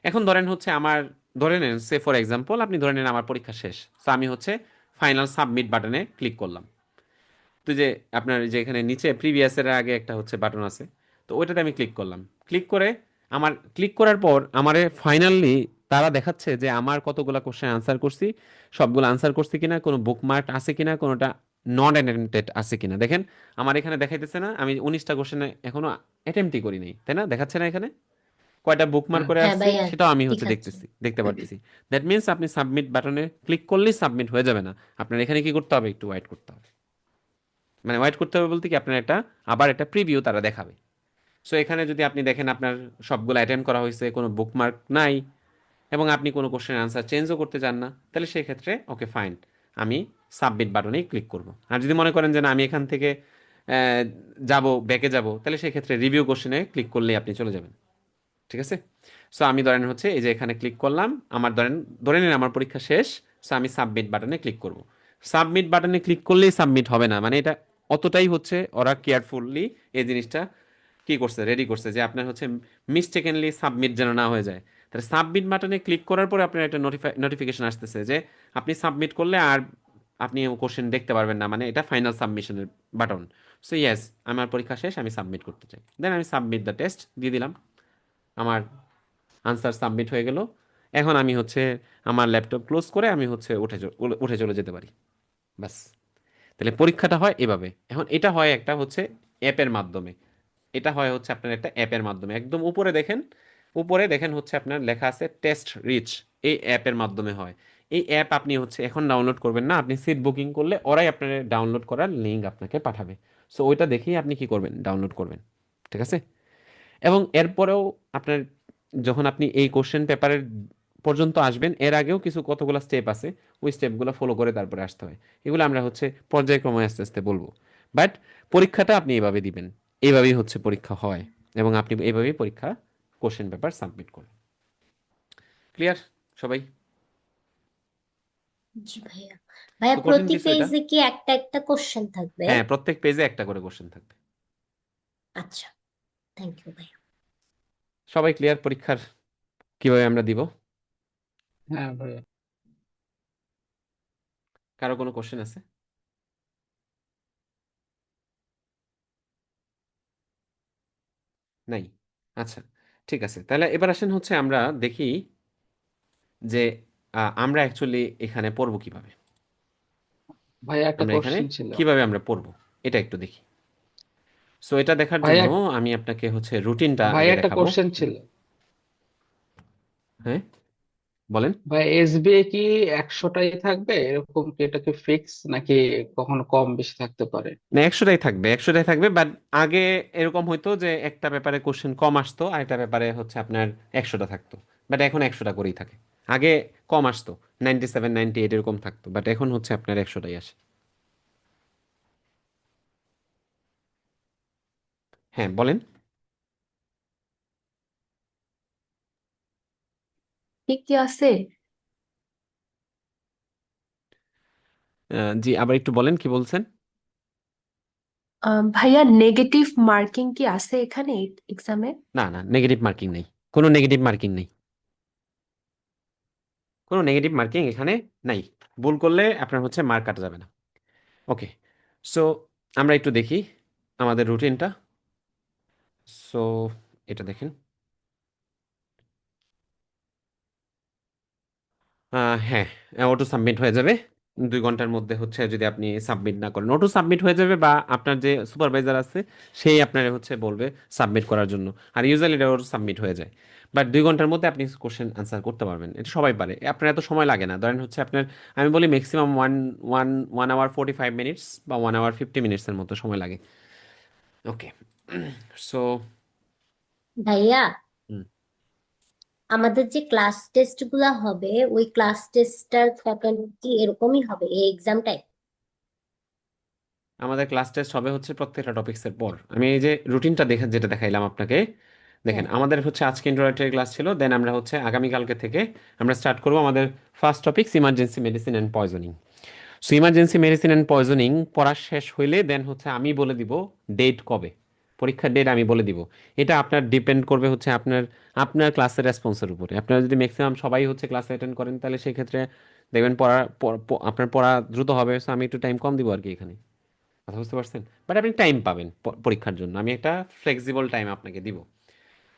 এখন ধরেন হচ্ছে আমার, ধরে নেন সে ফর এক্সাম্পল আপনি ধরে নেন আমার পরীক্ষা শেষ, সো আমি হচ্ছে ফাইনাল সাবমিট বাটনে ক্লিক করলাম। তো যে আপনার যে এখানে নিচে প্রিভিয়াসের আগে একটা হচ্ছে বাটন আছে, তো ওইটাতে আমি ক্লিক করলাম। ক্লিক করে আমার ক্লিক করার পর আমারে ফাইনালি তারা দেখাচ্ছে যে আমার কতগুলা কোশ্চেন আনসার করছি, সবগুলো আনসার করছি কিনা, কোনো বুকমার্ক আছে কিনা, কোনোটা নট অ্যাটেম্পটেড আছে কিনা। দেখেন আমার এখানে দেখাইতেছে না আমি 19টা কোশ্চেনে এখনো অ্যাটেম্পটই করি নাই, তাই না? দেখাচ্ছে না এখানে কয়টা বুকমার্ক হ্যাঁ করে হ্যাঁ আসছি ভাইয়া, সেটাও আমি হচ্ছে দেখাচ্ছে। দেখতেছি, দেখতে পারতেছি। দ্যাট মিন্স আপনি সাবমিট বাটনে ক্লিক করলেই সাবমিট হয়ে যাবে না, আপনার এখানে কি করতে হবে, একটু ওয়েট করতে হবে। মানে ওয়েট করতে হবে বলতে কি আপনার একটা আবার একটা প্রিভিউ তারা দেখাবে। সো এখানে যদি আপনি দেখেন আপনার সবগুলো অ্যাটেম্প করা হয়েছে, কোনো বুকমার্ক নাই, এবং আপনি কোনো কোশ্চেনের আনসার চেঞ্জও করতে চান না, তাহলে সেই ক্ষেত্রে ওকে ফাইন, আমি সাবমিট বাটনেই ক্লিক করব। আর যদি মনে করেন যে না আমি এখান থেকে যাব, ব্যাকে যাব, তাহলে সেই ক্ষেত্রে রিভিউ কোশ্চেনে ক্লিক করলেই আপনি চলে যাবেন। ঠিক আছে? সো আমি ধরেন হচ্ছে এই যে এখানে ক্লিক করলাম, আমার ধরে নিন আমার পরীক্ষা শেষ। সো আমি সাবমিট বাটনে ক্লিক করব। সাবমিট বাটনে ক্লিক করলেই সাবমিট হবে না, মানে এটা অতটাই হচ্ছে ওরা কেয়ারফুললি এই জিনিসটা কি করছে, রেডি করছে যে আপনার হচ্ছে মিস্টেকেনলি সাবমিট যেন না হয়ে যায়। তাহলে সাবমিট বাটনে ক্লিক করার পরে আপনার একটা নোটিফিকেশন আসতেছে যে আপনি সাবমিট করলে আর আপনি কোশ্চেন দেখতে পারবেন না, মানে এটা ফাইনাল সাবমিশনের বাটন। সো ইয়েস, আমার পরীক্ষা শেষ, আমি সাবমিট করতে চাই, দেন আমি সাবমিট দ্য টেস্ট দিয়ে দিলাম। আমার আনসার সাবমিট হয়ে গেল। এখন আমি হচ্ছে আমার ল্যাপটপ ক্লোজ করে আমি হচ্ছে উঠে চলে যেতে পারি। বাস। তাহলে পরীক্ষাটা হয় এভাবে। এখন এটা হয় একটা হচ্ছে অ্যাপের মাধ্যমে। এটা হয় হচ্ছে আপনার একটা অ্যাপের মাধ্যমে। একদম উপরে দেখেন, উপরে দেখেন হচ্ছে আপনার লেখা আছে টেস্ট রিচ, এই অ্যাপের মাধ্যমে হয়। এই অ্যাপ আপনি হচ্ছে এখন ডাউনলোড করবেন না, আপনি সিট বুকিং করলে ওরাই আপনার ডাউনলোড করার লিঙ্ক আপনাকে পাঠাবে। সো ওইটা দেখেই আপনি কি করবেন, ডাউনলোড করবেন। ঠিক আছে? এবং এরপরেও আপনার যখন আপনি এই কোশ্চেন পেপারের পর্যন্ত আসবেন, এর আগেও কিছু কতগুলো স্টেপ আছে, ওই স্টেপগুলো ফলো করে তারপরে আসতে হয়। এগুলো আমরা হচ্ছে পর্যায়ক্রমে আস্তে আস্তে বলবো। বাট পরীক্ষাটা আপনি এভাবে দিবেন, এইভাবেই হচ্ছে পরীক্ষা হয়, এবং আপনি এইভাবেই পরীক্ষা কোশ্চেন পেপার সাবমিট করেন। ক্লিয়ার সবাই? জি ভাইয়া। ভাইয়া, তো কঠিন প্রতি কিছু এটা? পেজে কি একটা একটা কোশ্চেন থাকবে? হ্যাঁ, প্রত্যেক পেজে একটা করে কোশ্চেন থাকবে। আচ্ছা, থ্যাংক ইউ ভাইয়া। সবাই ক্লিয়ার পরীক্ষার কিভাবে আমরা দিব? হ্যাঁ ভাইয়া। কারো কোনো কোশ্চেন আছে? নাই? আচ্ছা, ঠিক আছে। তাহলে এবার আসেন হচ্ছে আমরা দেখি যে আমরা অ্যাকচুয়ালি এখানে পড়বো কিভাবে। ভাইয়া একটা আমরা এখানে কোশ্চেন ছিল। কিভাবে আমরা পড়বো এটা একটু দেখি। সো এটা দেখার জন্য ভাইয়া আমি আপনাকে হচ্ছে রুটিনটা ভাইয়া আগে একটা দেখাবো। কোশ্চেন ছিল। হ্যাঁ, বলেন। ভাই এসবিআই কি 100টাই থাকবে, এরকম কি, এটা কি ফিক্স নাকি কখনো কম বেশি থাকতে পারে? না, 100টাই থাকবে, 100টাই থাকবে। বাট আগে এরকম হইতো যে একটা ব্যাপারে কোশ্চেন কম আসতো আর একটা ব্যাপারে হচ্ছে আপনার 100টা থাকতো। বাট এখন 100টা করেই থাকে। আগে কম আসতো, 97 98 এরকম থাকতো, বাট এখন হচ্ছে আপনার 100টাই আসে। হ্যাঁ, বলেন। ঠিক কি আছে? জি, আবার একটু বলেন কি বলছেন। ভাইয়া নেগেটিভ মার্কিং কি আছে এখানে এক্সামে? না না, নেগেটিভ মার্কিং নেই, কোনো নেগেটিভ মার্কিং নেই, কোনো নেগেটিভ মার্কিং এখানে নাই। ভুল করলে আপনার হচ্ছে মার্ক কাটা যাবে না। ওকে, সো আমরা একটু দেখি আমাদের রুটিনটা। সো এটা দেখেন। হ্যাঁ, অটো সাবমিট হয়ে যাবে 2 ঘন্টার মধ্যে। হচ্ছে যদি আপনি সাবমিট না করেন, অটো সাবমিট হয়ে যাবে, বা আপনার যে সুপারভাইজার আছে সেই আপনার হচ্ছে বলবে সাবমিট করার জন্য। আর ইউজুয়ালি এটা অটো সাবমিট হয়ে যায়, বাট 2 ঘন্টার মধ্যে আপনি কোশ্চেন আনসার করতে পারবেন, এটা সবাই পারে। আপনার এত সময় লাগে না। ধরেন হচ্ছে আপনার, আমি বলি maximum one one 1 hour 45 minutes বা 1 hour 50 minutes মতো সময় লাগে। ওকে, সো ভাইয়া, আমাদের যে ক্লাস টেস্ট গুলা হবে ওই ক্লাস টেস্টটার ফ্যাকাল্টি এরকমই হবে এই এক্সামটাই? আমাদের ক্লাস টেস্ট হবে হচ্ছে প্রত্যেকটা টপিক্সের পর। আমি এই যে রুটিনটা দেখে যেটা দেখাইলাম আপনাকে, দেখেন হ্যাঁ। আমাদের হচ্ছে আজকে ইন্ট্রোডাক্টরি ক্লাস ছিল, দেন আমরা হচ্ছে আগামীকালকে থেকে আমরা স্টার্ট করব আমাদের first topics emergency medicine and poisoning. So emergency medicine and poisoning পড়া শেষ হইলে দেন হচ্ছে আমি বলে দিব ডেট কবে, পরীক্ষার ডেট আমি বলে দিব। এটা আপনার ডিপেন্ড করবে হচ্ছে আপনার আপনার ক্লাসের রেসপন্সের উপরে। আপনারা যদি ম্যাক্সিমাম সবাই হচ্ছে ক্লাসে অ্যাটেন্ড করেন তাহলে সেই ক্ষেত্রে দেখবেন আপনার পড়া দ্রুত হবে। সো আমি একটু টাইম কম দিব আর কি এখানে, কথা বুঝতে পারছেন? বাট আপনি টাইম পাবেন পরীক্ষার জন্য, আমি একটা ফ্লেক্সিবল টাইম আপনাকে দিব।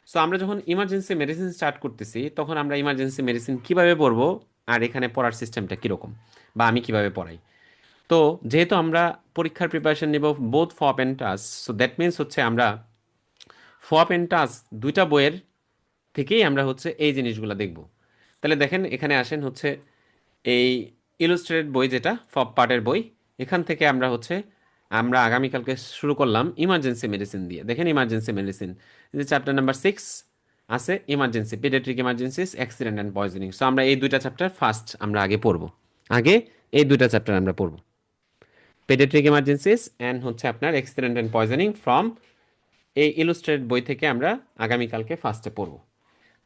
সো আমরা যখন ইমার্জেন্সি মেডিসিন স্টার্ট করতেছি তখন আমরা ইমার্জেন্সি মেডিসিন কিভাবে পড়বো আর এখানে পড়ার সিস্টেমটা কীরকম, বা আমি কিভাবে পড়াই। তো যেহেতু আমরা পরীক্ষার প্রিপারেশন নিব বোথ ফপ অ্যান্ড টাস, সো দ্যাট মিনস হচ্ছে আমরা ফপ অ্যান্ড টাস দুইটা বইয়ের থেকেই আমরা হচ্ছে এই জিনিসগুলো দেখব। তাহলে দেখেন এখানে আসেন হচ্ছে এই ইলুস্ট্রেটেড বই, যেটা ফপ পার্টের বই, এখান থেকে আমরা আগামীকালকে শুরু করলাম ইমার্জেন্সি মেডিসিন দিয়ে। দেখেন ইমার্জেন্সি মেডিসিন, যে চ্যাপ্টার নাম্বার 6 আছে emergency, paediatric emergencies, accident and poisoning. So আমরা এই দুইটা চ্যাপ্টার ফার্স্ট আমরা আগে পড়ব, আগে এই দুইটা চ্যাপ্টার আমরা পড়ব, পেডিয়াট্রিক ইমার্জেন্সিস অ্যান্ড হচ্ছে আপনার অ্যাক্সিডেন্ট অ্যান্ড পয়জনিং ফ্রম এই ইলুস্ট্রেটেড বই থেকে আমরা আগামীকালকে ফার্স্টে পড়ব।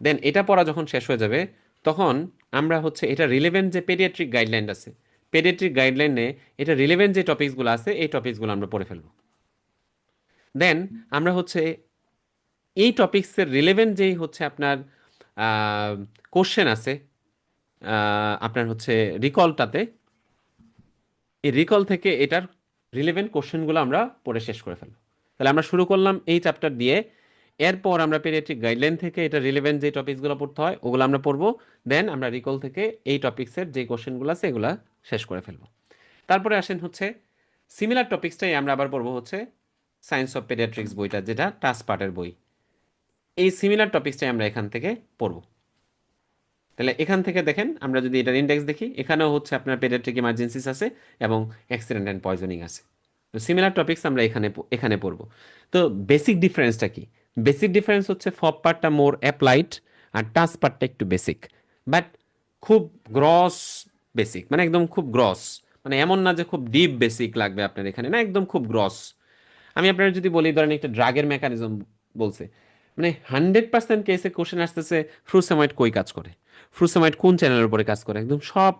দেন এটা পড়া যখন শেষ হয়ে যাবে তখন আমরা হচ্ছে এটা রিলেভেন্ট যে পেডিয়াট্রিক গাইডলাইন আছে, পেডিয়াট্রিক গাইডলাইনে এটা রিলেভেন্ট যে টপিকসগুলো আছে এই টপিকসগুলো আমরা পড়ে ফেলবো। দেন আমরা হচ্ছে এই টপিক্সের রিলেভেন্ট যেই হচ্ছে আপনার কোশ্চেন আছে আপনার হচ্ছে রিকলটাতে, এই রিকল থেকে এটার রিলেভেন্ট কোশ্চেনগুলো আমরা পড়ে শেষ করে ফেলবো। তাহলে আমরা শুরু করলাম এই চ্যাপ্টার দিয়ে, এরপর আমরা পেডিয়াট্রিক গাইডলাইন থেকে এটা রিলেভেন্ট যে টপিকসগুলো পড়তে হয় ওগুলো আমরা পড়বো। দেন আমরা রিকল থেকে এই টপিক্সের যে কোশ্চেনগুলো আছে এগুলো শেষ করে ফেলবো। তারপরে আসেন হচ্ছে সিমিলার টপিক্সটাই আমরা আবার পড়বো হচ্ছে সায়েন্স অফ পেডিয়াট্রিক্স বইটা, যেটা টাস পার্টের বই। এই সিমিলার টপিক্সটাই আমরা এখান থেকে পড়বো। তাহলে এখান থেকে দেখেন আমরা যদি এটার ইন্ডেক্স দেখি, এখানেও হচ্ছে আপনার পেডিয়াট্রিক ইমার্জেন্সিস আছে এবং অ্যাক্সিডেন্ট অ্যান্ড পয়জনিং আছে। তো সিমিলার টপিকস আমরা এখানে পড়বো। তো বেসিক ডিফারেন্সটা কি? বেসিক ডিফারেন্স হচ্ছে ফপ পার্টটা মোর অ্যাপ্লাইড আর টাচ পার্টটা একটু বেসিক, বাট খুব গ্রস বেসিক, মানে একদম খুব গ্রস, মানে এমন না যে খুব ডিপ বেসিক লাগবে আপনার এখানে, না একদম খুব গ্রস। আমি আপনার যদি বলি ধরেন একটা ড্রাগের মেকানিজম বলছে, মানে 100% কেসে কোশ্চেন আসতেছে ফ্রুসেমাইড কই কাজ করে, ফ্রুসেমাইড কোন চ্যানেলের উপরে কাজ করে, একদম সব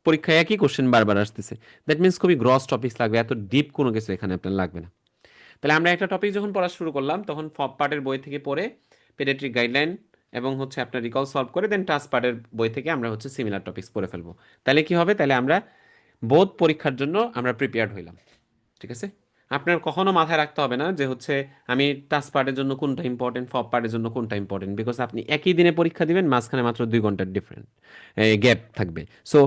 পরীক্ষায় একই কোশ্চেন বারবার আসতেছে। দ্যাট মিনস খুবই গ্রস টপিকস লাগবে, এত ডিপ কোনো কিছু এখানে আপনার লাগবে না। তাহলে আমরা একটা টপিক যখন পড়া শুরু করলাম তখন ফপ পার্টের বই থেকে পড়ে পেডিয়াট্রিক গাইডলাইন এবং হচ্ছে আপনার রিকল সলভ করে দেন টাস পার্টের বই থেকে আমরা হচ্ছে সিমিলার টপিকস পড়ে ফেলবো। তাহলে কি হবে? তাহলে আমরা বোধ পরীক্ষার জন্য আমরা প্রিপেয়ার্ড হইলাম। ঠিক আছে? আপনার কখনো মাথায় রাখতে হবে না যে হচ্ছে আমি টাস পার্টের জন্য কোনটা ইম্পর্টেন্ট, ফপ পার্টের জন্য কোনটা ইম্পর্টেন্ট, বিকজ আপনি একই দিনে পরীক্ষা দিবেন, মাঝখানে মাত্র 2 ঘন্টার ডিফারেন্ট গ্যাপ থাকবে। সো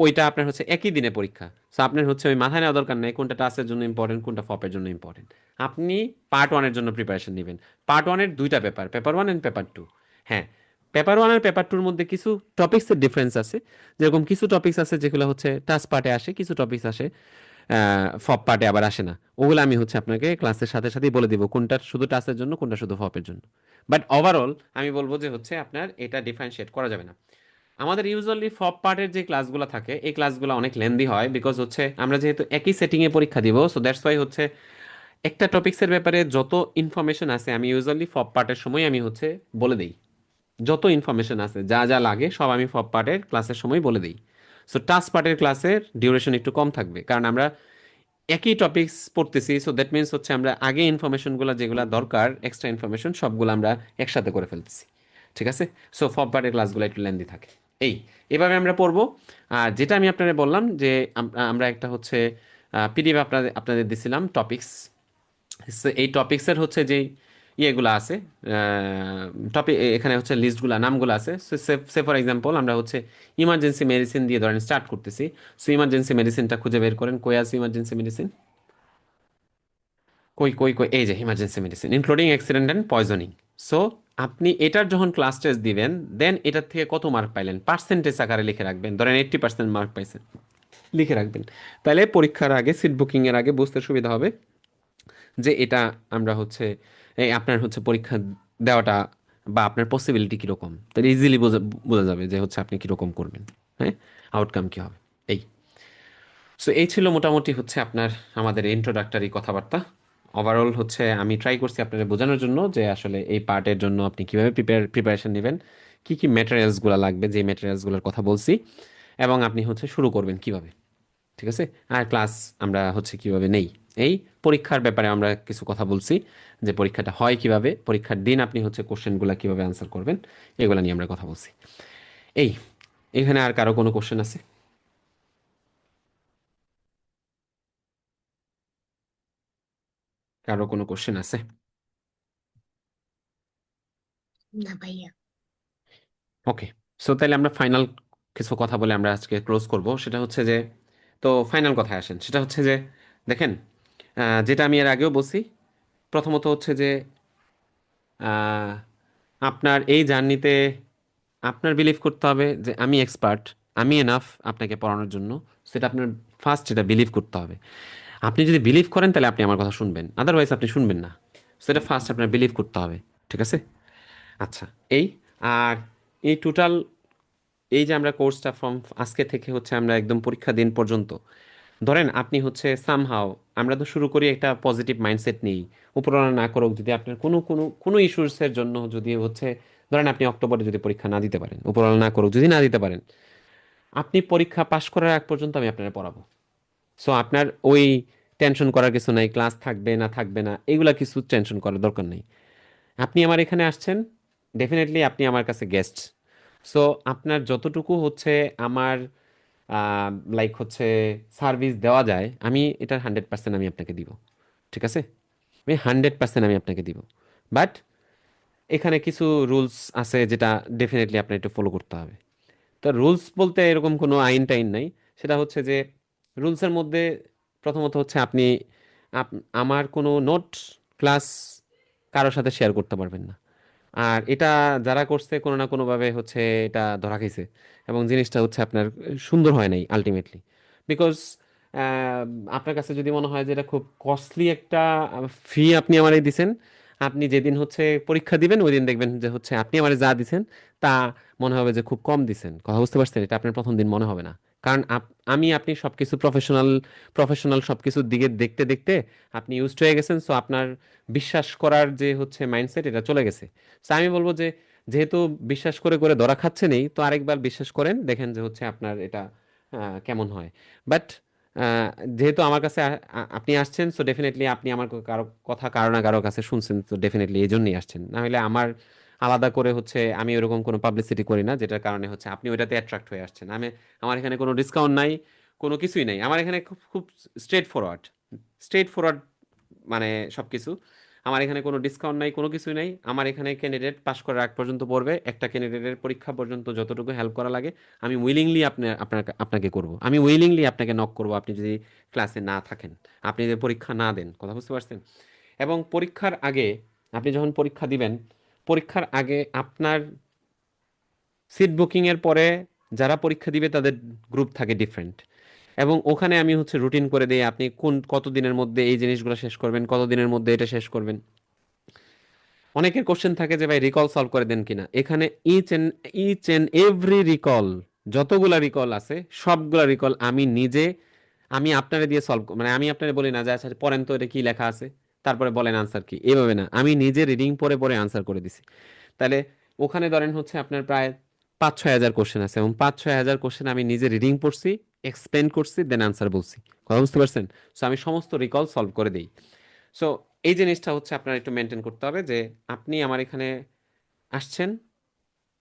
ওইটা আপনার হচ্ছে একই দিনে পরীক্ষা। সো আপনার হচ্ছে ওই মাথায় নেওয়া দরকার নেই কোনটা টাসের জন্য ইম্পর্টেন্ট কোনটা ফপের জন্য ইম্পর্টেন্ট। আপনি পার্ট ওয়ানের জন্য প্রিপারেশন নেবেন। পার্ট ওয়ানের দুইটা পেপার, পেপার 1 অ্যান্ড পেপার 2। হ্যাঁ, পেপার 1 আর পেপার 2 মধ্যে কিছু টপিক্সের ডিফারেন্স আছে, যেরকম কিছু টপিক্স আছে যেগুলো হচ্ছে টাস পার্টে আসে, কিছু টপিক্স আসে ফপ পার্টে আবার আসে না। ওগুলো আমি হচ্ছে আপনাকে ক্লাসের সাথে সাথেই বলে দিব কোনটা শুধু টাসের জন্য কোনটা শুধু ফপের জন্য। বাট ওভারঅল আমি বলবো যে হচ্ছে আপনার এটা ডিফারেন্সিয়েট করা যাবে না। আমাদের ইউজুয়ালি ফপ পার্টের যে ক্লাসগুলো থাকে এই ক্লাসগুলো অনেক লেন্দি হয়, বিকজ হচ্ছে আমরা যেহেতু একই সেটিংয়ে পরীক্ষা দিব, সো দ্যাটস ওয়াই হচ্ছে একটা টপিক্সের ব্যাপারে যত ইনফরমেশন আছে আমি ইউজুয়ালি ফপ পার্টের সময় আমি হচ্ছে বলে দিই। যত ইনফরমেশন আছে যা যা লাগে সব আমি ফপ পার্টের ক্লাসের সময় বলে দিই। সো টাস পার্টের ক্লাসের ডিউরেশন একটু কম থাকবে, কারণ আমরা একই টপিকস পড়তেছি, সো দ্যাট মিনস হচ্ছে আমরা আগে ইনফরমেশনগুলো যেগুলো দরকার, এক্সট্রা ইনফরমেশন সবগুলো আমরা একসাথে করে ফেলতেছি। ঠিক আছে? সো ফব পার্টের ক্লাসগুলো একটু লেন্দি থাকে। এই এভাবে আমরা পড়বো। আর যেটা আমি আপনাদের বললাম যে আমরা একটা হচ্ছে পিডিএফ আপনাদের দিছিলাম টপিকস। এই টপিক্সের হচ্ছে যেই ইয়েগুলো আছে, টপিক এখানে হচ্ছে লিস্টগুলো নামগুলো আছে। সে ফর এক্সাম্পল আমরা হচ্ছে ইমার্জেন্সি মেডিসিন দিয়ে ধরেন স্টার্ট করতেছি। সো ইমার্জেন্সি মেডিসিনটা খুঁজে বের করেন, কই আছে ইমার্জেন্সি মেডিসিন, কই কই কই, এই যে emergency medicine including accident and poisoning. So আপনি এটার যখন ক্লাস টেস্ট দিবেন, দেন এটার থেকে কত মার্ক পাইলেন পার্সেন্টেজ আকারে লিখে রাখবেন। ধরেন 80% মার্ক পাইছেন, লিখে রাখবেন। তাহলে পরীক্ষার আগে, সিট বুকিং এর আগে বুঝতে সুবিধা হবে যে এটা আমরা হচ্ছে এই আপনার হচ্ছে পরীক্ষা দেওয়াটা বা আপনার পসিবিলিটি কীরকম, তাহলে ইজিলি বোঝা বোঝা যাবে যে হচ্ছে আপনি কীরকম করবেন, হ্যাঁ, আউটকাম কী হবে। এই সো এই ছিল মোটামুটি হচ্ছে আপনার আমাদের ইন্ট্রোডাক্টরি কথাবার্তা। ওভারঅল হচ্ছে আমি ট্রাই করছি আপনাদের বোঝানোর জন্য যে আসলে এই পার্টের জন্য আপনি কীভাবে প্রিপারেশন নেবেন, কী কী ম্যাটেরিয়ালসগুলো লাগবে, যে ম্যাটেরিয়ালসগুলোর কথা বলছি, এবং আপনি হচ্ছে শুরু করবেন কিভাবে। ঠিক আছে? আর ক্লাস আমরা হচ্ছে কিভাবে নেই, এই পরীক্ষার ব্যাপারে আমরা কিছু কথা বলছি, যে পরীক্ষাটা হয় কিভাবে, পরীক্ষার দিন আপনি হচ্ছে কোশ্চেনগুলো কিভাবে আনসার করবেন, এগুলো নিয়ে আমরা কথা বলছি। এই এখানে আর কারো কোনো কোশ্চেন আছে? কারো কোনো কোশ্চেন আছে? না ভাইয়া। ওকে, সো তাহলে আমরা ফাইনাল কিছু কথা বলে আমরা আজকে ক্লোজ করব। সেটা হচ্ছে যে, তো ফাইনাল কথায় আসেন, সেটা হচ্ছে যে দেখেন, যেটা আমি এর আগেও বলছি, প্রথমত হচ্ছে যে আহ, আপনার এই জার্নিতে আপনার বিলিভ করতে হবে যে আমি এক্সপার্ট, আমি এনাফ আপনাকে পড়ানোর জন্য। সেটা আপনার ফার্স্ট, এটা বিলিভ করতে হবে। আপনি যদি বিলিভ করেন তাহলে আপনি আমার কথা শুনবেন, আদারওয়াইজ আপনি শুনবেন না। সেটা ফার্স্ট আপনার বিলিভ করতে হবে। ঠিক আছে? আচ্ছা, এই আর এই টোটাল এই যে আমরা কোর্সটা ফ্রম আজকে থেকে হচ্ছে আমরা একদম পরীক্ষা দিন পর্যন্ত, ধরেন আপনি হচ্ছে সামহাও, আমরা তো শুরু করি একটা পজিটিভ মাইন্ডসেট নিই। উপরওয়ালা না করুক, যদি আপনার কোনো কোনো কোনো ইস্যুসের জন্য যদি হচ্ছে, ধরেন আপনি অক্টোবরে যদি পরীক্ষা না দিতে পারেন, উপরওয়ালা না করুক, যদি না দিতে পারেন, আপনি পরীক্ষা পাশ করার আগ পর্যন্ত আমি আপনারা পড়াবো। সো আপনার ওই টেনশন করার কিছু নাই, ক্লাস থাকবে না থাকবে না এগুলা কিছু টেনশন করার দরকার নেই। আপনি আমার এখানে আসছেন, ডেফিনেটলি আপনি আমার কাছে গেস্ট। সো আপনার যতটুকু হচ্ছে আমার লাইক হচ্ছে সার্ভিস দেওয়া যায়, আমি এটার 100% আমি আপনাকে দিব। ঠিক আছে? আমি 100% আমি আপনাকে দিব। বাট এখানে কিছু রুলস আছে যেটা ডেফিনেটলি আপনার একটু ফলো করতে হবে। তো রুলস বলতে এরকম কোনো আইন টাইন নাই। সেটা হচ্ছে যে রুলসের মধ্যে প্রথমত হচ্ছে আপনি আমার কোনো নোট ক্লাস কারোর সাথে শেয়ার করতে পারবেন না। আর এটা যারা করছে কোনো না কোনোভাবে হচ্ছে এটা ধরা খাইছে, এবং জিনিসটা হচ্ছে আপনার সুন্দর হয় নাই আলটিমেটলি। বিকজ আপনার কাছে যদি মনে হয় যে এটা খুব কস্টলি একটা ফি আপনি আমারে দিছেন, আপনি যেদিন হচ্ছে পরীক্ষা দিবেন ওই দিন দেখবেন যে হচ্ছে আপনি আমারে যা দিছেন তা মনে হবে যে খুব কম দিছেন। কথা বুঝতে পারছেন? এটা আপনার প্রথম দিন মনে হবে না। কারণ আমি আপনি সবকিছু প্রফেশনাল প্রফেশনাল সবকিছুর দিকে দেখতে দেখতে আপনি ইউজড হয়ে গেছেন। সো আপনার বিশ্বাস করার যে হচ্ছে মাইন্ডসেট, এটা চলে গেছে। তো আমি বলবো যে যেহেতু বিশ্বাস করে করে ধরা খাচ্ছে নেই, তো আরেকবার বিশ্বাস করেন, দেখেন যে হচ্ছে আপনার এটা কেমন হয়। বাট যেহেতু আমার কাছে আপনি আসছেন, সো ডেফিনেটলি আপনি আমার কারো কথা কারো না কারো কাছে শুনছেন, তো ডেফিনেটলি এই জন্যই আসছেন। না হলে আমার আলাদা করে হচ্ছে আমি ওরকম কোনো পাবলিসিটি করি না যেটার কারণে হচ্ছে আপনি ওইটাতে অ্যাট্রাক্ট হয়ে আসছেন। আমার এখানে কোনো ডিসকাউন্ট নাই, কোনো কিছুই নাই। আমার এখানে খুব খুব স্ট্রেট ফরওয়ার্ড, স্ট্রেট ফরওয়ার্ড মানে সবকিছু। আমার এখানে কোনো ডিসকাউন্ট নাই, কোনো কিছুই নাই। আমার এখানে ক্যান্ডিডেট পাশ করার আগ পর্যন্ত পড়বে, একটা ক্যান্ডিডেটের পরীক্ষা পর্যন্ত যতটুকু হেল্প করা লাগে আমি উইলিংলি আপনাকে করব। আমি উইলিংলি আপনাকে নক করব আপনি যদি ক্লাসে না থাকেন, আপনি যদি পরীক্ষা না দেন। কথা বুঝতে পারছেন? এবং পরীক্ষার আগে আপনি যখন পরীক্ষা দিবেন, পরীক্ষার আগে আপনার সিট বুকিং এর পরে যারা পরীক্ষা দিবে তাদের গ্রুপ থাকে ডিফারেন্ট, এবং ওখানে আমি হচ্ছে রুটিন করে দিই আপনি কত দিনের মধ্যে এই জিনিসগুলো শেষ করবেন, কত দিনের মধ্যে এটা শেষ করবেন। অনেকের কোশ্চেন থাকে যে ভাই রিকল সলভ করে দেন কিনা। এখানে ইচ এন্ড এভরি রিকল, যতগুলা রিকল আছে সবগুলা রিকল আমি নিজে, আমি আপনারে দিয়ে সলভ, মানে আমি আপনারে বলি না যে আচ্ছা পড়েন তো এটা কি লেখা আছে, তারপরে বলেন আনসার কি, এভাবে না, আমি নিজে রিডিং পড়ে পড়ে আনসার করে দিছি। তাহলে ওখানে ধরেন হচ্ছে আপনার প্রায় 5-6 হাজার কোশ্চেন আছে এবং 5-6 হাজার কোশ্চেন আমি নিজে রিডিং পড়ছি, এক্সপ্লেন করছি, দেন আনসার বলছি। কথা বুঝতে পারছেন? সো আমি সমস্ত রিকল সলভ করে দিই। সো এই জিনিসটা হচ্ছে আপনার একটু মেনটেন করতে হবে যে আপনি আমার এখানে আসছেন,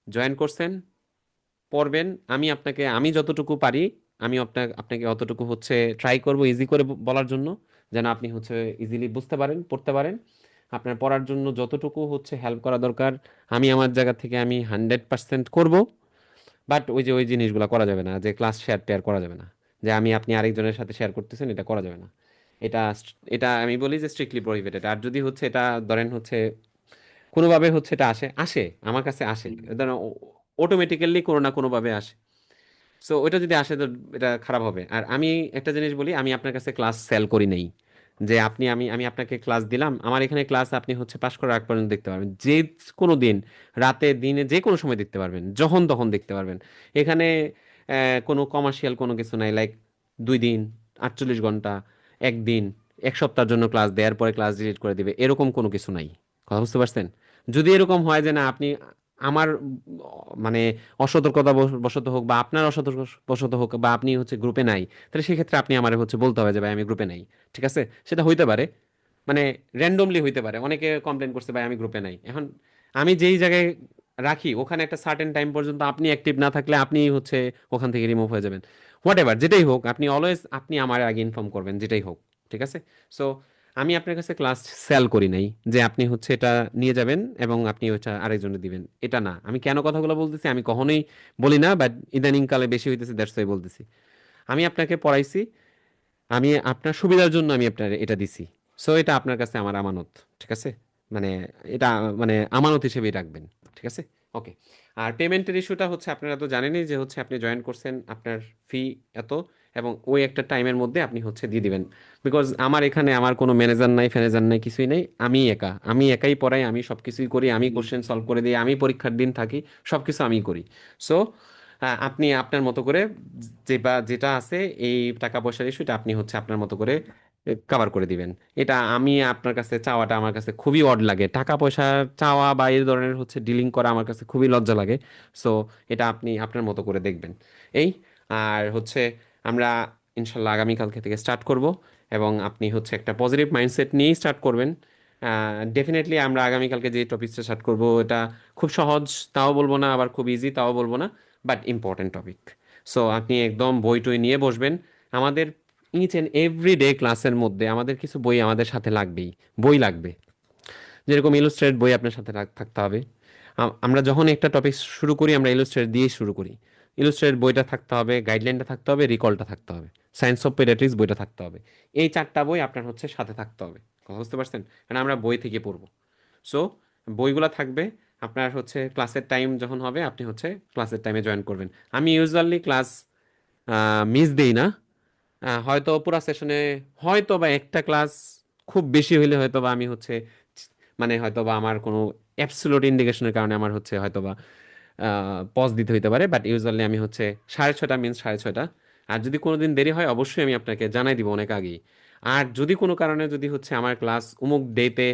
জয়েন করছেন, পড়বেন। আমি যতটুকু পারি আমি আপনাকে অতটুকু হচ্ছে ট্রাই করব ইজি করে বলার জন্য, যেন আপনি হচ্ছে ইজিলি বুঝতে পারেন, পড়তে পারেন। আপনার পড়ার জন্য যতটুকু হচ্ছে হেল্প করা দরকার আমি আমার জায়গা থেকে আমি 100% করব। বাট ওই জিনিসগুলো করা যাবে না, যে ক্লাস শেয়ার টেয়ার করা যাবে না, যে আপনি আরেকজনের সাথে শেয়ার করতেছেন, এটা করা যাবে না। এটা এটা আমি বলি যে স্ট্রিক্টলি প্রহিবিটেড। আর যদি হচ্ছে এটা ধরেন হচ্ছে কোনোভাবে হচ্ছে এটা আসে আসে আমার কাছে আসে, ধরেন অটোমেটিক্যালি কোনো না কোনোভাবে আসে। সো ওইটা যদি আসে তো এটা খারাপ হবে। আর আমি একটা জিনিস বলি, আমি আপনার কাছে ক্লাস সেল করি নাই, যে আমি আপনাকে ক্লাস দিলাম, আমার এখানে ক্লাস আপনি হচ্ছে পাশ করার আগ পর্যন্ত দেখতে পারবেন, যে কোনো দিন, রাতে দিনে যে কোনো সময় দেখতে পারবেন, যখন তখন দেখতে পারবেন। এখানে কোনো কমার্শিয়াল কোনো কিছু নাই, লাইক 2 দিন, 48 ঘন্টা, একদিন, এক সপ্তাহের জন্য ক্লাস দেওয়ার পরে ক্লাস ডিলিট করে দিবে, এরকম কোনো কিছু নাই। কথা বুঝতে পারছেন? যদি এরকম হয় যে না আপনি আমার মানে অসতর্কতা বশত হোক বা আপনার অসতর্ক বশত হোক বা আপনি হচ্ছে গ্রুপে নাই, তাহলে সেক্ষেত্রে আপনি আমার হচ্ছে বলতে হবে যে ভাই আমি গ্রুপে নাই। ঠিক আছে? সেটা হইতে পারে, মানে র্যান্ডমলি হইতে পারে। অনেকে কমপ্লেন করছে ভাই আমি গ্রুপে নাই। এখন আমি যেই জায়গায় রাখি ওখানে একটা সার্টেন টাইম পর্যন্ত আপনি অ্যাক্টিভ না থাকলে আপনি হচ্ছে ওখান থেকে রিমুভ হয়ে যাবেন। হোয়াট এভার, যেটাই হোক, আপনি অলওয়েজ আপনি আমার আগে ইনফর্ম করবেন, যেটাই হোক। ঠিক আছে? সো আমি আপনার কাছে ক্লাস সেল করি নাই যে আপনি হচ্ছে এটা নিয়ে যাবেন এবং আপনি ওটা আরেকজনে দিবেন, এটা না। আমি কেন কথাগুলো বলতেছি আমি কখনোই বলি না, বাট ইদানিং কালে বেশি হইতেছে, দ্যাটস ওয়াই বলতেছি। আমি আপনাকে পড়াইছি, আমি আপনার সুবিধার জন্য আমি আপনার এটা দিছি। সো এটা আপনার কাছে আমার আমানত। ঠিক আছে? মানে এটা মানে আমানত হিসেবেই রাখবেন। ঠিক আছে? ওকে। আর পেমেন্টের ইস্যুটা হচ্ছে আপনারা তো জানেনই যে হচ্ছে আপনি জয়েন করছেন, আপনার ফি এত, এবং ওই একটা টাইমের মধ্যে আপনি হচ্ছে দিয়ে দিবেন। বিকজ আমার এখানে আমার কোনো ম্যানেজার নাই, ফ্যানেজার নাই, কিছুই নেই। আমি একাই পড়াই, আমি সব কিছুই করি, আমি কোশ্চেন সলভ করে দিই, আমি পরীক্ষার দিন থাকি, সব কিছু আমিই করি। সো আপনি আপনার মতো করে যেটা আছে, এই টাকা পয়সার ইস্যুটা আপনি হচ্ছে আপনার মতো করে কভার করে দিবেন। এটা আমি আপনার কাছে চাওয়াটা আমার কাছে খুবই অড লাগে, টাকা পয়সা চাওয়া বা এই ধরনের হচ্ছে ডিলিং করা আমার কাছে খুবই লজ্জা লাগে। সো এটা আপনি আপনার মতো করে দেখবেন। এই আর হচ্ছে আমরা ইনশাল্লাহ আগামীকালকে থেকে স্টার্ট করব, এবং আপনি হচ্ছে একটা পজিটিভ মাইন্ডসেট নিয়েই স্টার্ট করবেন। ডেফিনেটলি আমরা আগামীকালকে যে টপিকটা স্টার্ট করব এটা খুব সহজ তাও বলবো না, আবার খুব ইজি তাও বলবো না, বাট ইম্পর্টেন্ট টপিক। সো আপনি একদম বই টই নিয়ে বসবেন। আমাদের ইচ অ্যান্ড এভরি ডে ক্লাসের মধ্যে আমাদের কিছু বই আমাদের সাথে লাগবেই, বই লাগবে। যেরকম ইলুস্ট্রেট বই আপনার সাথে থাকতে হবে। আমরা যখন একটা টপিক শুরু করি আমরা ইলুস্ট্রেট দিয়েই শুরু করি। ইলুস্ট্রেট বইটা থাকতে হবে, গাইডলাইনটা থাকতে হবে, রিকলটা থাকতে হবে, সায়েন্স অফ পেডিয়াট্রিক্স বইটা থাকতে হবে। এই 4টা বই আপনার হচ্ছে সাথে থাকতে হবে। কথা বুঝতে পারছেন? কারণ আমরা বই থেকে পড়বো। সো বইগুলো থাকবে। আপনার হচ্ছে ক্লাসের টাইম যখন হবে আপনি হচ্ছে ক্লাসের টাইমে জয়েন করবেন। আমি ইউজুয়ালি ক্লাস মিস দেই না। হয়তো পুরা সেশনে হয়তো বা একটা ক্লাস, খুব বেশি হইলে হয়তো বা আমি হচ্ছে মানে হয়তো বা আমার কোনো অ্যাবসোলিউট ইন্ডিকেশনের কারণে আমার হচ্ছে হয়তো বা পজ দিতে হইতে পারে, বাট ইউজুয়ালি আমি হচ্ছে 6:30 মিনস 6:30। আর যদি কোনো দিন দেরি হয় অবশ্যই আমি আপনাকে জানাই দিব অনেক আগেই। আর যদি কোনো কারণে যদি হচ্ছে আমার ক্লাস অমুক ডেতে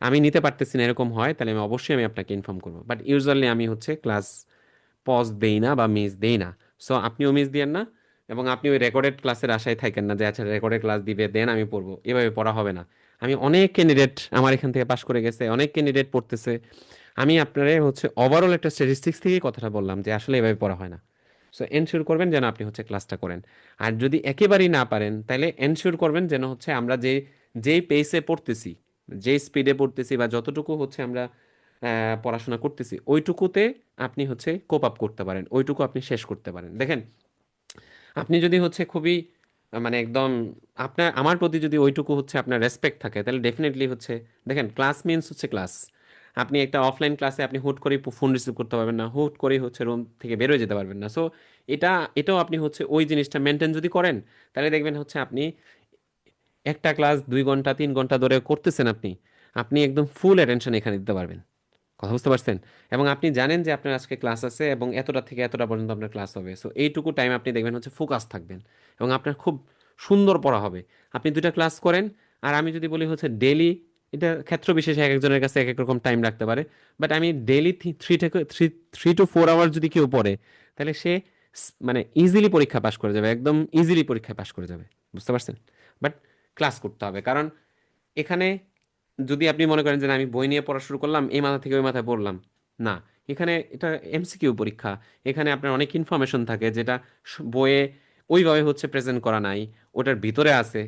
আমি নিতে পারতেছি না এরকম হয়, তাহলে আমি আপনাকে ইনফর্ম করবো। বাট ইউজুয়ালি আমি হচ্ছে ক্লাস পজ দেই না বা মিস দেই না। সো আপনিও মিস দিয়েন না, এবং আপনি ওই রেকর্ডেড ক্লাসের আশায় থাকেন না যে আচ্ছা রেকর্ডেড ক্লাস দিবে দেন আমি পড়বো, এভাবে পড়া হবে না। আমি অনেক ক্যান্ডিডেট আমার এখান থেকে পাশ করে গেছে, অনেক ক্যান্ডিডেট পড়তেছে। আমি আপনারে হচ্ছে ওভারঅল একটা স্ট্যাটিস্টিক্স থেকেই কথাটা বললাম যে আসলে এভাবে পড়া হয় না। সো এনশিওর করবেন যেন আপনি হচ্ছে ক্লাসটা করেন। আর যদি একেবারেই না পারেন তাহলে এনশিওর করবেন যেন হচ্ছে আমরা যেই পেসে পড়তেছি, যেই স্পিডে পড়তেছি বা যতটুকু হচ্ছে আমরা পড়াশোনা করতেছি ওইটুকুতে আপনি হচ্ছে কোপ আপ করতে পারেন, ওইটুকু আপনি শেষ করতে পারেন। দেখেন, আপনি যদি হচ্ছে খুবই মানে একদম আমার প্রতি যদি ওইটুকু হচ্ছে আপনার রেসপেক্ট থাকে, তাহলে ডেফিনেটলি হচ্ছে দেখেন ক্লাস মিনস হচ্ছে ক্লাস। আপনি একটা অফলাইন ক্লাসে আপনি হুট করে ফোন রিসিভ করতে পারবেন না, হুট করে হচ্ছে রুম থেকে বেরোয় যেতে পারবেন না। সো এটাও আপনি হচ্ছে ওই জিনিসটা মেনটেন যদি করেন, তাহলে দেখবেন হচ্ছে আপনি একটা ক্লাস 2 ঘন্টা 3 ঘন্টা ধরে করতেছেন, আপনি আপনি একদম ফুল অ্যাটেনশন এখানে দিতে পারবেন। কথা বুঝতে পারছেন? এবং আপনি জানেন যে আপনার আজকে ক্লাস আছে এবং এতটা থেকে এতটা পর্যন্ত আপনার ক্লাস হবে। সো এইটুকু টাইম আপনি দেখবেন হচ্ছে ফোকাস থাকবেন এবং আপনার খুব সুন্দর পড়া হবে। আপনি 2টা ক্লাস করেন, আর আমি যদি বলি হচ্ছে ডেলি এটা ক্ষেত্র বিশেষে এক একজনের কাছে এক এক রকম টাইম রাখতে পারে। বাট আমি ডেইলি 3 to 4 আওয়ার যদি কেউ পড়ে, তাহলে সে মানে ইজিলি পরীক্ষা পাশ করে যাবে, একদম ইজিলি পরীক্ষায় পাশ করে যাবে। বুঝতে পারছেন? বাট ক্লাস করতে হবে, কারণ এখানে যদি আপনি মনে করেন যে না, আমি বই নিয়ে পড়া শুরু করলাম, এই মাথা থেকে ওই মাথায় পড়লাম, না। এখানে এটা এমসিকিউ পরীক্ষা। এখানে আপনার অনেক ইনফরমেশন থাকে যেটা বইয়ে ওইভাবে হচ্ছে প্রেজেন্ট করা নাই, ওটার ভিতরে আছে।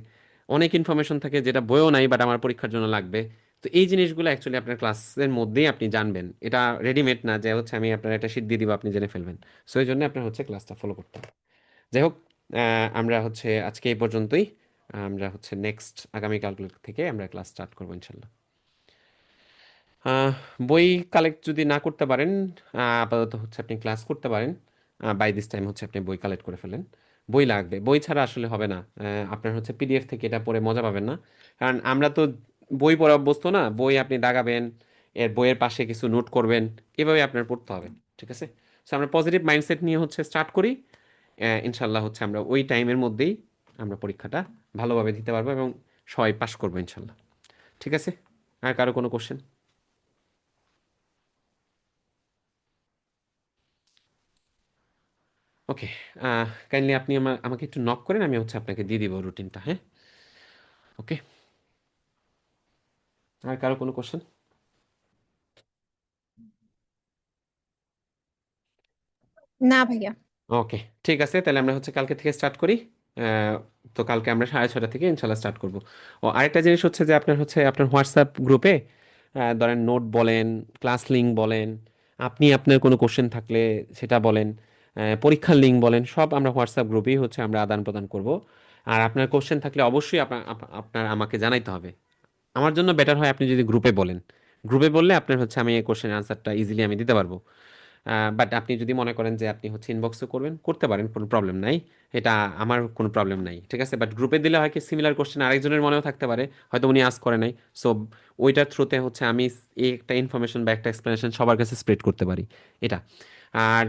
অনেক ইনফরমেশন থাকে যেটা বইও নাই, বাট আমার পরীক্ষার জন্য লাগবে। তো এই জিনিসগুলো অ্যাকচুয়ালি আপনার ক্লাসের মধ্যেই আপনি জানবেন। এটা রেডিমেড না যে হচ্ছে আমি আপনার একটা শীট দিয়ে দিব, আপনি জেনে ফেলবেন। সো এই জন্য আপনার হচ্ছে ক্লাসটা ফলো করতে হবে। যাই হোক, আমরা হচ্ছে আজকে এই পর্যন্তই। আমরা হচ্ছে নেক্সট আগামীকাল থেকে আমরা ক্লাস স্টার্ট করবো ইনশাল্লাহ। আহ, বই কালেক্ট যদি না করতে পারেন, আপাতত হচ্ছে আপনি ক্লাস করতে পারেন। বাই দিস টাইম হচ্ছে আপনি বই কালেক্ট করে ফেলেন। বই লাগবে, বই ছাড়া আসলে হবে না। আপনার হচ্ছে পিডিএফ থেকে এটা পড়ে মজা পাবেন না, কারণ আমরা তো বই পড়া অভ্যস্ত না। বই আপনি দাগাবেন, এর বইয়ের পাশে কিছু নোট করবেন, এভাবে আপনার পড়তে হবে। ঠিক আছে? সো আমরা পজিটিভ মাইন্ডসেট নিয়ে হচ্ছে স্টার্ট করি। ইনশাল্লাহ হচ্ছে আমরা ওই টাইমের মধ্যেই আমরা পরীক্ষাটা ভালোভাবে দিতে পারবো এবং সবাই পাস করবো ইনশাল্লাহ। ঠিক আছে? আর কারো কোনো কোশ্চেন? ওকে, কাইন্ডলি আপনি আমাকে একটু নক করেন, আমি হচ্ছে আপনাকে দিয়ে দিব রুটিনটা। হ্যাঁ, ওকে। আর কারো কোনো কোশ্চেন? না ভাইয়া। ওকে, ঠিক আছে, তাহলে আমরা হচ্ছে কালকে থেকে স্টার্ট করি। আহ, তো কালকে আমরা 6:30 থেকে ইনশাল্লাহ স্টার্ট করব। ও আরেকটা জিনিস হচ্ছে যে আপনার হচ্ছে আপনার হোয়াটসঅ্যাপ গ্রুপে ধরেন নোট বলেন, ক্লাস লিঙ্ক বলেন, আপনি আপনার কোনো কোশ্চেন থাকলে সেটা বলেন, পরীক্ষার লিঙ্ক বলেন, সব আমরা হোয়াটসঅ্যাপ গ্রুপেই হচ্ছে আমরা আদান প্রদান করব। আর আপনার কোশ্চেন থাকলে অবশ্যই আপনার আমাকে জানাইতে হবে। আমার জন্য বেটার হয় আপনি যদি গ্রুপে বলেন। গ্রুপে বললে আপনার হচ্ছে আমি এই কোশ্চেন আনসারটা ইজিলি আমি দিতে পারবো। বাট আপনি যদি মনে করেন যে আপনি হচ্ছে ইনবক্সে করবেন, করতে পারেন, কোনো প্রবলেম নাই। এটা আমার কোনো প্রবলেম নাই। ঠিক আছে? বাট গ্রুপে দিলে হয় কি, সিমিলার কোশ্চেন আরেকজনের মনেও থাকতে পারে, হয়তো উনি আজ করে নাই। সো ওইটার থ্রুতে হচ্ছে আমি এই একটা ইনফরমেশন বা একটা এক্সপ্লেনেশন সবার কাছে স্প্রেড করতে পারি। এটা। আর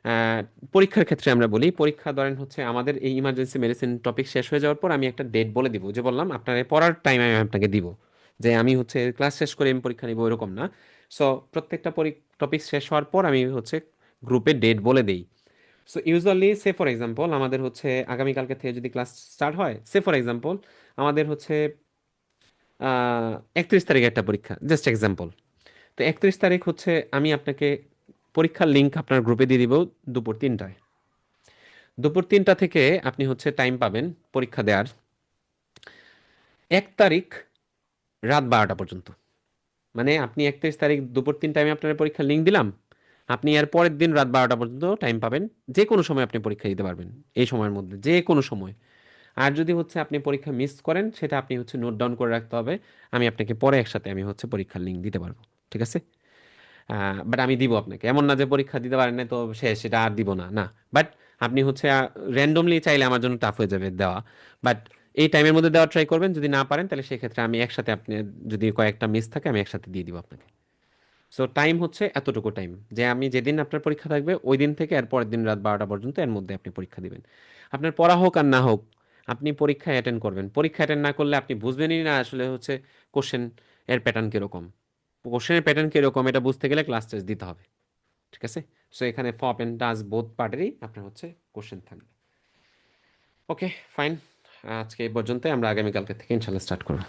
আহ, পরীক্ষার ক্ষেত্রে আমরা বলি, পরীক্ষা ধরেন হচ্ছে আমাদের এই ইমার্জেন্সি মেডিসিন টপিক শেষ হয়ে যাওয়ার পর আমি একটা ডেট বলে দিব, যে বললাম আপনার এই পড়ার টাইম আমি আপনাকে দিব, যে আমি হচ্ছে ক্লাস শেষ করে আমি পরীক্ষা নিব, এরকম না। সো প্রত্যেকটা টপিক শেষ হওয়ার পর আমি হচ্ছে গ্রুপে ডেট বলে দেই। So usually say for example আমাদের হচ্ছে আগামীকালকে থেকে যদি ক্লাস স্টার্ট হয়, সে ফর এক্সাম্পল আমাদের হচ্ছে 31 তারিখে একটা পরীক্ষা, জাস্ট এক্সাম্পল। তো 31 তারিখ হচ্ছে আমি আপনাকে পরীক্ষার লিঙ্ক আপনার গ্রুপে দিয়ে দিব দুপুর 3টায়। দুপুর 3টা থেকে আপনি হচ্ছে টাইম পাবেন পরীক্ষা দেওয়ার 1 তারিখ রাত 12টা পর্যন্ত। মানে আপনি 31 তারিখ দুপুর 3টায় আমি আপনার পরীক্ষার লিঙ্ক দিলাম, আপনি এর পরের দিন রাত 12টা পর্যন্ত টাইম পাবেন। যে কোনো সময় আপনি পরীক্ষা দিতে পারবেন, এই সময়ের মধ্যে যে কোনো সময়। আর যদি হচ্ছে আপনি পরীক্ষা মিস করেন, সেটা আপনি হচ্ছে নোট ডাউন করে রাখতে হবে। আমি আপনাকে পরে একসাথে আমি হচ্ছে পরীক্ষার লিঙ্ক দিতে পারবো। ঠিক আছে? বাট আমি দিব আপনাকে, এমন না যে পরীক্ষা দিতে পারেন না তো শেষ, সেটা আর দিব না, না। বাট আপনি হচ্ছে র্যান্ডমলি চাইলে আমার জন্য টাফ হয়ে যাবে দেওয়া। বাট এই টাইমের মধ্যে দেওয়া ট্রাই করবেন। যদি না পারেন তাহলে সেক্ষেত্রে আমি একসাথে, আপনি যদি কয়েকটা মিস থাকে আমি একসাথে দিয়ে দিব আপনাকে। সো টাইম হচ্ছে এতটুকু টাইম, যে আমি যেদিন আপনার পরীক্ষা থাকবে ওই দিন থেকে এর পরের দিন রাত 12টা পর্যন্ত এর মধ্যে আপনি পরীক্ষা দিবেন। আপনার পড়া হোক আর না হোক, আপনি পরীক্ষায় অ্যাটেন্ড করবেন। পরীক্ষা অ্যাটেন্ড না করলে আপনি বুঝবেনই না আসলে হচ্ছে কোশ্চেন এর প্যাটার্ন কীরকম। কোশ্চেনের প্যাটার্ন কীরকম এটা বুঝতে গেলে ক্লাস টেস্ট দিতে হবে। ঠিক আছে? সো এখানে ফপ অ্যান্ড টাস বোথ পার্টেরই আপনার হচ্ছে কোশ্চেন থাকবে। ওকে, ফাইন। আজকে এই পর্যন্ত, আমরা আগামীকালকে থেকে ইনশাল্লাহ স্টার্ট করবো।